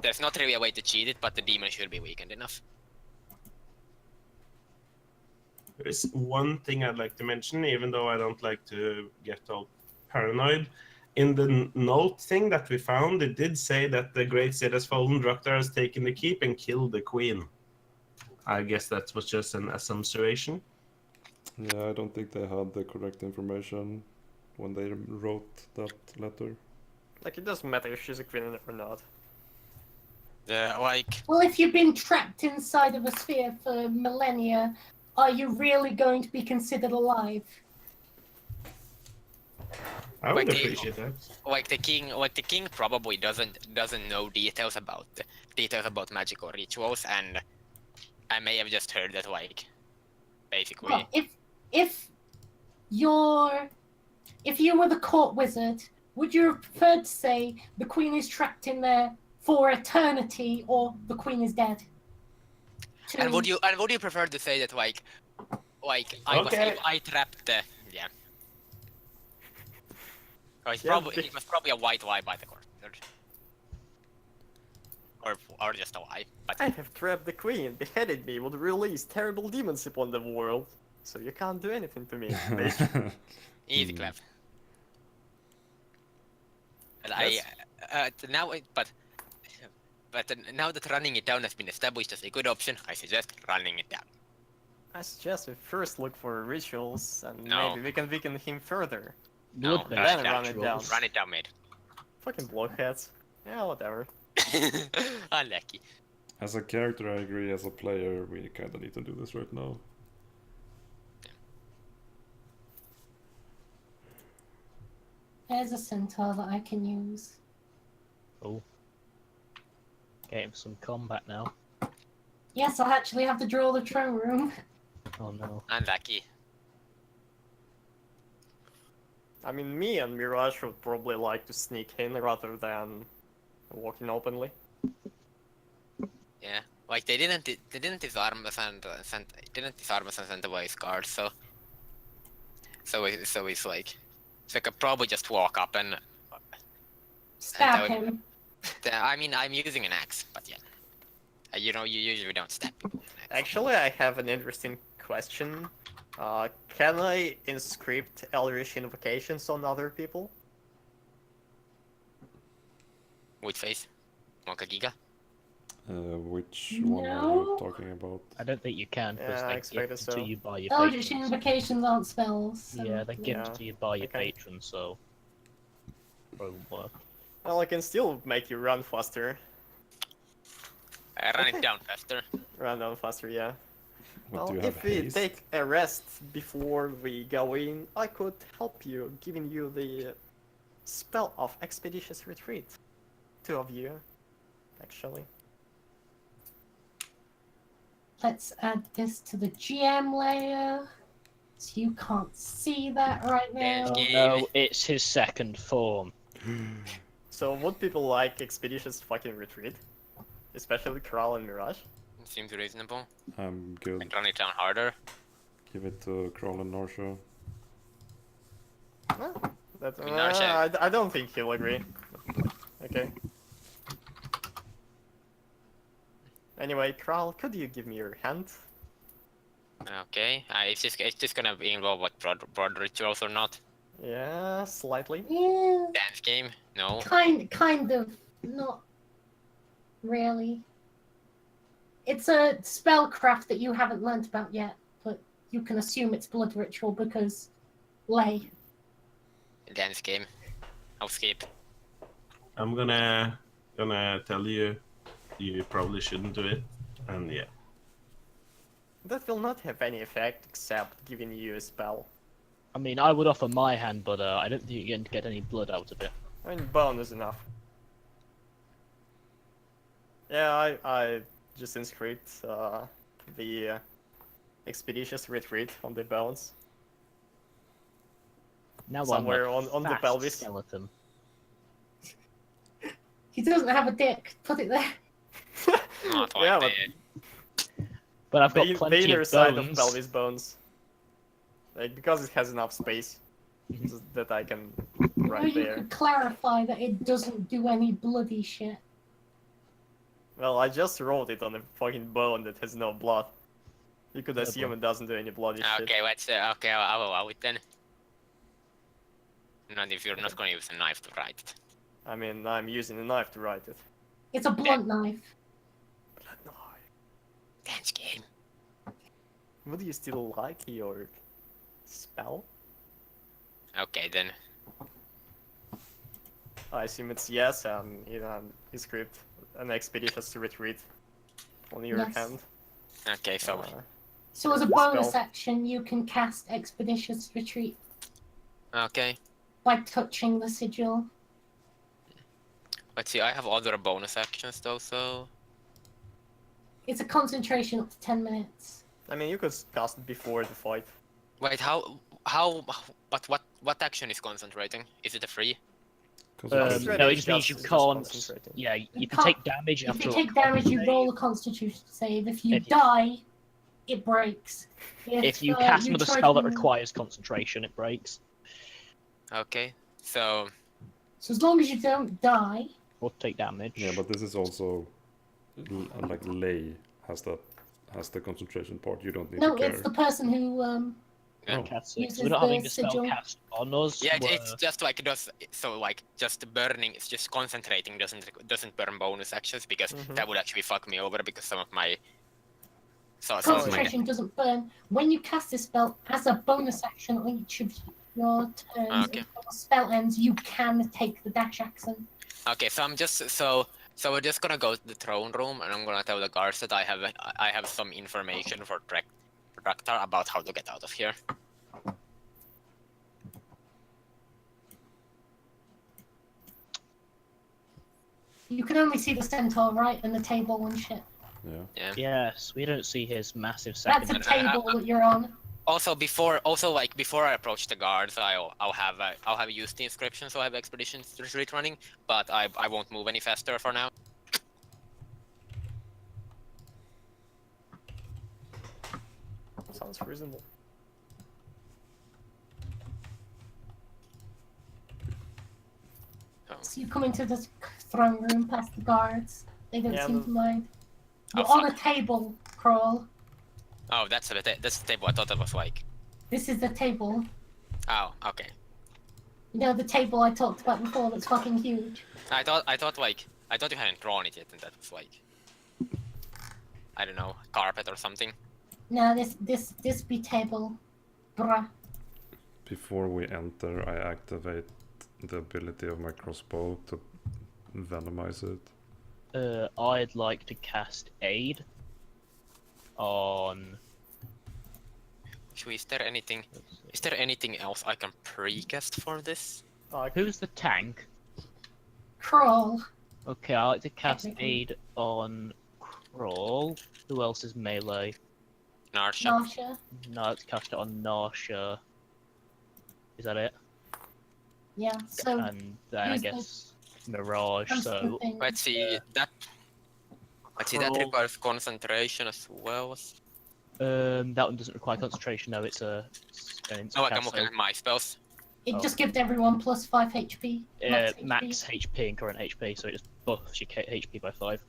there's not really a way to cheat it, but the demon should be weakened enough. there is one thing I'd like to mention, even though I don't like to get all paranoid. In the note thing that we found, it did say that the Great State has fallen, Draktar has taken the keep and killed the queen. I guess that was just an assumption. Yeah, I don't think they had the correct information when they wrote that letter. Like, it doesn't matter if she's a queen or not. Like, Well, if you've been trapped inside of a sphere for millennia, are you really going to be considered alive? I would Like the- appreciate that. like the king probably doesn't know details about magical rituals, and I may have just heard that, like, basically. Well, if you were the court wizard, would you have preferred to say the queen is trapped in there for eternity, or the queen is dead? And would you prefer to say that, like Okay. I trapped the yeah. Oh, Yeah, it was probably a white lie by the court wizard. Or just a lie, but I have trapped the queen, beheaded me, would release terrible demons upon the world. So you can't do anything to me, bitch. easy clap. And now that running it down has been established as a good option, I suggest running it down. I suggest we first look for rituals, and No. maybe we can weaken him further. No, Blood-based then run it down. rituals. Run it down, mate. Fucking blockheads. Yeah, whatever. Unlucky. As a character, I agree. As a player, we kind of need to do this right now. There's a centaur that I can use. Oh. Getting some combat now. Yes, I'll actually have to draw the throne room. Oh no. Unlucky. I mean, me and Mirage would probably like to sneak in rather than walking openly. Yeah. Like they didn't disarm us and send away his guards, so it's like I could probably just walk up and Stab would- him. I mean I'm using an axe, but yeah. You know, you usually don't stab people with an axe. Actually, I have an interesting question. Can I inscript Eldritch invocations on other people? Which face? Monka Giga? Which one are No. you talking about? I don't think you can because Yeah, I they're expected gifted so. to you by your Eldritch patrons. invocations aren't spells. so- Yeah, they're gifted Yeah, to you by your okay. patrons, so probably work. Well, I can still make you run faster. Run Okay. it down faster. Run down faster, yeah. What, Well, do you have if we haste? take a rest before we go in, I could help you, giving you the spell of Expeditious Retreat. Two of you, actually. Let's add this to the GM layer. So you can't see that right now. Yeah. Oh no, it's his second form. So would people like Expeditious fucking Retreat? Especially Kral and Mirage? Seems reasonable. I'm good. And run it down harder. Give it to Kroll and Norsha. That, mean, Narsha- I don't think he'll agree. Okay. Anyway, Kral, could you give me your hand? Okay. It's just gonna involve what broad rituals or not. Yeah, slightly. Yeah, Dance game? No. kind of, not really. It's a spellcraft that you haven't learnt about yet, but you can assume it's blood ritual because lay. Dance game. I'll skip. I'm gonna tell you, you probably shouldn't do it, and yeah. That will not have any effect except giving you a spell. I mean, I would offer my hand, but I don't think you're going to get any blood out of it. I mean, bone is enough. Yeah, I just inscript the Expeditious Retreat on the bones. Now Somewhere I'm a on the fast pelvis. skeleton. He doesn't have a dick. Put it there. Not like Yeah, the, But I've got the plenty inner of side of bones. pelvis bones. Like, because it has enough space Mhm. so that I can Or right you there. could clarify that it doesn't do any bloody shit. Well, I just wrote it on a fucking bone that has no blood. You could assume it doesn't do any bloody shit. Okay, let's. Okay, I'll allow it then. Not if you're not gonna use a knife to write it. I mean, I'm using a knife to write it. It's a blunt knife. Blood knife. Dance game. Would you still like your spell? Okay then. I assume it's yes, and his script, an expeditious retreat on your Yes. hand. Okay, so So as a bonus Spell. action, you can cast Expeditious Retreat okay. by touching the sigil. Let's see. I have other bonus actions though, so. It's a concentration up to 10 minutes. I mean, you could cast it before the fight. Wait, but what action is concentrating? Is it a free? Concentration. No, it just means you It's just can't. concentrating. Yeah, you can can't- take damage If after. you take damage, you roll a Constitution save. If you If you- die, it breaks. If you uh, cast another try spell that to- requires concentration, it breaks. Okay, so So as long as you don't die, Or take damage. Yeah, but this is also like lay has the concentration part. You don't need no, to care. it's the person who yeah. Cast it. Uses We're not having the the spell sigil. cast on us. Yeah, we're- it's just like does so like just burning. It's just concentrating doesn't burn bonus actions because that would actually fuck me over because some of my. So some of my concentration doesn't burn. When you cast this spell, as a bonus action on each of your turns, Okay. until the spell ends, you can take the dash action. Okay, so I'm just so we're just gonna go to the throne room and I'm gonna tell the guards that I have some information for Draktar about how to get out of here. You can only see the centaur, right, and the table and shit. Yeah. Yeah. Yes, we don't see his massive That's second. a table that you're on. Also, before I approach the guards, I'll have used the inscription, so I have expedition retreat running, but I won't move any faster for now. Sounds reasonable. So you come into the throne room past the guards. They don't Yeah, seem but- to mind. Oh, You're on a fuck. table, Crawl. Oh, that's the table. I thought that was like. This is the table. Oh, okay. You know the table I talked about before that's fucking huge. I thought you hadn't drawn it yet, and that was like. I don't know, carpet or something. No, this be table. Bruh. Before we enter, I activate the ability of my crossbow to venomize it. I'd like to cast Aid on. So is there anything else I can precast for this? Who's the tank? Crawl. Okay, I like to cast Technically. Aid on Crawl. Who else is melee? Narsha. Narsha. No, let's cast it on Narsha. Is that it? Yeah, so And then I who's the- guess Mirage. comes So the thing. Let's see that. Let's see that Crawl. requires concentration as well. that one doesn't require concentration. No, it's an instant Oh, like I'm cast, looking so, at my spells. It Oh. just gives everyone plus 5 HP. max HP and current HP, so it just buffs your HP by 5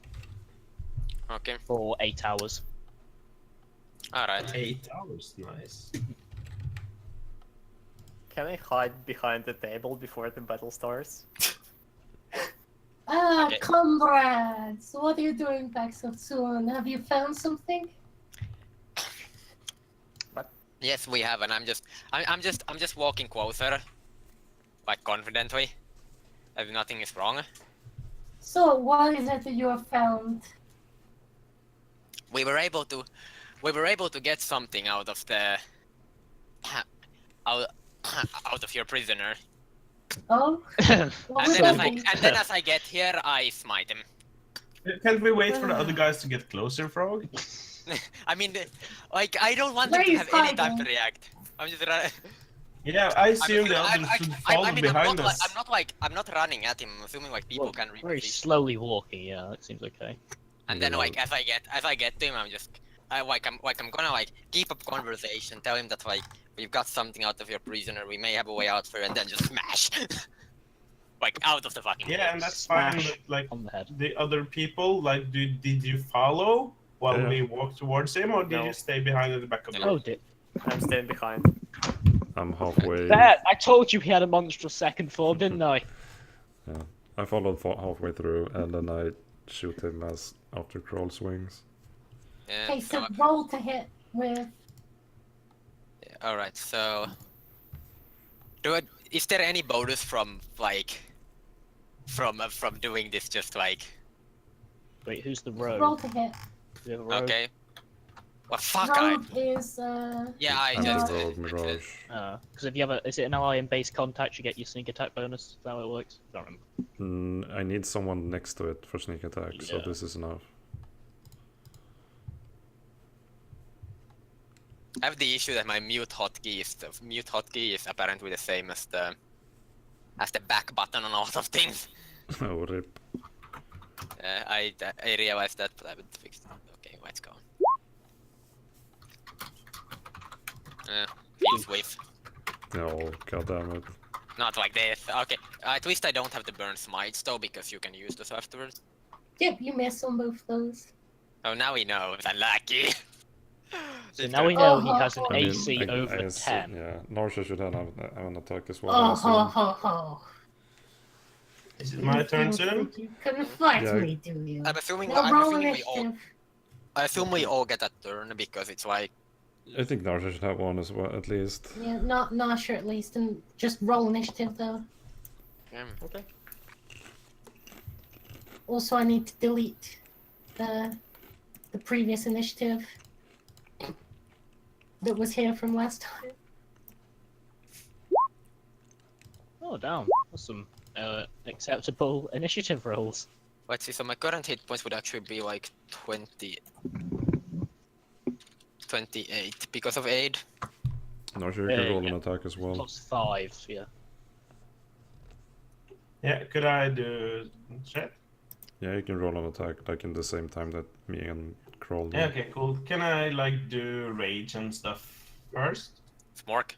Okay. for 8 hours. Alright. 8 hours, nice. Can I hide behind the table before the battle starts? Ah, Okay. comrades! What are you doing back so soon? Have you found something? Yes, we have, and I'm just walking closer, like confidently, as nothing is wrong. So, what is it that you have found? We were able to get something out of the out of your prisoner. Oh? What And was then, that? as I get here, I smite him. Can't we wait for the other guys to get closer, Frog? I mean, like, I don't want Where them to is have any time to hiding? react. I'm just running. Yeah, I assume the others should follow behind us. I'm not running at him. I'm assuming like people can read. Very slowly walking. Yeah, that seems okay. And then Yeah. like as I get to him, I'm gonna like keep up conversation, tell him that like we've got something out of your prisoner, we may have a way out for it, and then just smash, like out of the fucking. Yeah, and that's fine. Smash But like on the head. the other people, like, did you follow while Yeah. we walk towards him, or did No. you stay behind at the back of the Oh, room? did I'm staying behind. I'm halfway. there! I told you he had a monstrous second form, didn't I? Yeah. I followed halfway through, and then I shoot him as after Kroll swings. Yeah. Okay, so roll to hit with. All right. So, is there any bonus from like from doing this? Just like Wait, who's the Roll rogue? to hit. We have a rogue? okay. Well, fuck. Rogue is Yeah, I I'm just. the rogue mirage. Because if you have is it an ally in base contact, you get your sneak attack bonus? Is that how it works? I don't remember. I need someone next to it for sneak attack, so Yeah. this is enough. I have the issue that my mute hotkey is apparently the same as the back button on a lot of things. Oh, rip. I realized that, but I haven't fixed it. Okay, let's go. Feels whiff. No, goddammit. Not like this. Okay, at least I don't have to burn smites though, because you can use those afterwards. Yep, you miss on both those. Oh, now he knows. Unlucky. So now we know he Oh, has an oh, oh. AC over I guess, 10. yeah, Narsha should have an attack as well. I Oh assume. ho ho ho! Is it my turn You soon? think you couldn't fight Yeah. me, do you? I'm assuming. Now I'm roll assuming we all. initiative. I assume we all get a turn because it's like. I think Narsha should have one as well, at least. Yeah, not Nasha at least, and just roll initiative though. Okay. Also, I need to delete the previous initiative that was here from last time. Oh, damn. That's some acceptable initiative rolls. Let's see. So my current hit points would actually be like 28 because of aid. Narsha, you can roll yeah. an attack as well. Plus 5, yeah. Yeah, could I do check? Yeah, you can roll an attack like in the same time that me and Kroll do. Yeah, okay, cool. Can I like do rage and stuff first? Smork.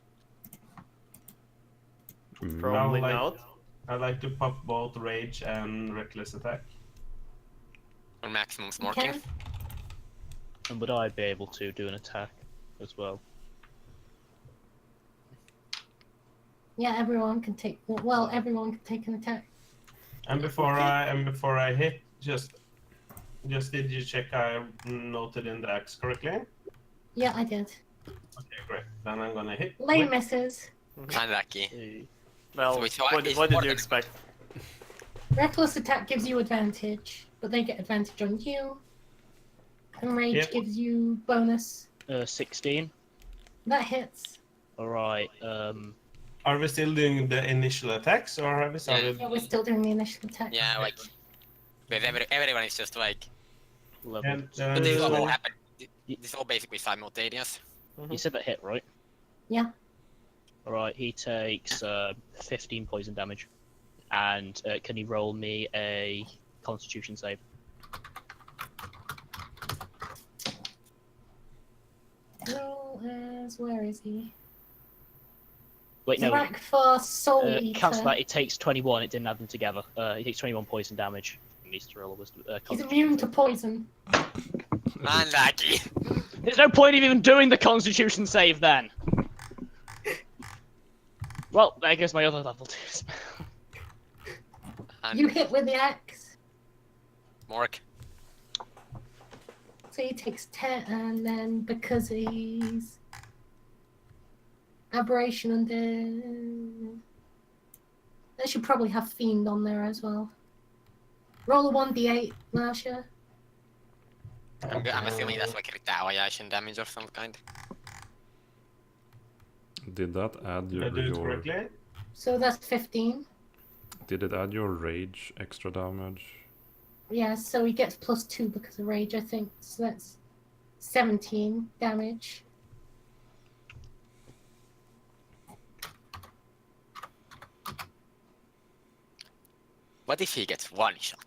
Probably like- not. I like to pop both rage and reckless attack. Or maximum You smorking. can? And would I be able to do an attack as well? Yeah, everyone can take. Well, everyone can take an attack. And before I hit, just did you check I noted in the axe correctly? Yeah, I did. Okay, great. Then I'm gonna hit. Lane with- misses. Unlucky. Well, So it's what it's did more you than- expect? Reckless attack gives you advantage, but they get advantage on you. And rage Yep. gives you bonus. 16. That hits. Alright, Are we still doing the initial attacks, or have we started? Yeah, we're still doing the initial attack. Yeah, like. With everyone is just like. level. And, But this all uh, happened. This is all basically simultaneous. You said that hit, right? Yeah. Alright, he takes 15 poison damage. And can he roll me a constitution save? Roll as where is he? Wait, no. Rank for Soul Eater. Cancel that, it takes 21, it didn't add them together. He takes 21 poison damage. He needs to roll a wisdom. He's Constitution immune to save. poison. Unlucky. There's no point of even doing the constitution save then! Well, there goes my other level 2. You hit with the axe, Mork. so he takes 10, and then because he's aberration under, they should probably have fiend on there as well. Roll a 1d8, Marsha. I'm assuming that's like retaliation damage or some kind. Did that add Did I do it your correctly? So that's 15. Did it add your rage extra damage? Yeah, so he gets +2 because of rage, I think. So that's 17 damage. What if he gets one shot?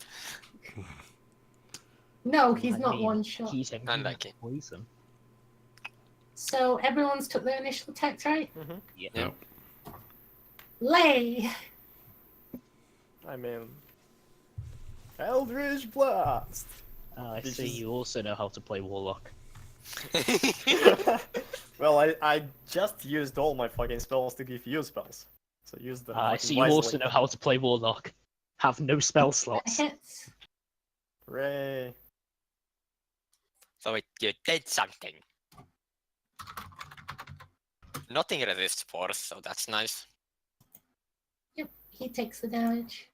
No, he's I not mean, one shot. He's immune Unlucky. to poison. So everyone's took their initial attacks, right? Yeah. Yeah. Lay! I mean, Eldritch Blast. I This see is- you also know how to play Warlock. Well, I just used all my fucking spells to give you spells. So use them I fucking see you wisely. also know how to play Warlock. Have no spell That slots. hits. Hooray. So you did something. Nothing resists force, so that's nice. Yep, he takes the damage.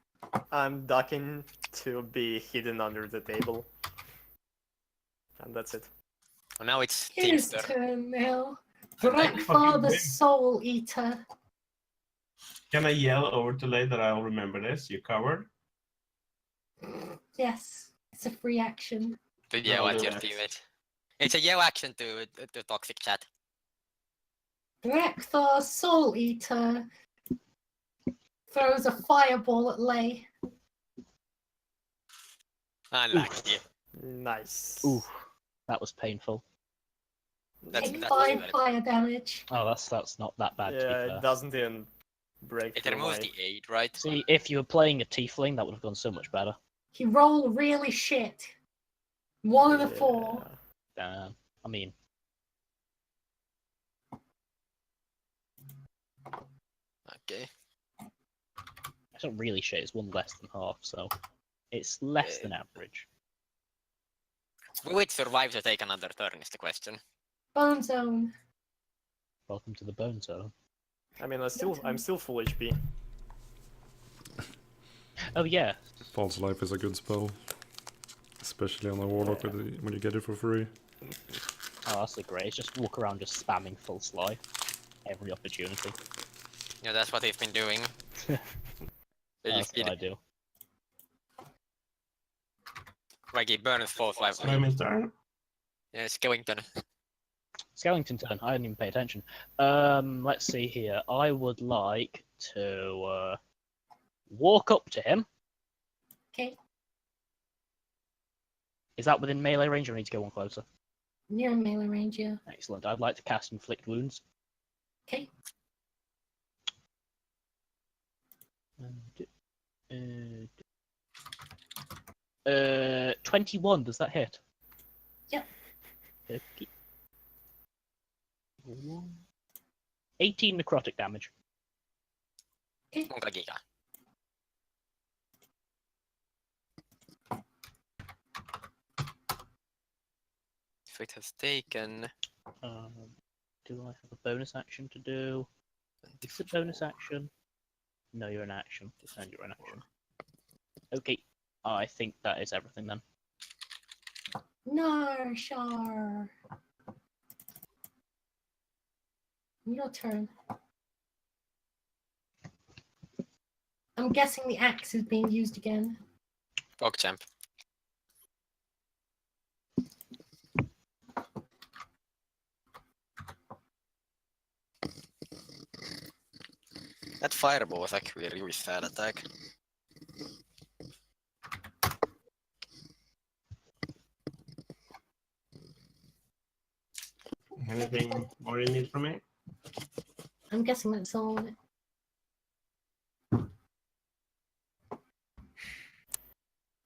I'm ducking to be hidden under the table. And that's it. Well, now it's His Teamster. turn now. Like Drekthar fucking the win. Soul Eater. Can I yell over to Lay that I'll remember this? You covered? Yes, it's a free action. To yell I'll at do your that. teammate. It's a yell action to toxic chat. Drekthar Soul Eater throws a fireball at Lay. Unlucky. Nice. Ooh, that was painful. That's- Take that's 5 good. fire damage. Oh, that's not that bad. To be Yeah, fair. it doesn't even break It through removes my... the 8, right? See, if you were playing a tiefling, that would have gone so much better. He rolled really shit. 1 and a 4. Yeah. I mean, Okay. it's not really shit. It's one less than half, so it's less than average. Will it survive to take another turn is the question. Bone Zone. Welcome to the Bone Zone. I mean, I'm still full HP. Oh yeah, False Life is a good spell. Especially on a Warlock when you get it for free. oh that's the great. It's just walk around just spamming full sly every opportunity. Yeah, that's what he's been doing. That's what I do. Like he burns 4 5. Slimy's turn. Yeah, Skellington. Skellington turn. I didn't even pay attention. Let's see here. I would like to walk up to him. Okay, Is that within melee range, or I need to go one closer? near melee range, yeah. Excellent. I'd like to cast Inflict Wounds. Okay, 21. Does that hit? Yep. Okay. 18 necrotic damage. Kuinka giga? So it has taken Do I have a bonus action to do? It's a bonus action. No, you're an action. And you're an action. Okay. I think that is everything then. Narshar. Your turn. I'm guessing the axe is being used again. PogChamp. That fireball was actually a really sad attack. Anything more you need from me? I'm guessing that's all of it.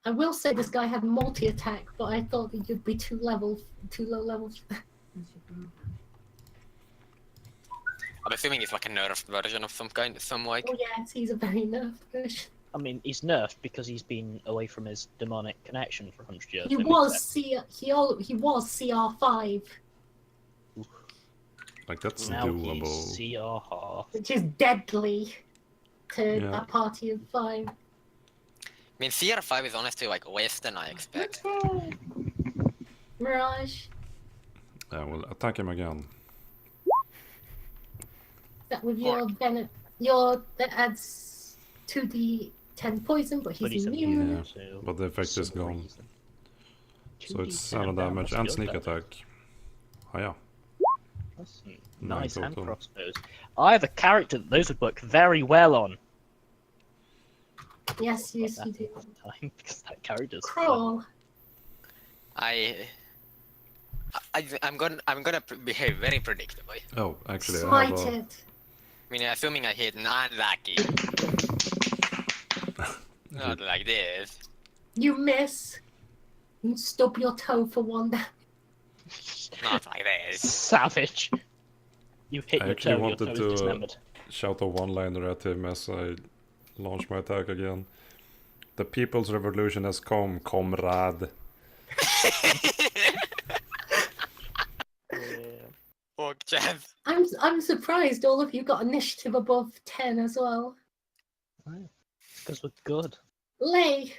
I will say this guy had multi-attack, but I thought that you'd be too low level for that. I'm assuming it's like a nerfed version of some kind, some like. Oh yes, he's a very nerfed version. I mean, he's nerfed because he's been away from his demonic connection for 100 years. He That was makes he was CR5, Like, that's sense. Now doable. he's CR half. which is deadly to Yeah. a party of 5. I mean, CR5 is honestly like less than I expect. Mirage, Yeah, we'll attack him again. that with your that adds 2d10 poison, but But he's he's immune. immune Yeah, to But the effect is some gone. reason. So it's 2d10 7 damage and that's sneak good, attack. Oh yeah. That's Nine nice hand total. crossbows. I have a character that those would work very well on. Yes, yes, That you do. time because that character's Crawl. I'm gonna behave very predictably. Oh, actually, I Smite have a... it. I mean, assuming I hit an unlucky. Not like this. You miss. You stub your toe for one day. Not like this. Savage. You hit I your actually toe, your wanted toe is to dismembered. shout a one-liner at him as I launch my attack again. The People's Revolution has come, comrade. Yeah. Fuck, Jeff. I'm surprised all of you got initiative above 10 as well. Because we're good. Lay,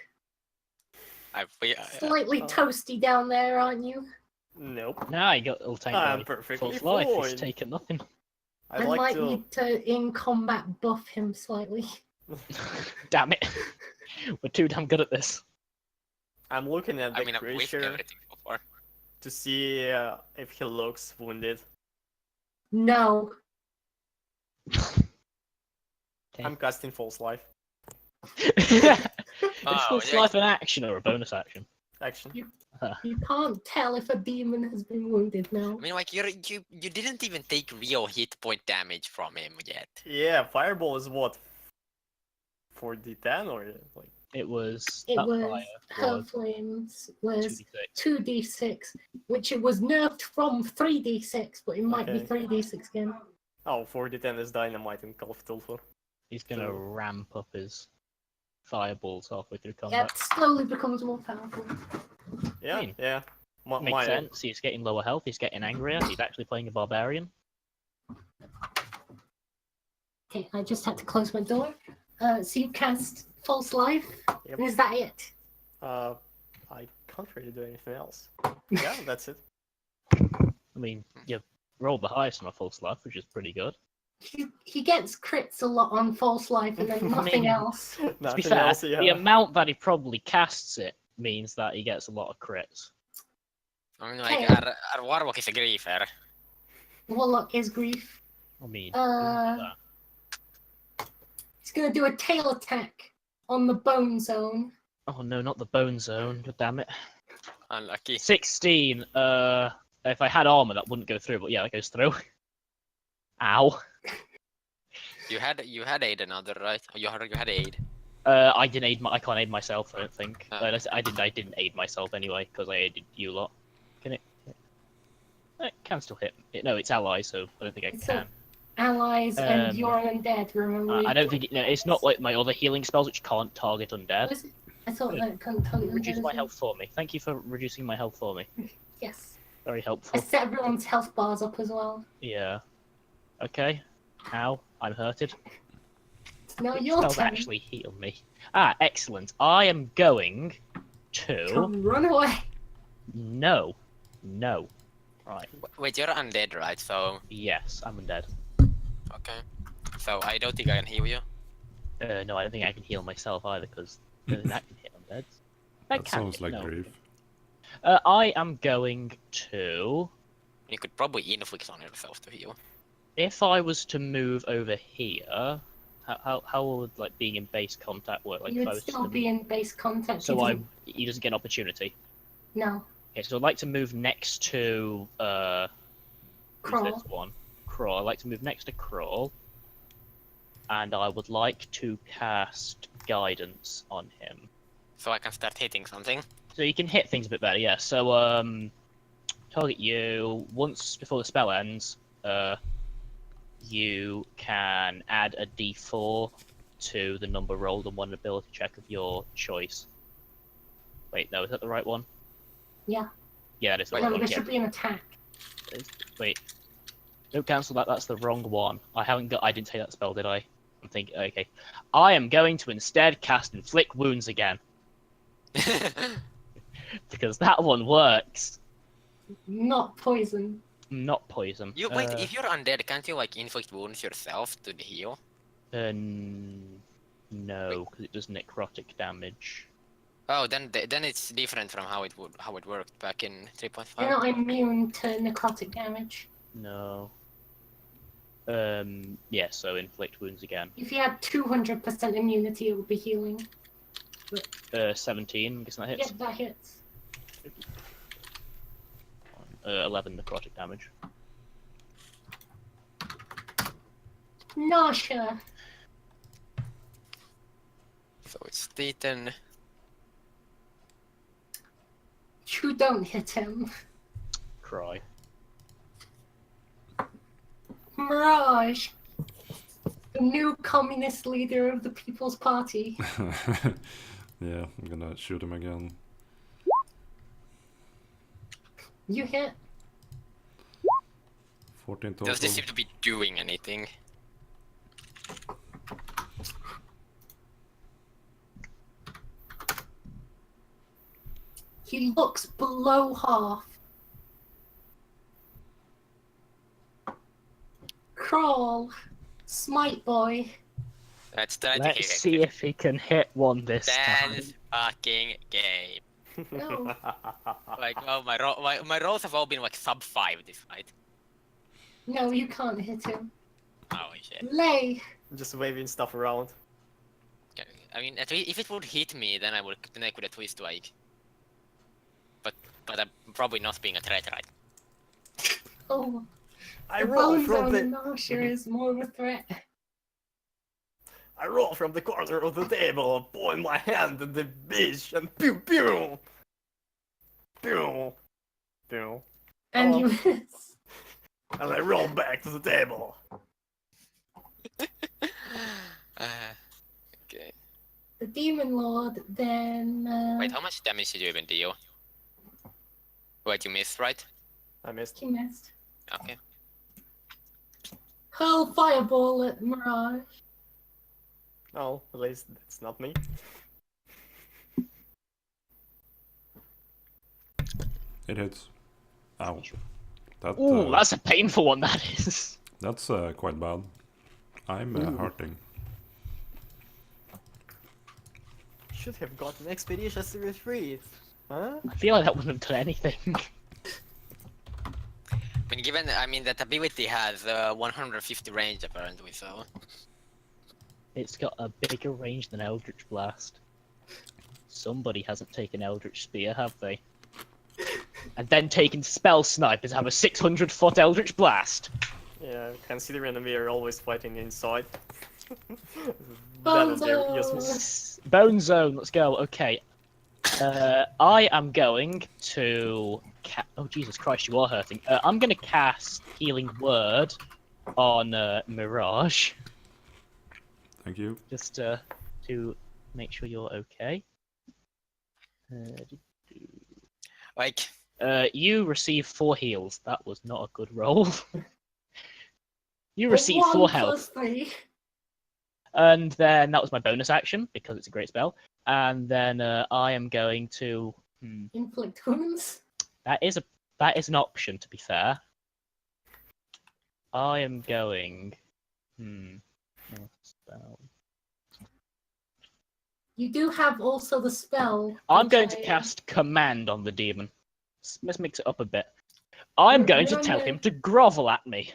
We, slightly toasty down there, aren't you? Nope. Now you got all tanked I'm by perfectly false life. He's fine. taken nothing. I'd I like might to. need to in combat buff him slightly. Damn it. We're too damn good at this. I'm looking at the I mean, I've whiffed creature everything so far. to see if he looks wounded. No. I'm casting False Life. Is Oh, false yeah. life an action or a bonus action? Action. You can't tell if a demon has been wounded now. I mean, like, you didn't even take real hit point damage from him yet. Yeah, Fireball is what? 4d10 or like? It was. It that was fire her was flames was 2d6. 2d6, which it was nerfed from 3d6, but it might be Okay. 3d6 again. Oh, 4d10 is dynamite in Call of Tulfur. He's gonna So- ramp up his fireballs halfway through Yeah, combat. it slowly becomes more powerful. Yeah, mean, yeah. Makes sense. He's getting lower health. He's getting angrier. He's actually playing a barbarian. Okay, I just had to close my door. So you cast False Life, Yep. and is that it? I can't really do anything else. Yeah, that's it. I mean, you rolled the highest on a false life, which is pretty good. He gets crits a lot on False Life and then nothing mean- else. To be Nothing fair, else, the yeah. amount that he probably casts it means that he gets a lot of crits. I mean, like, Okay. our Warlock is a griefer. Warlock is grief. I mean, He's gonna do a tail attack on the bone zone. oh no, not the bone zone. God damn it. Unlucky. 16. If I had armor, that wouldn't go through, but yeah, that goes through. Ow. You had aid another, right? You had aid. I didn't aid. I can't aid myself. I don't think. Oh. I didn't aid myself anyway because I aided you lot. Can it? It can still hit. No, it's allies, so I don't think I It's can. Allies and Um, you're an undead, remember? I don't think it's not like my other healing spells, which can't target undead. Was it? I thought that it couldn't tell you Reduce undead my as well. health for me. Thank you for reducing my health for me. Yes. Very I helpful. set everyone's health bars up as well. Yeah. Okay. Ow, I'm hurted. Now Which your spells turn. actually heal me. Ah, excellent. I am going to. Come run away. No. Right. Wait, you're undead, right? So, Yes, I'm undead. okay. So, I don't think I can heal you. No, I don't think I can heal myself either because that can hit undead. That sounds like no. grief. I am going to. You could probably inflict on yourself to heal. If I was to move over here, how would like being in base contact work? Like You if I would was still to... be in base contact. So He he doesn't get an opportunity. No. Okay, so I'd like to move next to who's Crawl. this one? Crawl. I'd like to move next to Crawl, and I would like to cast Guidance on him. So I can start hitting something. So you can hit things a bit better, yeah. So target you once before the spell ends. You can add a D4 to the number rolled on one ability check of your choice. Wait, no, is that the right one? Yeah. Yeah, that is the Wait, right No, one. there Yeah. should be an attack. Wait. Don't cancel that, that's the wrong one. I didn't say that spell, did I? I'm thinking, okay. I am going to instead cast Inflict Wounds again. Because that one works. Not poison. Not poison. Wait, if you're undead, can't you like inflict wounds yourself to the heal? No, because it does necrotic damage. Oh, then it's different from how it worked back in 3.5. You're not immune to necrotic damage. No. Yeah, so inflict wounds again. If you had 200% immunity, it would be healing. 17, guessing that hits. Yep, that hits. 11 necrotic damage. Nausea. So it's D10. who don't hit him. Cry. Mirage, the new communist leader of the People's Party. Yeah, I'm gonna shoot him again. You hit. 14 Does this total. seem to be doing anything? He looks below half. Crawl. Smite boy. Let's try to Let's hit see if he can hit one this time. Dance fucking game. No. Like, oh, my rolls have all been like sub 5 this fight. No, you can't hit him. Oh shit. Lay. Just waving stuff around. I mean, at least if it would hit me, then I would connect with a twist strike. But I'm probably not being a threat, right? Oh. I The roll bone from zone the inertia is more of a threat. I roll from the corner of the table, point my hand at the bitch, and pew pew, pew, pew, And Oh. you miss. and I roll back to the table. Okay. The Demon Lord then. Wait, how much damage did you even deal? Wait, you missed, right? I missed. He missed. Okay. Hurl fireball at Mirage. Oh, at least that's not me. It hits. Ow. That, Ooh, that's a painful one, that is. that's quite bad. I'm hurting. Should have gotten expeditious retreat. Huh? I feel like that wouldn't have done anything. I mean, given, I mean, that ability has 150 range apparently, so... It's got a bigger range than Eldritch Blast. Somebody hasn't taken Eldritch Spear, have they? And then taken Spell Snipers have a 600-foot Eldritch Blast. Yeah, considering we are always fighting inside. Bone That'll be useful. zone. Bone Zone, let's go. Okay. I am going to... Oh, Jesus Christ, you are hurting. I'm going to cast Healing Word on Mirage. Thank you. Just to make sure you're okay. Like, You receive 4 heals. That was not a good roll. You A receive 4 1 health. plus 3. And then that was my bonus action, because it's a great spell. And then I am going to... Inflict wounds. That is an option, to be fair. I am going... Spell. You do have also the spell. I'm which going to I- cast Command on the demon. Let's mix it up a bit. I'm going to tell Remember- him to grovel at me,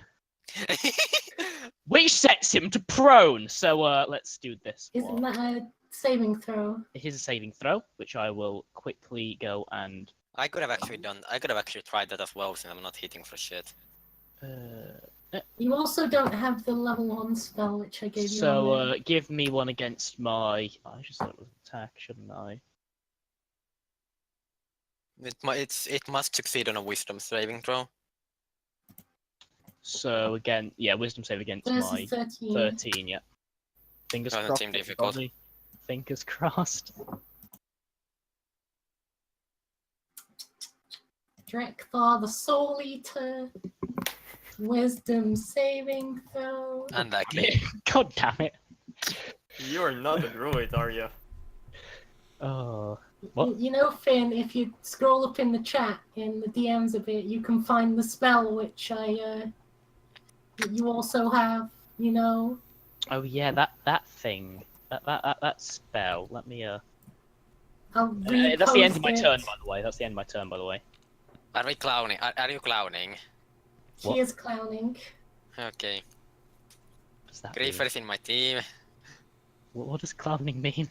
which sets him to prone. So let's do this. Isn't one. that a saving throw? Here's a saving throw, which I will quickly go and... I could have actually tried that as well, since I'm not hitting for shit. You also don't have the level 1 spell, which I gave you. So already. give me one against my... I just thought it was attack, shouldn't I? It must succeed on a wisdom saving throw. So again, yeah, wisdom save against my Versus 13. 13, yeah. Fingers Doesn't crossed. seem difficult. everybody. Fingers crossed. Drekthar the Soul Eater. Wisdom saving throw. Unlucky. God damn it. You're not a druid, are you? Oh. What? You know, Finn, if you scroll up in the chat, in the DMs a bit, you can find the spell which that you also have, you know. Oh yeah, that thing. That spell. Let me I'll that's the end of my repost turn, it. by the way. That's the end of my turn, by the way. Are we clowning? Are you clowning? What? She is clowning. Okay. What does that mean? Griefers in my team. What does clowning mean?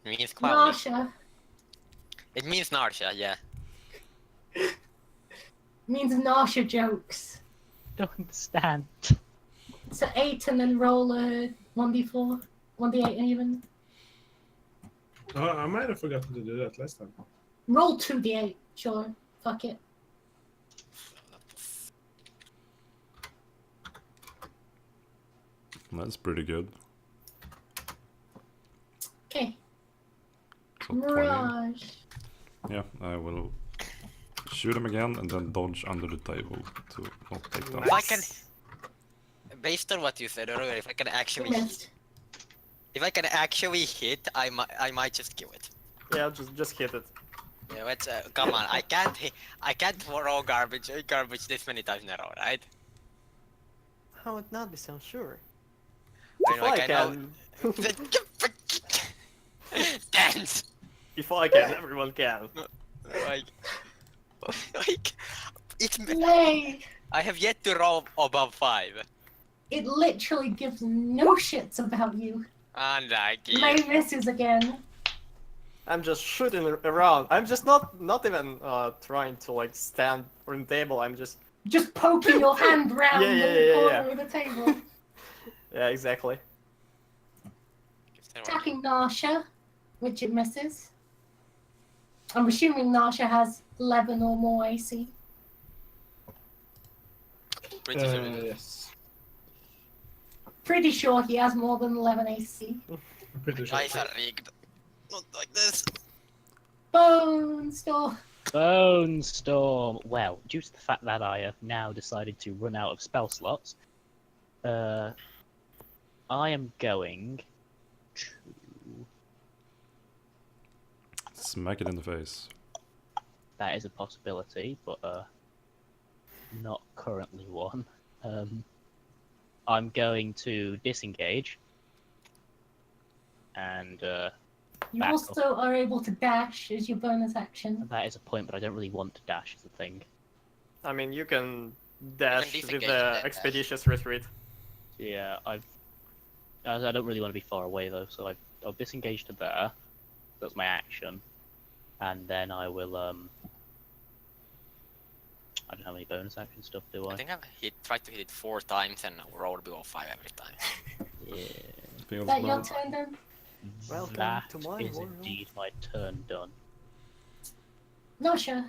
It means clowning. Narsha It means Narsha, yeah. means Narsha jokes. Don't understand. So 8 and then roll a 1d4, 1d8 even. Oh, I might have forgotten to do that last time. Roll 2d8. Sure. Fuck it. That's pretty good. Okay. So 20. Mirage. Yeah, I will shoot him again and then dodge under the table to not take If I damage. can, based on what you said earlier, if I can actually, Missed. hit, I might just kill it. Yeah, just hit it. Yeah, but come on, I can't throw garbage this many times in a row, right? How would not be so sure? I If know, I I know. can, Dance. if I can, everyone can. Like, it's. Play. I have yet to roll above 5. It literally gives no shits about you. Unlucky. May misses again. I'm just shooting around. I'm just not even trying to like stand on the table. I'm just Just poking your hand round the corner of the table. yeah, exactly. Attacking Narsha, which it misses. I'm assuming Narsha has 11 or more AC. Yes. Pretty sure he has more than 11 AC. I'm pretty sure. Dice are rigged. Not like this. Bone Storm. Bone Storm. Well, due to the fact that I have now decided to run out of spell slots, I am going to Smack it in the face. that is a possibility, but not currently one. I'm going to disengage and You Back also are able to dash as your bonus action. that is a point, but I don't really want to dash. Is the thing. I mean, you can dash with disengage the and then expeditious retreat. Yeah, I don't really want to be far away though, so I'll disengage to there. That's my action, and then I will I don't have any bonus action stuff, do I I? think I've tried to hit it 4 times and rolled below 5 every time. Yeah. Feels Is that your bad. turn then? Welcome That to my is world. indeed my turn done. Narsha.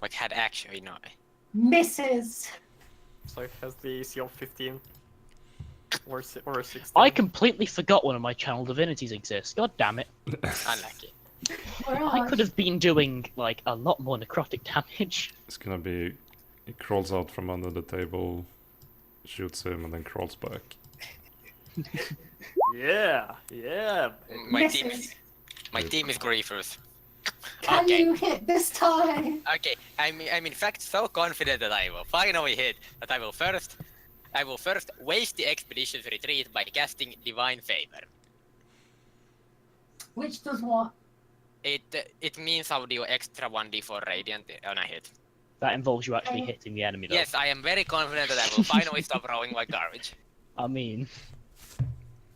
Like had actually no. Misses. So it has the AC of 15 or 16. I completely forgot one of my channel divinities exists. God damn it! Unlucky. I could have been doing like a lot more necrotic damage. It's gonna be... He crawls out from under the table, shoots him, and then crawls back. Yeah, yeah. My team Misses. is griefers. Can Okay. you hit this time? Okay, I'm in fact so confident that I will finally hit that I will first waste the expedition's retreat by casting Divine Favor. Which does what? It means I'll do extra 1d4 radiant on a hit. That involves you actually Okay. hitting the enemy though. Yes, I am very confident that I will finally stop rolling like garbage. I mean,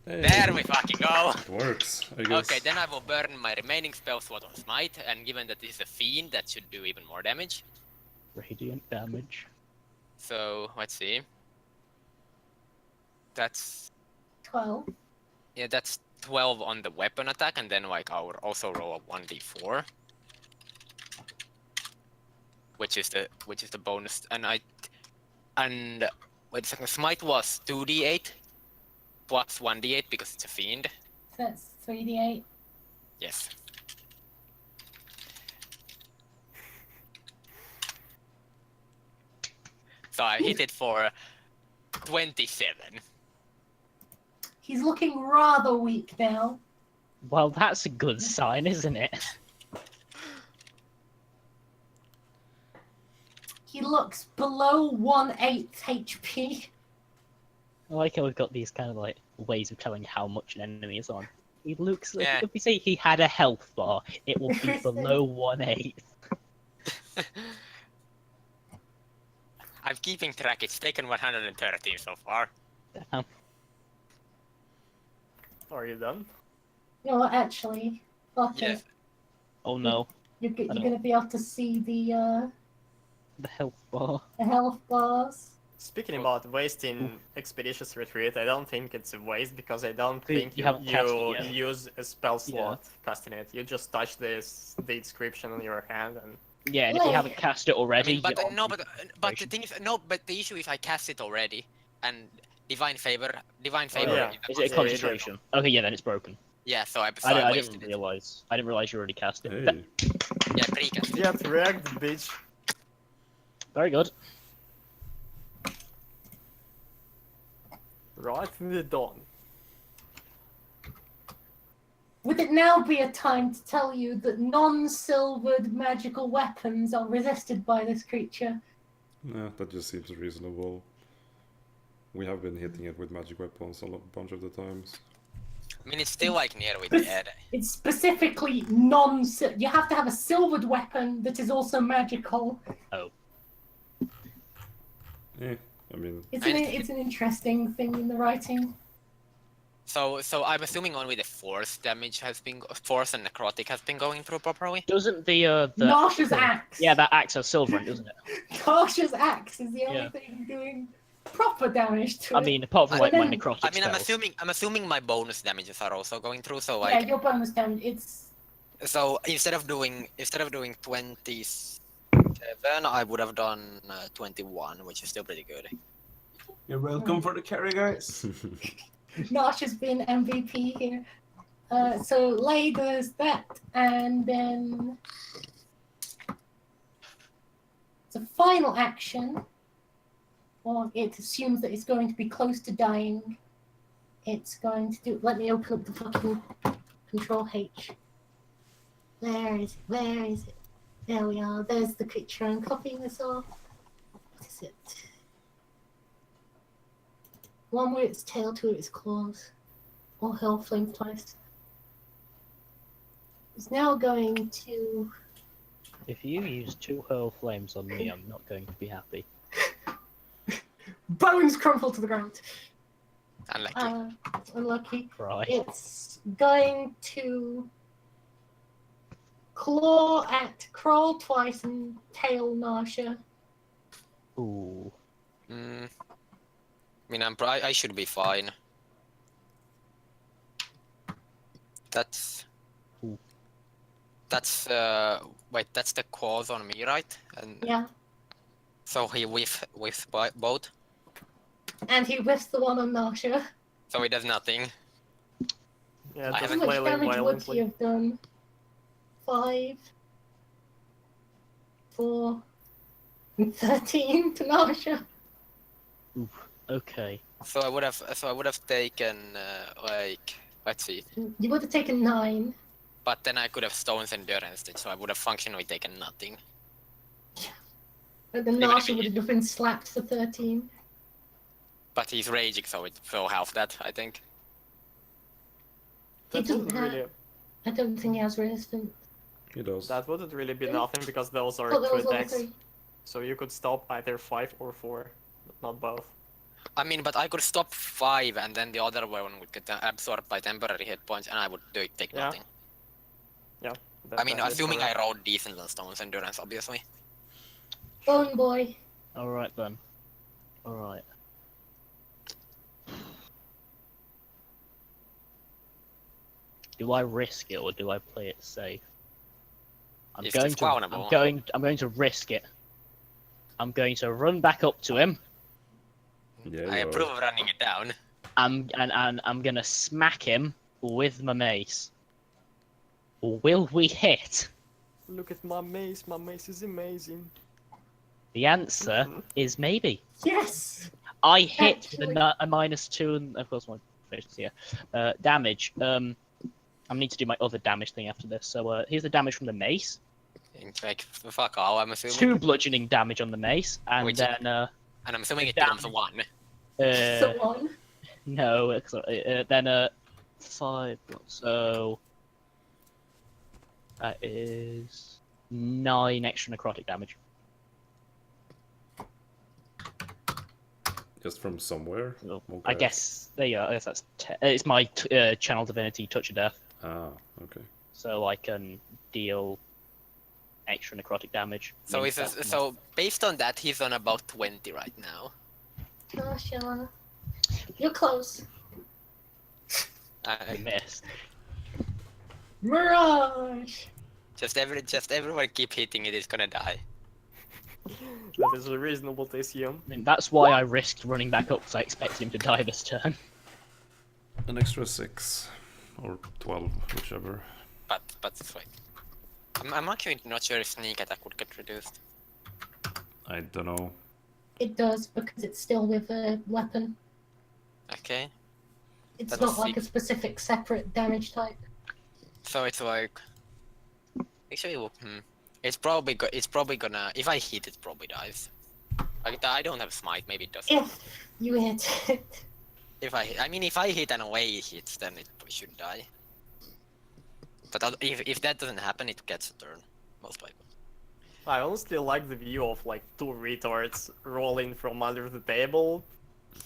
Hey, There we fucking go! it works, I guess. Okay, then I will burn my remaining spell slot on Smite, and given that this is a fiend, that should do even more damage. radiant damage. So, let's see. That's 12. yeah, that's 12 on the weapon attack, and then like I'll also roll a 1d4, which is the bonus. And wait a second, Smite was 2d8 plus 1d8 because it's a fiend. So that's 3d8. Yes. So I hit it for 27. He's looking rather weak now. Well, that's a good sign, isn't it? He looks below 1/8 HP. I like how we've got these kind of like ways of telling how much an enemy is on. He looks like Yeah. if we say he had a health bar, it will be below 1/8. I'm keeping track. It's taken 113 so far. Damn. Are you done? You know what, actually, fuck Yes. it. Oh no, You're don't- going to be able to see the the health bar. health bars. Speaking about wasting expeditious retreat, I don't think it's a waste because I don't You- think you you, haven't cast it you yet. use a spell slot casting it. You just touch the inscription on your hand and Yeah, and if you Like- haven't cast it I already, mean, but you're no, on but the concentration. thing is, no, but the issue is I cast it already, and divine favor, yeah. Is it a Yeah, concentration? Okay, yeah, then it's broken. Yeah, so I I wasted didn't it. realize. I didn't realize you already cast it. Hey, Yeah, precast it. get wrecked, bitch. Very good. Right in the dawn. Would it now be a time to tell you that non-silvered magical weapons are resisted by this creature? yeah, that just seems reasonable. We have been hitting it with magic weapons a bunch of the times. I mean, it's still like near with the head. It's specifically non. You have to have a silvered weapon that is also magical. Eh, I mean, It's an interesting thing in the writing. So I'm assuming only the force damage force and necrotic has been going through properly. Doesn't the Narsha's axe. yeah, that axe has silver in it, doesn't it? Narsha's axe is the only Yeah. thing doing proper damage to I it. mean, apart from I like my mean- necrotic I mean, spells. I'm assuming my bonus damages are also going through. So Yeah, like, your bonus damage. It's so instead of doing 27, I would have done 21, which is still pretty good. You're welcome for the carry, guys. Narsha's been MVP here. So Lay does that, and then it's a final action, or it assumes that it's going to be close to dying. It's going to do. Let me open up the fucking Control H. Where is it? Where is it? There we are. There's the picture. I'm copying this off. What is it? One with its tail, two with its claws. Or hell flame twice. It's now going to. If you use 2 hurl flames on me, I'm not going to be happy. Bones crumple to the ground. Unlucky. Unlucky. Right. It's going to claw at Crawl twice and tail Narsha. Ooh. I mean, I should be fine. That's Ooh. wait, that's the claws on me, right? And Yeah. so he whiffs both, And he whiffs the one on Narsha. so he does nothing. Yeah, I How just haven't- much flailing damage would violently. he have done? 5, 4, and 13 to Narsha. Okay. So I would have taken like, let's see, You would have taken 9. but then I could have stones endurance, so I would have functionally taken nothing. But then Even if Narsha he- would have been slapped for 13. But he's raging, so it will half that, I think. He That doesn't wouldn't have. really, I don't think he has resistance. he does. that wouldn't really be nothing because those are Oh, that 2 was level attacks. 3. So you could stop either 5 or 4, but not both. I mean, but I could stop 5, and then the other one would get absorbed by temporary hit points, and I would take Yeah. nothing. That- I mean, that is assuming I correct. rolled decent on stones endurance, obviously. Bone boy. Alright then. Alright. Do I risk it or do I play it safe? It's disclownable. I'm going to risk it. I'm going to run back up to him. Yeah, I you are. approve of running it down. And I'm gonna smack him with my mace. Will we hit? Look at my mace is amazing. The answer Mhm. is maybe. Yes! I hit with Actually- a -2, and of course my finishes here. Damage. I need to do my other damage thing after this. So here's the damage from the mace. In fact, fuck all, I'm assuming. 2 bludgeoning damage on the mace, and Which- then And I'm assuming it Damn. becomes 1. So on. no, then 5. So that is 9 extra necrotic damage. Just from somewhere. So, I Okay. guess there you go. I guess that's it's my channel divinity touch of death, Ah, okay. so I can deal extra necrotic damage. So Means is that's so based on that, he's on about 20 right now. Gosh, you're close. I missed. Mirage! Just everyone keep hitting it, it's gonna die. That is reasonable to assume. I mean, that's why I risked running back up, because I expected him to die this turn. An extra 6 or 12, whichever. But it's like I'm actually not sure if sneak attack would get reduced. I don't know. It does, because it's still with a weapon. Okay, It's That's not like sick. a specific separate damage type. so it's like actually, it's probably gonna. If I hit, it probably dies. Like I don't have smite, maybe it doesn't. If you hit it. If I mean, if I hit and away it hits, then it should die. But if that doesn't happen, it gets a turn, most likely. I honestly like the view of like 2 retards rolling from under the table,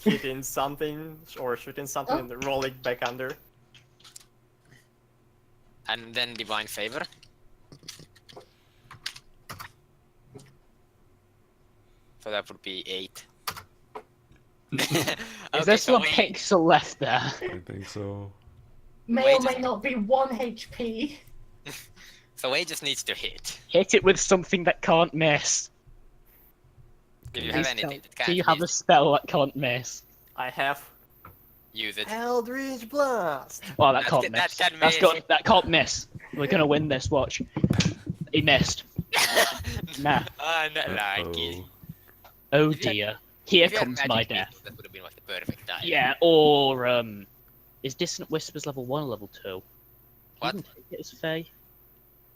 hitting something or shooting something and then rolling back under. And then divine favor. So that would be 8. Is there still a wait. pixel left there? I think so. May Wait or a may not be 1 HP. So Wade just needs to hit. Hit it with something that can't miss. If you Please have tell- anything that can't Do you have a miss, spell that can't miss? I have use it. Eldritch Blast! Well, that That can't can- miss. that can That's miss. got, that can't miss. We're gonna win this. Watch. He missed. Nah. Unlucky. Oh If you had- dear. Here If you had comes magic my missile, death. that would have been like the perfect time. Yeah. Or is Dissonant Whispers level 1 or level 2? What? Even take it as Fae?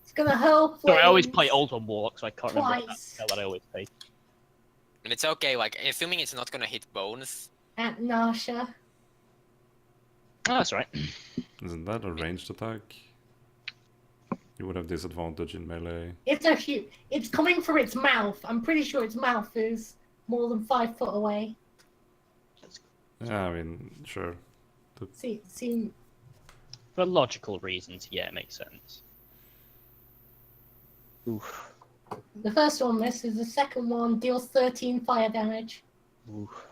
It's gonna help. Sorry, I always Wings. play Old on Warlock, so I can't remember Twice. what I always play. And it's okay, like, assuming it's not gonna hit bones. At Nasha. Oh, that's right. Isn't that a ranged attack? You would have disadvantage in melee. It's coming from its mouth. I'm pretty sure its mouth is more than 5 foot away. Yeah, I mean, sure. See, For logical reasons, yeah, it makes sense. Oof. the first one misses. The second one deals 13 fire damage. Oof.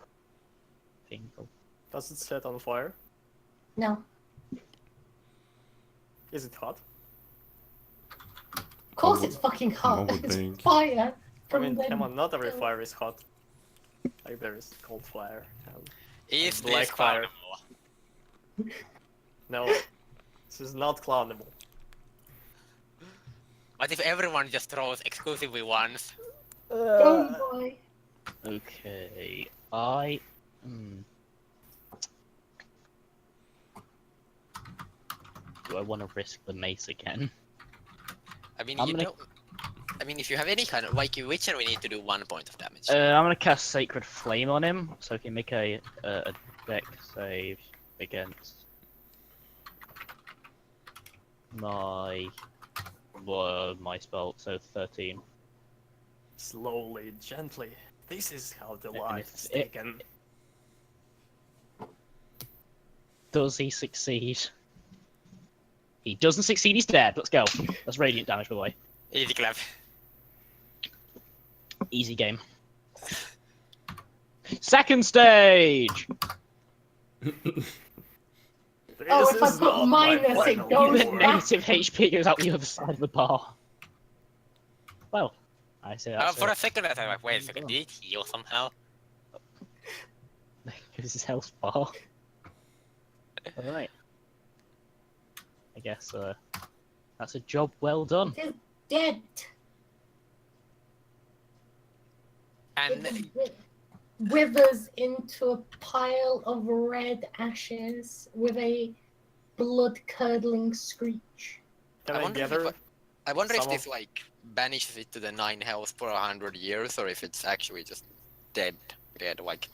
Painful. Does it set on fire? No. Is it hot? Of course would- it's fucking one hot. would It's think. fire. I From mean, the... come on, not every fire is hot. Like there is cold fire. And... Is Black this fire. clownable? No, this is not clownable. What if everyone just throws exclusively ones? Oh boy. Okay, I... Do I want to risk the mace again? I mean, I'm you gonna- don't. I mean, if you have any kind of like Witcher, we need to do 1 point of damage. I'm gonna cast Sacred Flame on him, so he can make a deck save against my spell, so 13. Slowly, gently. This is how the And life if is it- taken. Does he succeed? He doesn't succeed, he's dead. Let's go. That's radiant damage, by the way. Easy clap. Easy game. Second stage! This Oh, if I is put not my minus, it final goes war. back. Negative HP goes out the other side of the bar. Well, I say that's For a second, I was like, wait a second, did it heal somehow? This is health bar. Alright. I guess that's a job well done. It is dead. And It withers into a pile of red ashes with a blood-curdling screech. Can I I wonder if gather? it- I wonder if some this of- like banishes it to the 9 health for 100 years, or if it's actually just dead, like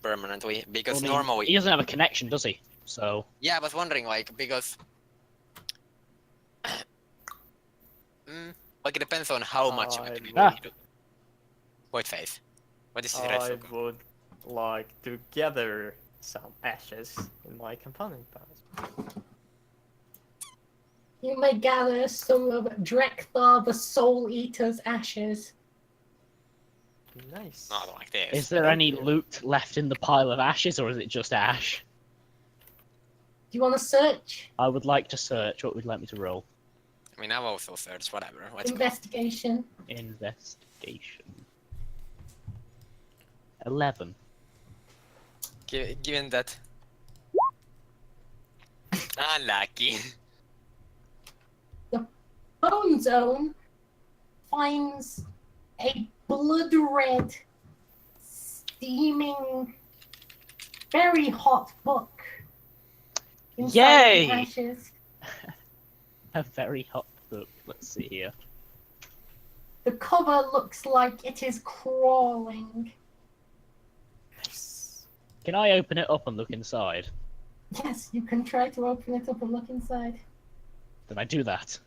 permanently. Because I mean, normally, he doesn't have a connection, does he? So yeah, I was wondering like because, like it depends on how much you I actually would- do. What face? What is his I red circle? would like to gather some ashes in my component pouch. You may gather some of Drekthar the Soul Eater's ashes. Nice. Not like this. Is there any loot left in the pile of ashes, or is it just ash? Do you want to search? I would like to search. What would you like me to roll? I mean, I've also searched whatever. Let's go. Investigation. Investigation. 11. Given that. Unlucky. Bone Zone finds a blood red, steaming, very hot book. Inside Yay! the ashes. A very hot book. Let's see here. The cover looks like it is crawling. Can I open it up and look inside? Yes, you can try to open it up and look inside. Then I do that.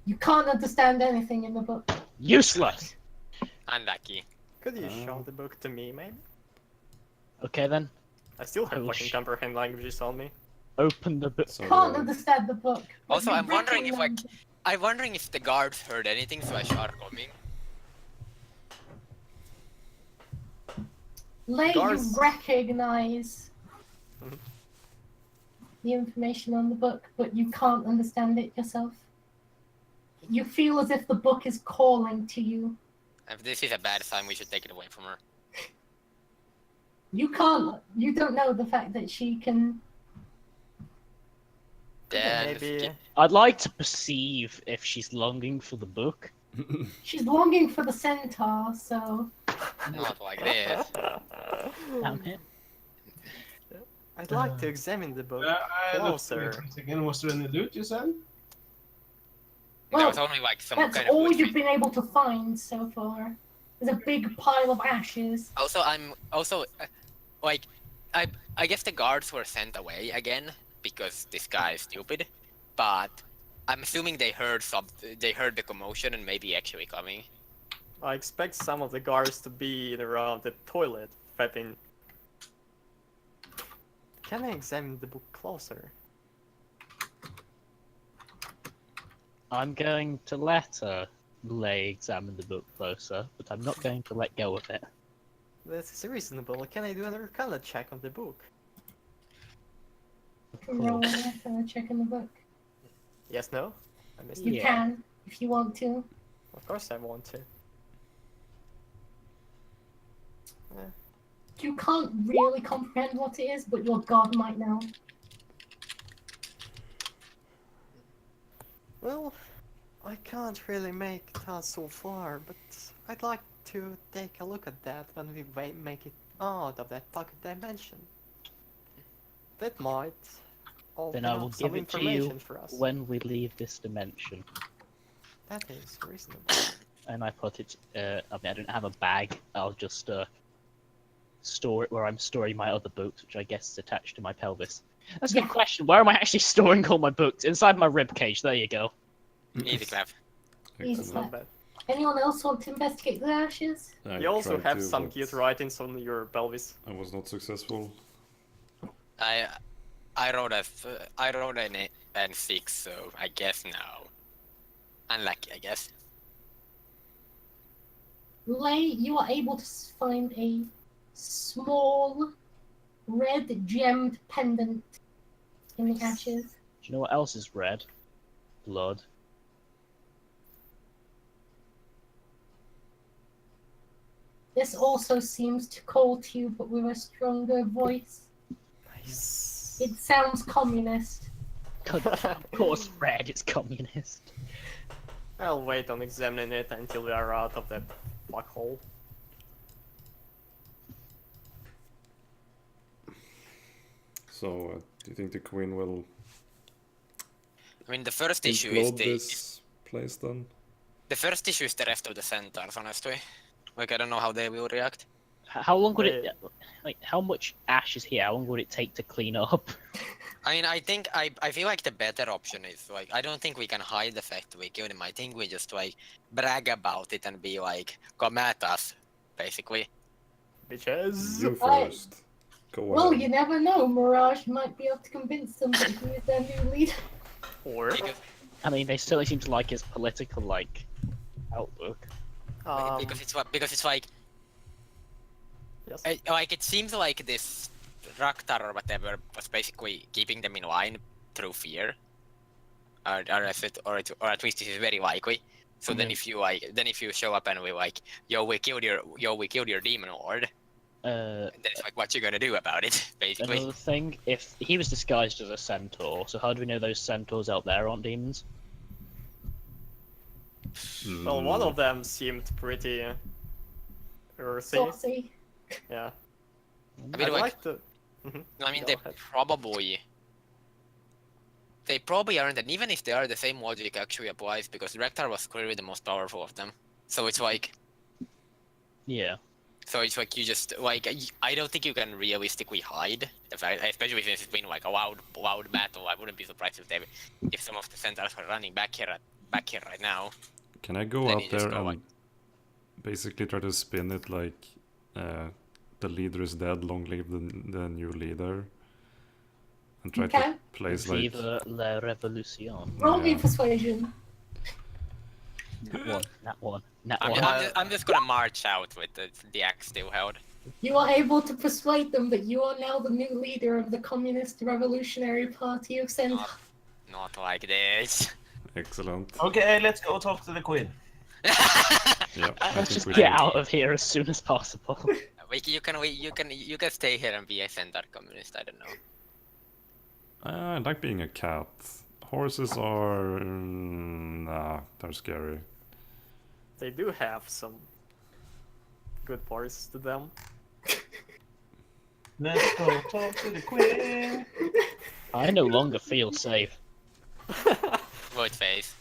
You can't understand anything in the book. Useless! Unlucky. Could you show the book to me, maybe? Okay then. I still I have will fucking comprehend languages on me. Open the book. So, Can't understand the book. but Also, you I'm wondering if, like, recognize- I'm wondering if the guards heard anything, so I start coming. Lay, you Guards- recognize Mhm. the information on the book, but you can't understand it yourself. You feel as if the book is calling to you. If this is a bad sign, we should take it away from her. You can't. You don't know the fact that she can. Then Maybe. I'd like to perceive if she's longing for the book. She's longing for the centaur, so not like this. Damn it. I'd like to examine the book I looked closer. once again. Was there any loot you said? There Well, was only like some that's kind of all wood you've tree. been able to find so far. There's a big pile of ashes. Also, I'm also like I guess the guards were sent away again because this guy is stupid, but I'm assuming they heard the commotion and maybe actually coming. I expect some of the guards to be in around the toilet, prepping. Can I examine the book closer? I'm going to let Lay examine the book closer, but I'm not going to let go of it. This is reasonable. Can I do an Arcana check on the book? Roll a check in the book. Yes, no? I missed You it. Yeah. can, if you want to. Of course I want to. You can't really comprehend what it is, but your god might know. Well, I can't really make it out so far, but I'd like to take a look at that when we make it out of that pocket dimension. That might open Then I up will some give it to information you for us. when we leave this dimension. That is reasonable. And I put it, I don't have a bag, I'll just store it where I'm storing my other books, which I guess is attached to my pelvis. That's a good Yeah. question. Where am I actually storing all my books? Inside my rib cage. There you go. Easy clap. Easy It's not clap. bad. Anyone else want to investigate the ashes? I You also tried have to, some but cute writings on your pelvis. I was not successful. I rolled an 6, so I guess no. Unlucky, I guess. Lay, you are able to find a small red gemmed pendant in the ashes. Do you know what else is red? Blood. This also seems to call to you, but with a stronger voice. Nice. It sounds communist. God, of course, red. It's communist. I'll wait on examining it until we are out of that black hole. So, do you think the Queen will I mean, the first issue is implode the this place then? rest of the centaurs, honestly. Like, I don't know how they will react. How long would it? Wait. Like, how much ash is here? How long would it take to clean up? I mean, I feel like the better option is, like, I don't think we can hide the fact we killed him. I think we just, like, brag about it and be like, come at us, basically. Bitches. You Alright. first. Go Well, ahead. you never know. Mirage might be able to convince them that he is their new leader. Or Because, I mean, they certainly seem to like his political outlook. um, because it's like, Yes. Like it seems like this Raktar or whatever was basically keeping them in line through fear, or at least this is very likely. So then if you show up and we like, we killed your demon lord, then it's like, what you gonna do about it, basically? Another thing, if he was disguised as a centaur, so how do we know those centaurs out there aren't demons? Well, one of them seemed pretty earthy. Saucy. Yeah. I mean, I'd like, like to. Mhm. I mean, Go they ahead. probably aren't, and even if they are, the same logic actually applies because Rektar was clearly the most powerful of them. So it's like, Yeah. so it's like you just like I don't think you can realistically hide, especially since it's been like a loud battle. I wouldn't be surprised if some of the centaurs are running back here right now. Can I go Then out you just there go, and like- basically try to spin it like the leader is dead, long live the new leader, and try Okay. to place like Vive la revolution. Roll me Yeah. persuasion. Nat one. Nat I'm, one. I'm just gonna march out with the axe still held. You are able to persuade them that you are now the new leader of the Communist Revolutionary Party of Centaur. Not like this. excellent. Okay, let's go talk to the queen. Yeah, I Let's think just we get should. out of here as soon as possible. You can stay here and be a centaur communist. I don't know. I like being a cat. Horses are nah, they're scary. They do have some good parts to them. Let's go talk to the queen. I no longer feel safe. Void face.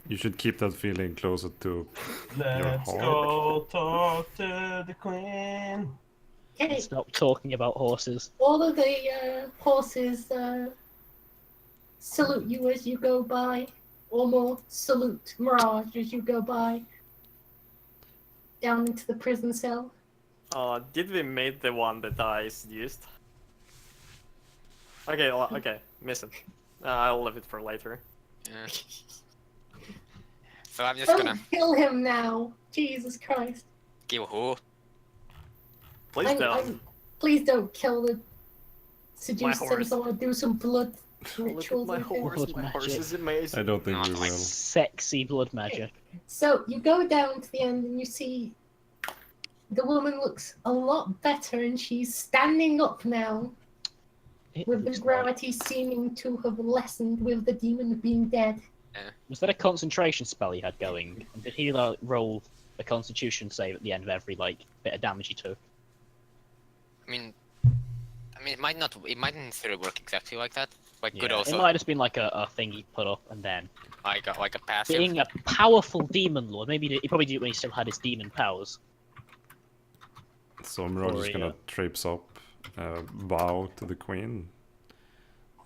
You should keep that feeling closer to your Let's heart. go talk to the queen. Okay, Stop talking about horses. all of the horses salute you as you go by, or more, salute Mirage as you go by down into the prison cell. Did we make the one that I seduced? Okay, okay, miss it. I'll leave it for later. So I'm just Don't gonna kill him now! Jesus Christ. kill who? Please don't. Please don't kill the seduced horse. centaur. Do some blood Look at rituals. my with him. horse. Blood My horse magic. is amazing. I don't think Not we like will. Sexy blood magic. So you go down to the end and you see the woman looks a lot better and she's standing up now It with the looks like- gravity seeming to have lessened with the demon being dead. Was that a concentration spell he had going? And did he like roll a constitution save at the end of every like bit of damage he took? I mean, it might not. It mightn't necessarily work exactly like that. Like, could Yeah, also it might have just been like a thing he put up and then like a passive. being a powerful demon lord. Maybe he probably did it when he still had his demon powers. So Mirage is Or, gonna traipse up, bow to the queen.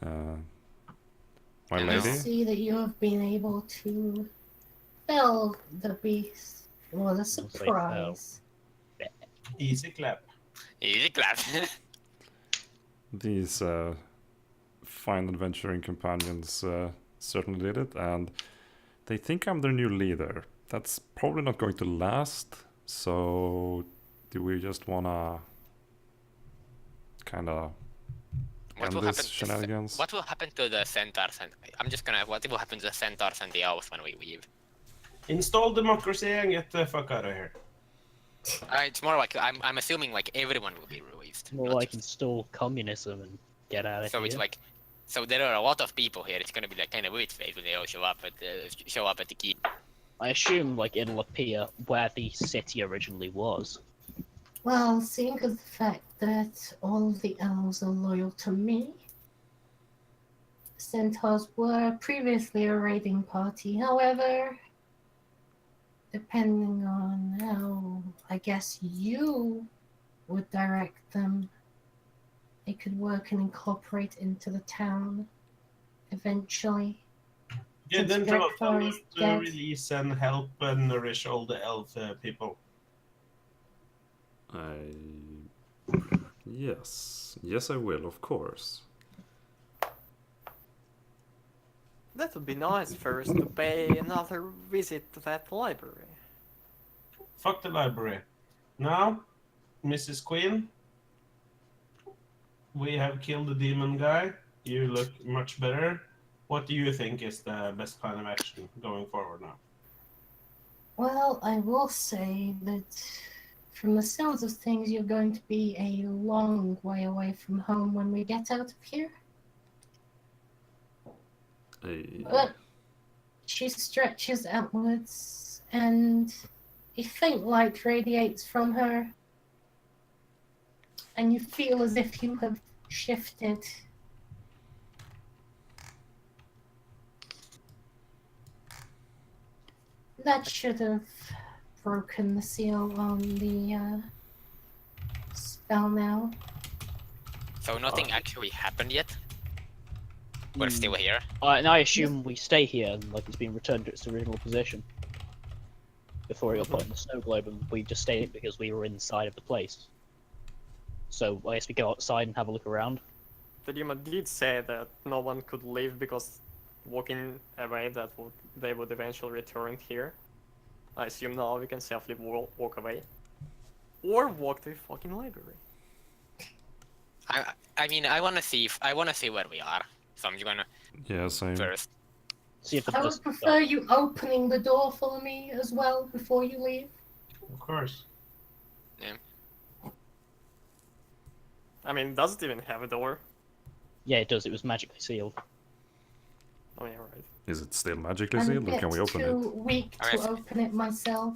My And You lady. see that you have been able to fell the beast. What a say surprise. Easy clap. Easy clap. These fine adventuring companions certainly did it, and they think I'm their new leader. That's probably not going to last, so do we just wanna kinda What end will this happen? shenanigans? What will happen to the centaurs? And I'm just gonna. What will happen to the centaurs and the elves when we leave? Install democracy and get the fuck out of here. It's more like I'm assuming like everyone will be released. More not like just- install communism and get out of So here. it's like, so there are a lot of people here. It's gonna be like kind of weird phase when they all show up at the keep. I assume like it'll appear where the city originally was. Well, seeing as the fact that all the elves are loyal to me, centaurs were previously a raiding party. However, depending on how I guess you would direct them, they could work and incorporate into the town eventually. Yeah, then Since tell Rektar them is to dead. release and help and nourish all the elf people. Yes, I will, of course. That would be nice first to pay another visit to that library. Fuck the library. Now, Mrs. Queen, we have killed the demon guy. You look much better. What do you think is the best plan of action going forward now? Well, I will say that from the sounds of things, you're going to be a long way away from home when we get out of here. But she stretches outwards, and a faint light radiates from her, and you feel as if you have shifted. That should have broken the seal on the spell now. So nothing actually happened yet? We're still here? And I assume we stay here, and like it's been returned to its original position. Before it got put in the snow globe, and we just stayed because we were inside of the place. So I guess we go outside and have a look around. The demon did say that no one could leave because walking away they would eventually return here. I assume now we can safely walk away. Or walk to the fucking library. I mean, I wanna see where we are. So I'm gonna same. first. See if the I would person prefer you opening the door for me as well before you leave. Of course. I mean, does it even have a door? Yeah, it does. It was magically sealed. Oh yeah, right. Is it still magically I'm a sealed, or bit can we open too it? weak to Alright. open it myself.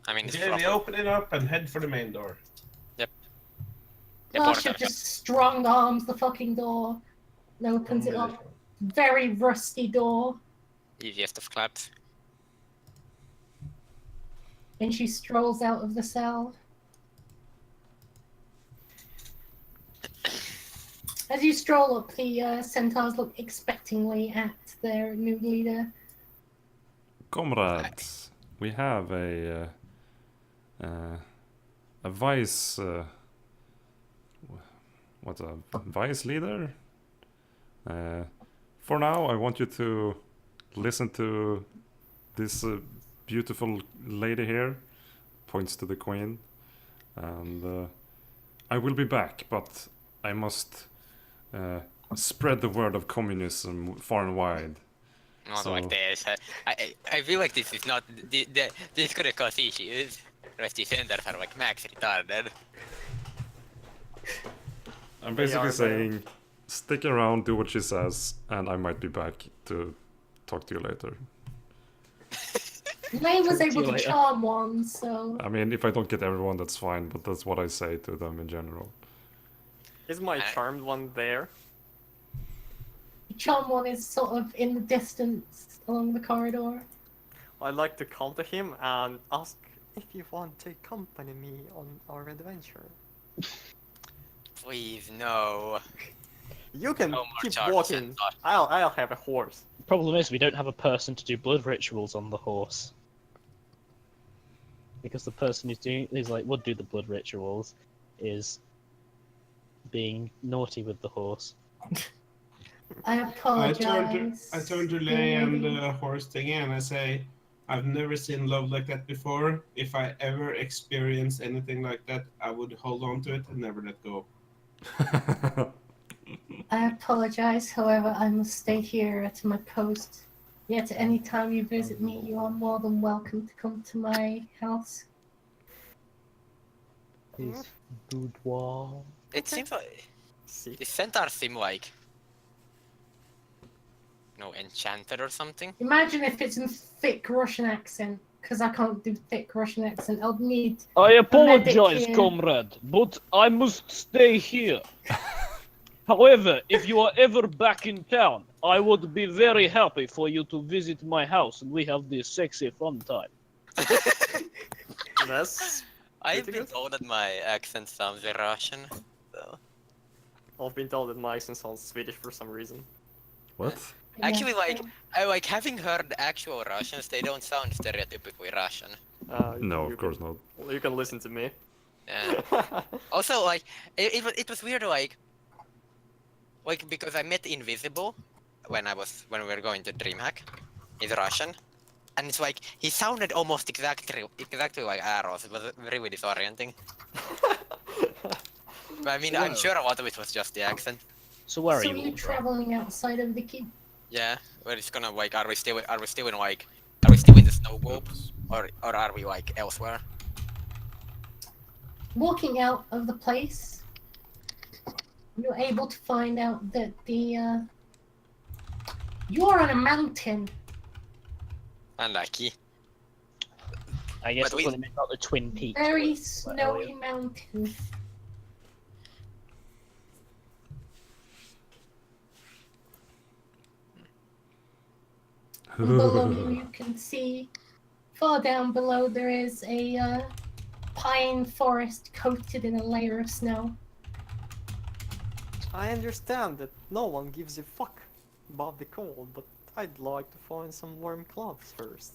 I mean, it's Okay, we proper. open it up and head for the main door. The Marsha portal. just strong arms the fucking door and opens it up. Very rusty door. Easiest of claps. And she strolls out of the cell. As you stroll up, the centaurs look expectingly at their new leader. Comrades, we have a vice. What's a vice leader? For now, I want you to listen to this beautiful lady here. Points to the queen, and I will be back, but I must spread the word of communism far and wide. Not So- like this. I feel like this is not. This could have caused issues. Rest is center are like max retarded. I'm They are basically there. saying, stick around, do what she says, and I might be back to talk to you later. May was Talk to able you to later. charm one, so I mean, if I don't get everyone, that's fine, but that's what I say to them in general. Is my charmed one there? charm one is sort of in the distance along the corridor. I'd like to come to him and ask if you want to accompany me on our adventure. Please, no. You can No more keep charges, walking. Centaur. I'll have a horse. Problem is, we don't have a person to do blood rituals on the horse. Because the person would do the blood rituals is being naughty with the horse. I apologize. I turn to Lay and the horse thing and I say, I've never seen love like that before. If I ever experience anything like that, I would hold on to it and never let go. I apologize, however, I must stay here at my post. Yet any time you visit me, you are more than welcome to come to my house. His boudoir. It seems like See, the centaurs seem like enchanted or something. Imagine if it's in thick Russian accent, because I can't do thick Russian accent. I'll need I apologize, medic here. comrade, but I must stay here. However, if you are ever back in town, I would be very happy for you to visit my house and we have this sexy fun time. that's. I've Pretty been good. told that my accent sounds Russian. So. I've been told that my accent sounds Swedish for some reason. What? Actually, Yes, like having heard actual Russians, they don't sound stereotypically Russian. No, You of course not. can, you can listen to me. Yeah. Also, like it was weird, like because I met Invisible when we were going to DreamHack. He's Russian, and it's like he sounded almost exactly like arrows. It was really disorienting. But I mean, I'm Wow. sure a lot of it was just the accent. So where are So you? you're Ultra? traveling outside of the keep? Yeah, we're just gonna like, are we still in like, are we still in the snow globe, Oops. or are we like elsewhere? Walking out of the place, you're able to find out that you're on a mountain. Unlucky. I guess But that's we- what they meant about the Twin Peaks. Very were snowy earlier. mountain. Below you can see, far down below, there is a pine forest coated in a layer of snow. I understand that no one gives a fuck about the cold, but I'd like to find some warm clothes first.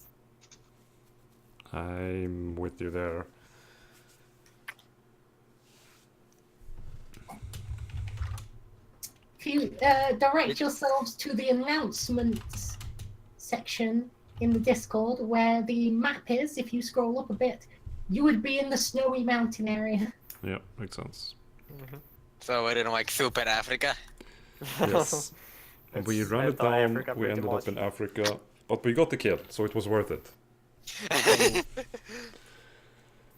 I'm with you there. If you direct yourselves to the announcements section in the Discord, where the map is, if you scroll up a bit, you would be in the snowy mountain area. Yeah, makes sense. So we're in like Super Africa. Yes. It's We ran it down, anti-Africa we pretty ended much. up in Africa, but we got the kill, so it was worth it.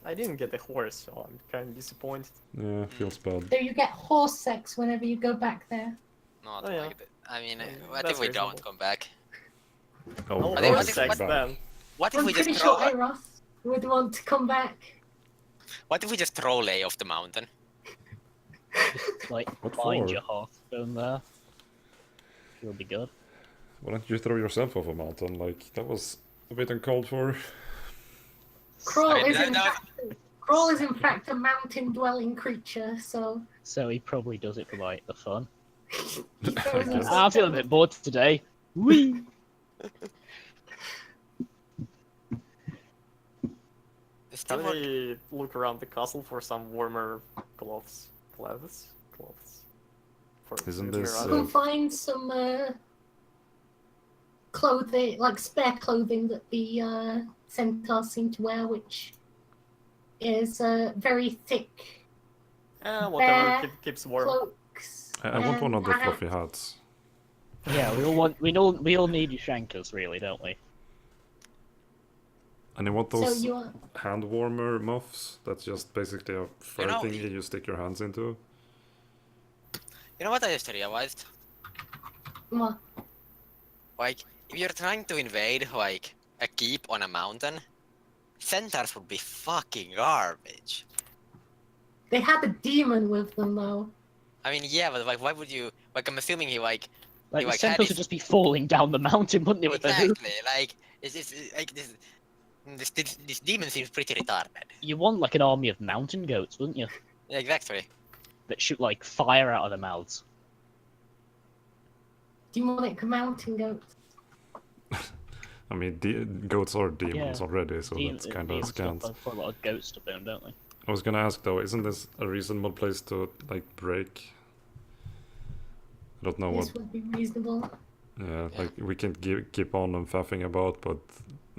I didn't get the horse, so I'm kind of disappointed. Yeah, feels bad. So you get horse sex whenever you go back there. Not Oh, yeah. like that. I mean, what That's if we reasonable. don't come back? Oh, No I think- horse I think- sex back. then. What if I'm we just pretty throw? sure Eros would want to come back. What if we just throw Lay off the mountain? Like, What find for? your Hearthstone there. It'll be good. Why don't you throw yourself off a mountain? Like, that was a bit uncalled for. Kroll I mean, is in that- fact Kroll is in fact a mountain-dwelling creature, so So he probably does it for like the fun. he throws guess. himself I feel a down. bit bored today. Whee! Still Can want- we look around the castle for some warmer clothes? Clothes? For Isn't moving this, around? You can find some clothing, like spare clothing that the centaurs seem to wear, which is very thick Whatever bear keeps warm. cloaks. I want one of the and fluffy hats. Yeah, we all need shankers, really, don't we? And I want So those you are hand warmer muffs. That's just basically a fur know, thingy you stick your hands into. You know what I just realized? what? Like, if you're trying to invade like a keep on a mountain, centaurs would be fucking garbage. They had a demon with them though. I mean, yeah, but like, why would you? Like, I'm assuming he like Like, You, the like, had centaurs his- would just be falling down the mountain, wouldn't they? With their hooves? exactly like it's like this demon seems pretty retarded. You want like an army of mountain goats, wouldn't you? Yeah, exactly. That shoot like fire out of their mouths. Demonic mountain goats. I mean, goats are demons Yeah. already, so Demon- that's kind of demon stuff, scant. like, put a lot of goat stuff in, don't they? I was gonna ask though, isn't this a reasonable place to like break? I don't know what. This would be reasonable. Yeah, like we can keep on and faffing about, but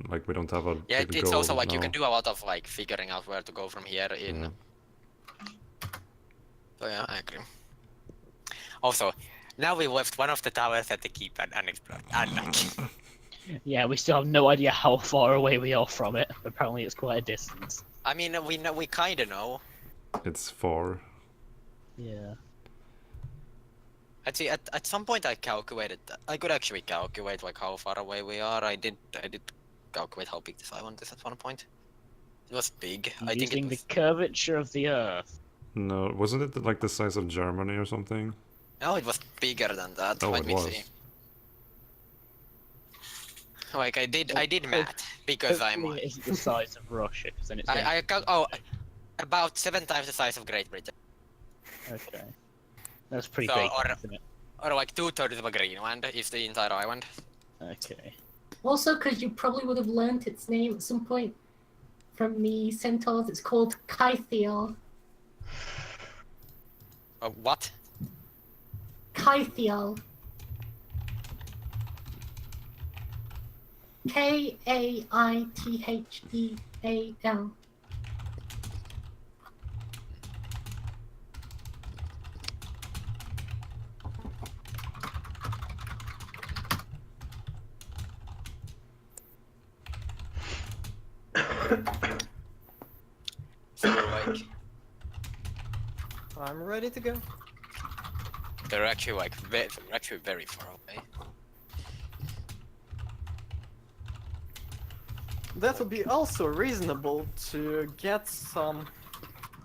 like we don't have a Yeah, big it's goal also like you now. can do a lot of like figuring out where to go from here in. Yeah. So yeah, I agree. Also, now we left one of the towers at the keep unexplored. Unlucky. Yeah, we still have no idea how far away we are from it. Apparently, it's quite a distance. I mean, we kind of know. It's far. Yeah. Actually, at some point I calculated. I could actually calculate like how far away we are. I did calculate how big this island is at one point. It was big. I think it Using was. the curvature of the Earth. No, wasn't it like the size of Germany or something? No, it was bigger than that. Oh, Let it me was. see. Like I did math because Hopefully it isn't the size of Russia, because then it's about 7 times the size of Great Britain, okay. That's pretty So, big, or- isn't it? or like 2/3 of a Greenland is the entire island. Okay. Also, because you probably would have learnt its name at some point from the centaurs, it's called Kythiel. What? Kythiel. Kaithedal. So like I'm ready to go. they're actually like they're actually very far away. That would be also reasonable to get some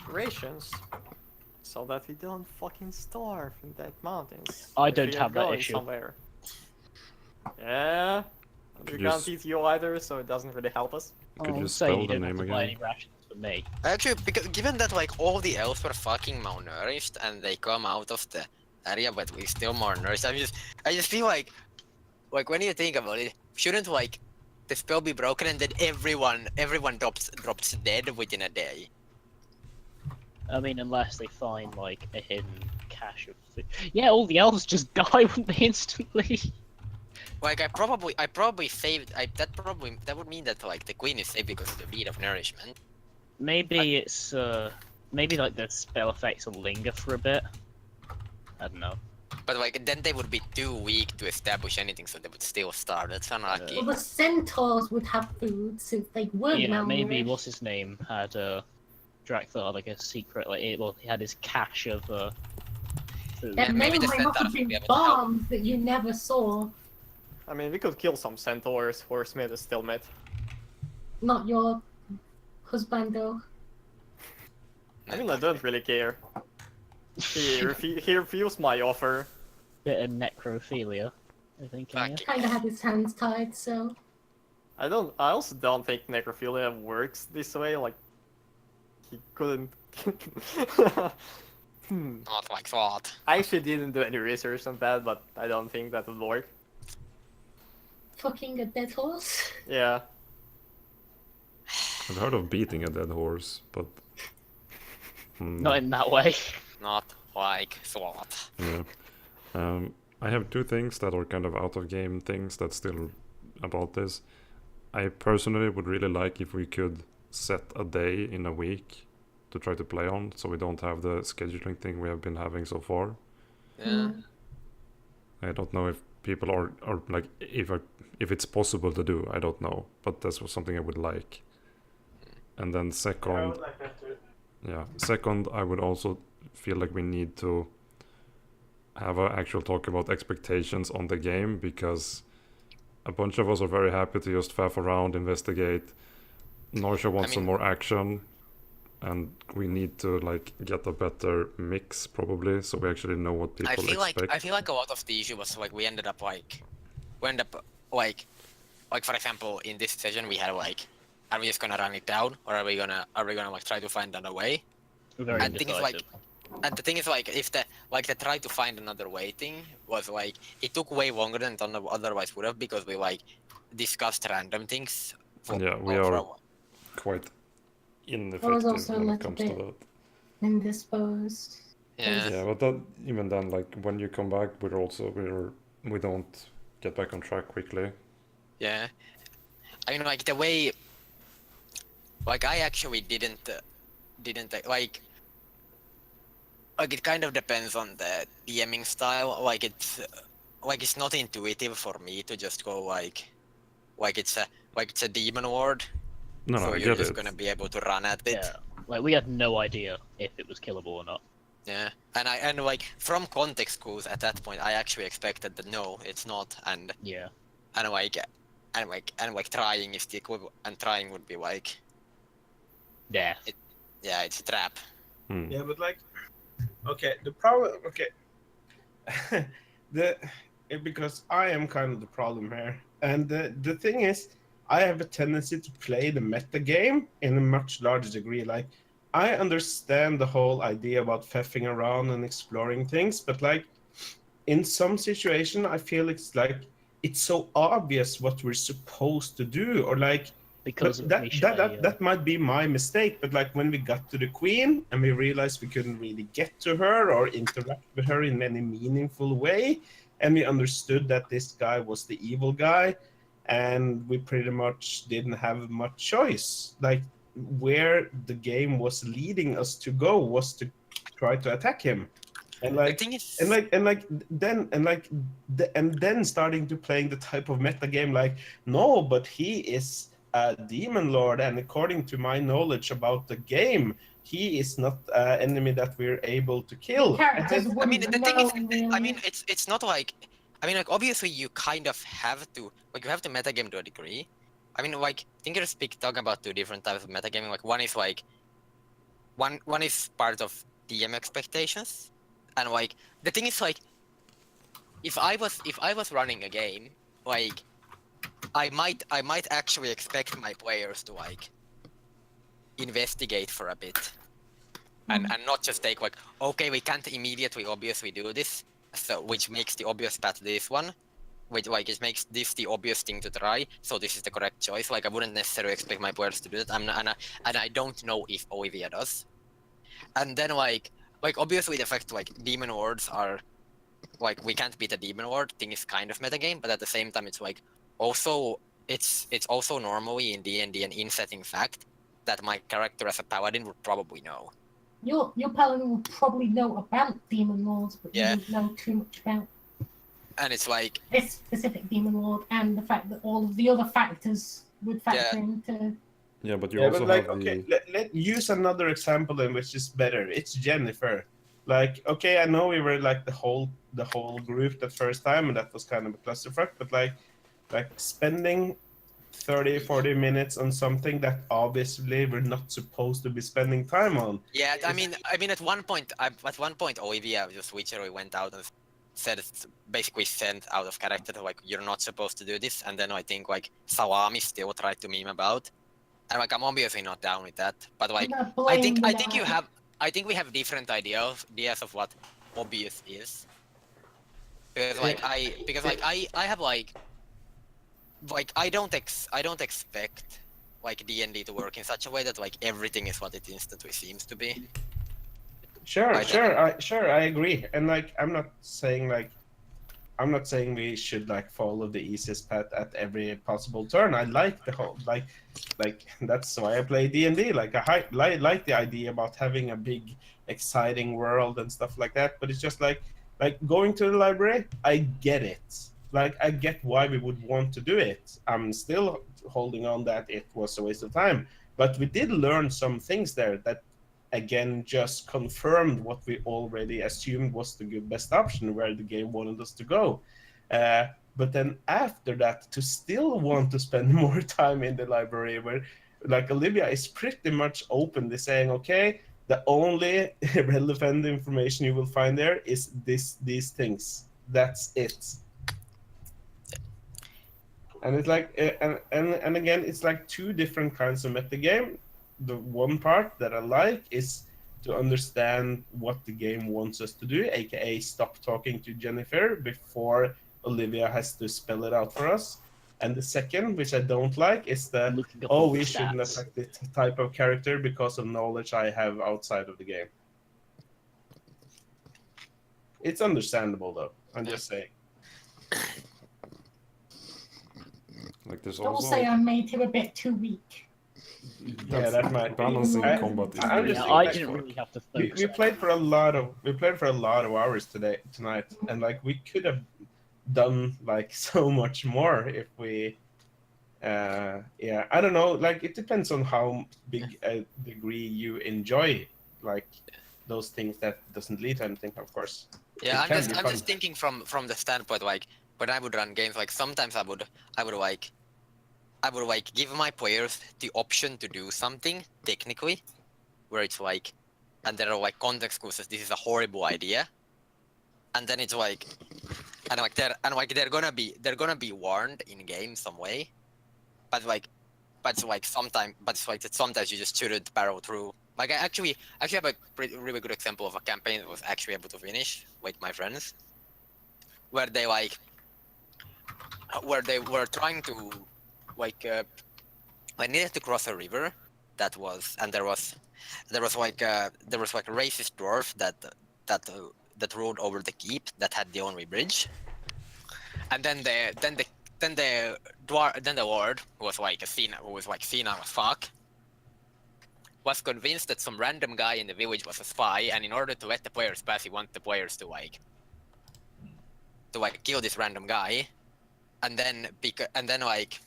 rations. So that we don't fucking starve in that mountains. I if don't we are have that going issue. Somewhere. Yeah. We Could can't you eat you either, so it doesn't really help us. Could you I'm saying spell you the don't have name to buy again? any rations for me. Actually, because given that like all the elves were fucking malnourished and they come out of the area, but we still malnourished. I just feel like when you think about it, shouldn't like the spell be broken and then everyone drops dead within a day? I mean, unless they find like a hidden cache of food. Yeah, all the elves just die, wouldn't they, instantly? Like I probably saved. That would mean that like the queen is saved because of the bead of nourishment. Maybe it's maybe like the spell effects will linger for a bit. I don't know. But like then they would be too weak to establish anything, so they would still starve. That's unlucky. Well, the centaurs would have food since they weren't Yeah, maybe malnourished. what's his name had Drakthar like a secret like well he had his cache of food. Their maybe name the might not centaurs have would be been able to help. bombs that you never saw. I mean, we could kill some centaurs. Horsemith is still met. Not your husbando. I mean, I don't really care. He refused my offer. Bit of necrophilia, I think. Yeah. Fucking Kinda had his hands tied, so. I also don't think necrophilia works this way. Like, he couldn't. not like that. I actually didn't do any research on that, but I don't think that would work. Fucking a dead horse. Yeah. I've heard of beating a dead horse, but Not in that way. Not like that. yeah. I have two things that are kind of out of game things that's still about this. I personally would really like if we could set a day in a week to try to play on, so we don't have the scheduling thing we have been having so far. Yeah. I don't know if people are like if it's possible to do. I don't know, but that's something I would like. And then second, second, I would also feel like we need to have an actual talk about expectations on the game, because a bunch of us are very happy to just faff around, investigate. Norsha wants some more action, and we need to like get a better mix probably, so we actually know what people expect. I feel like a lot of the issue was like we ended up like for example in this session we had like, are we just gonna run it down or are we gonna like try to find another way? Very And thing is like, indecisive. and the thing is like if the try to find another way thing was like it took way longer than it otherwise would have, because we like discussed random things. Yeah, we for are a while. quite I was ineffective also a when it little comes to bit that. indisposed. Yeah. Yeah, but that, even then, like when you come back, we don't get back on track quickly. Yeah. I mean like the way, like I actually didn't like it kind of depends on the DMing style. Like it's not intuitive for me to just go like it's a demon ward. No, so I you're get just it. gonna be able to run at it. Yeah, like we had no idea if it was killable or not. Yeah. And like from context clues at that point I actually expected that no, it's not, and Yeah. and trying is the equivalent, and trying would be like, Yeah. yeah, it's a trap. Yeah, but like, okay, the problem, okay, because I am kind of the problem here, and the thing is, I have a tendency to play the meta game in a much larger degree. Like, I understand the whole idea about faffing around and exploring things, but like, in some situation, I feel it's so obvious what we're supposed to do, or like. Because But that might be my mistake, but like when we got to the queen and we realized we couldn't really get to her or interact with her in any meaningful way, and we understood that this guy was the evil guy, and we pretty much didn't have much choice. Like where the game was leading us to go was to try to attack him, and The like thing is, and then starting to playing the type of meta game like, no, but he is a demon lord, and according to my knowledge about the game, he is not an enemy that we're able to kill. Characters I mean, wouldn't the thing is, know, really. I mean, it's not like, I mean, like obviously you kind of have to, like you have to metagame to a degree. I mean, like thinkers talk about two different types of metagaming. Like one is like, one is part of DM expectations, and like the thing is like, if I was running a game, like I might actually expect my players to like investigate for a bit. And not just take like, okay, we can't immediately obviously do this, so which makes the obvious path this one, which like it makes this the obvious thing to try, so this is the correct choice. Like I wouldn't necessarily expect my players to do that. And I don't know if Olivia does. And then like obviously the fact like demon wards are like we can't beat a demon ward thing is kind of metagame, but at the same time it's like also it's also normally in D&D an in-setting fact that my character as a paladin would probably know. Your paladin would probably know about demon lords, but Yeah. you wouldn't know too much about And it's like this specific demon lord, and the fact that all of the other factors would factor Yeah. into. Yeah, but you Yeah, also but like, have okay, the let use another example then, which is better. It's Jennifer. Like, okay, I know we were like the whole group the first time, and that was kind of a clusterfuck. But like spending 30-40 minutes on something that obviously we're not supposed to be spending time on. yeah, I mean at one point Olivia just literally went out and said basically sent out of character to, like you're not supposed to do this, and then I think like Salami still tried to meme about. And like I'm obviously not down with that. But like I'm gonna blame I the think you guy. have I think we have different ideas of what obvious is. Because like I have like I don't expect like D&D to work in such a way that like everything is what it instantly seems to be. Sure, I I agree. And like I'm not saying we should like follow the easiest path at every possible turn. I like the whole like that's why I play D&D. Like I like the idea about having a big exciting world and stuff like that, but it's just like going to the library, I get it. Like I get why we would want to do it. I'm still holding on that it was a waste of time, but we did learn some things there that again just confirmed what we already assumed was the best option, where the game wanted us to go. But then after that, to still want to spend more time in the library, where like Olivia is pretty much openly saying, okay, the only relevant information you will find there is these things. That's it. And it's like, and again, it's like two different kinds of metagame. The one part that I like is to understand what the game wants us to do, aka stop talking to Jennifer before Olivia has to spell it out for us. And the second, which I don't like, is the Looking up all the we shouldn't stats. attack this type of character because of knowledge I have outside of the game. It's understandable though. I'm just saying. like there's Don't also say I made him a bit too weak. Yeah, that might be. balancing I- combat is I'm really just Yeah, saying I that didn't really have to we focus. played for a lot of hours tonight, and like we could have done like so much more if we yeah, I don't know, like it depends on how big a degree you enjoy like those things that doesn't lead to anything, of course. Yeah, It can be I'm fun. just thinking from the standpoint like when I would run games, like sometimes I would give my players the option to do something technically, where it's like, and there are like context clues. This is a horrible idea, and then it's like, they're gonna be warned in game some way, but sometimes you just shouldn't barrel through. Like I actually have a really good example of a campaign that was actually able to finish with my friends, where they were trying to I needed to cross a river that was, and there was like a racist dwarf that rode over the keep that had the only bridge, and then then the lord, who was like senile as fuck, was convinced that some random guy in the village was a spy, and in order to let the players pass, he wanted the players to kill this random guy, and then like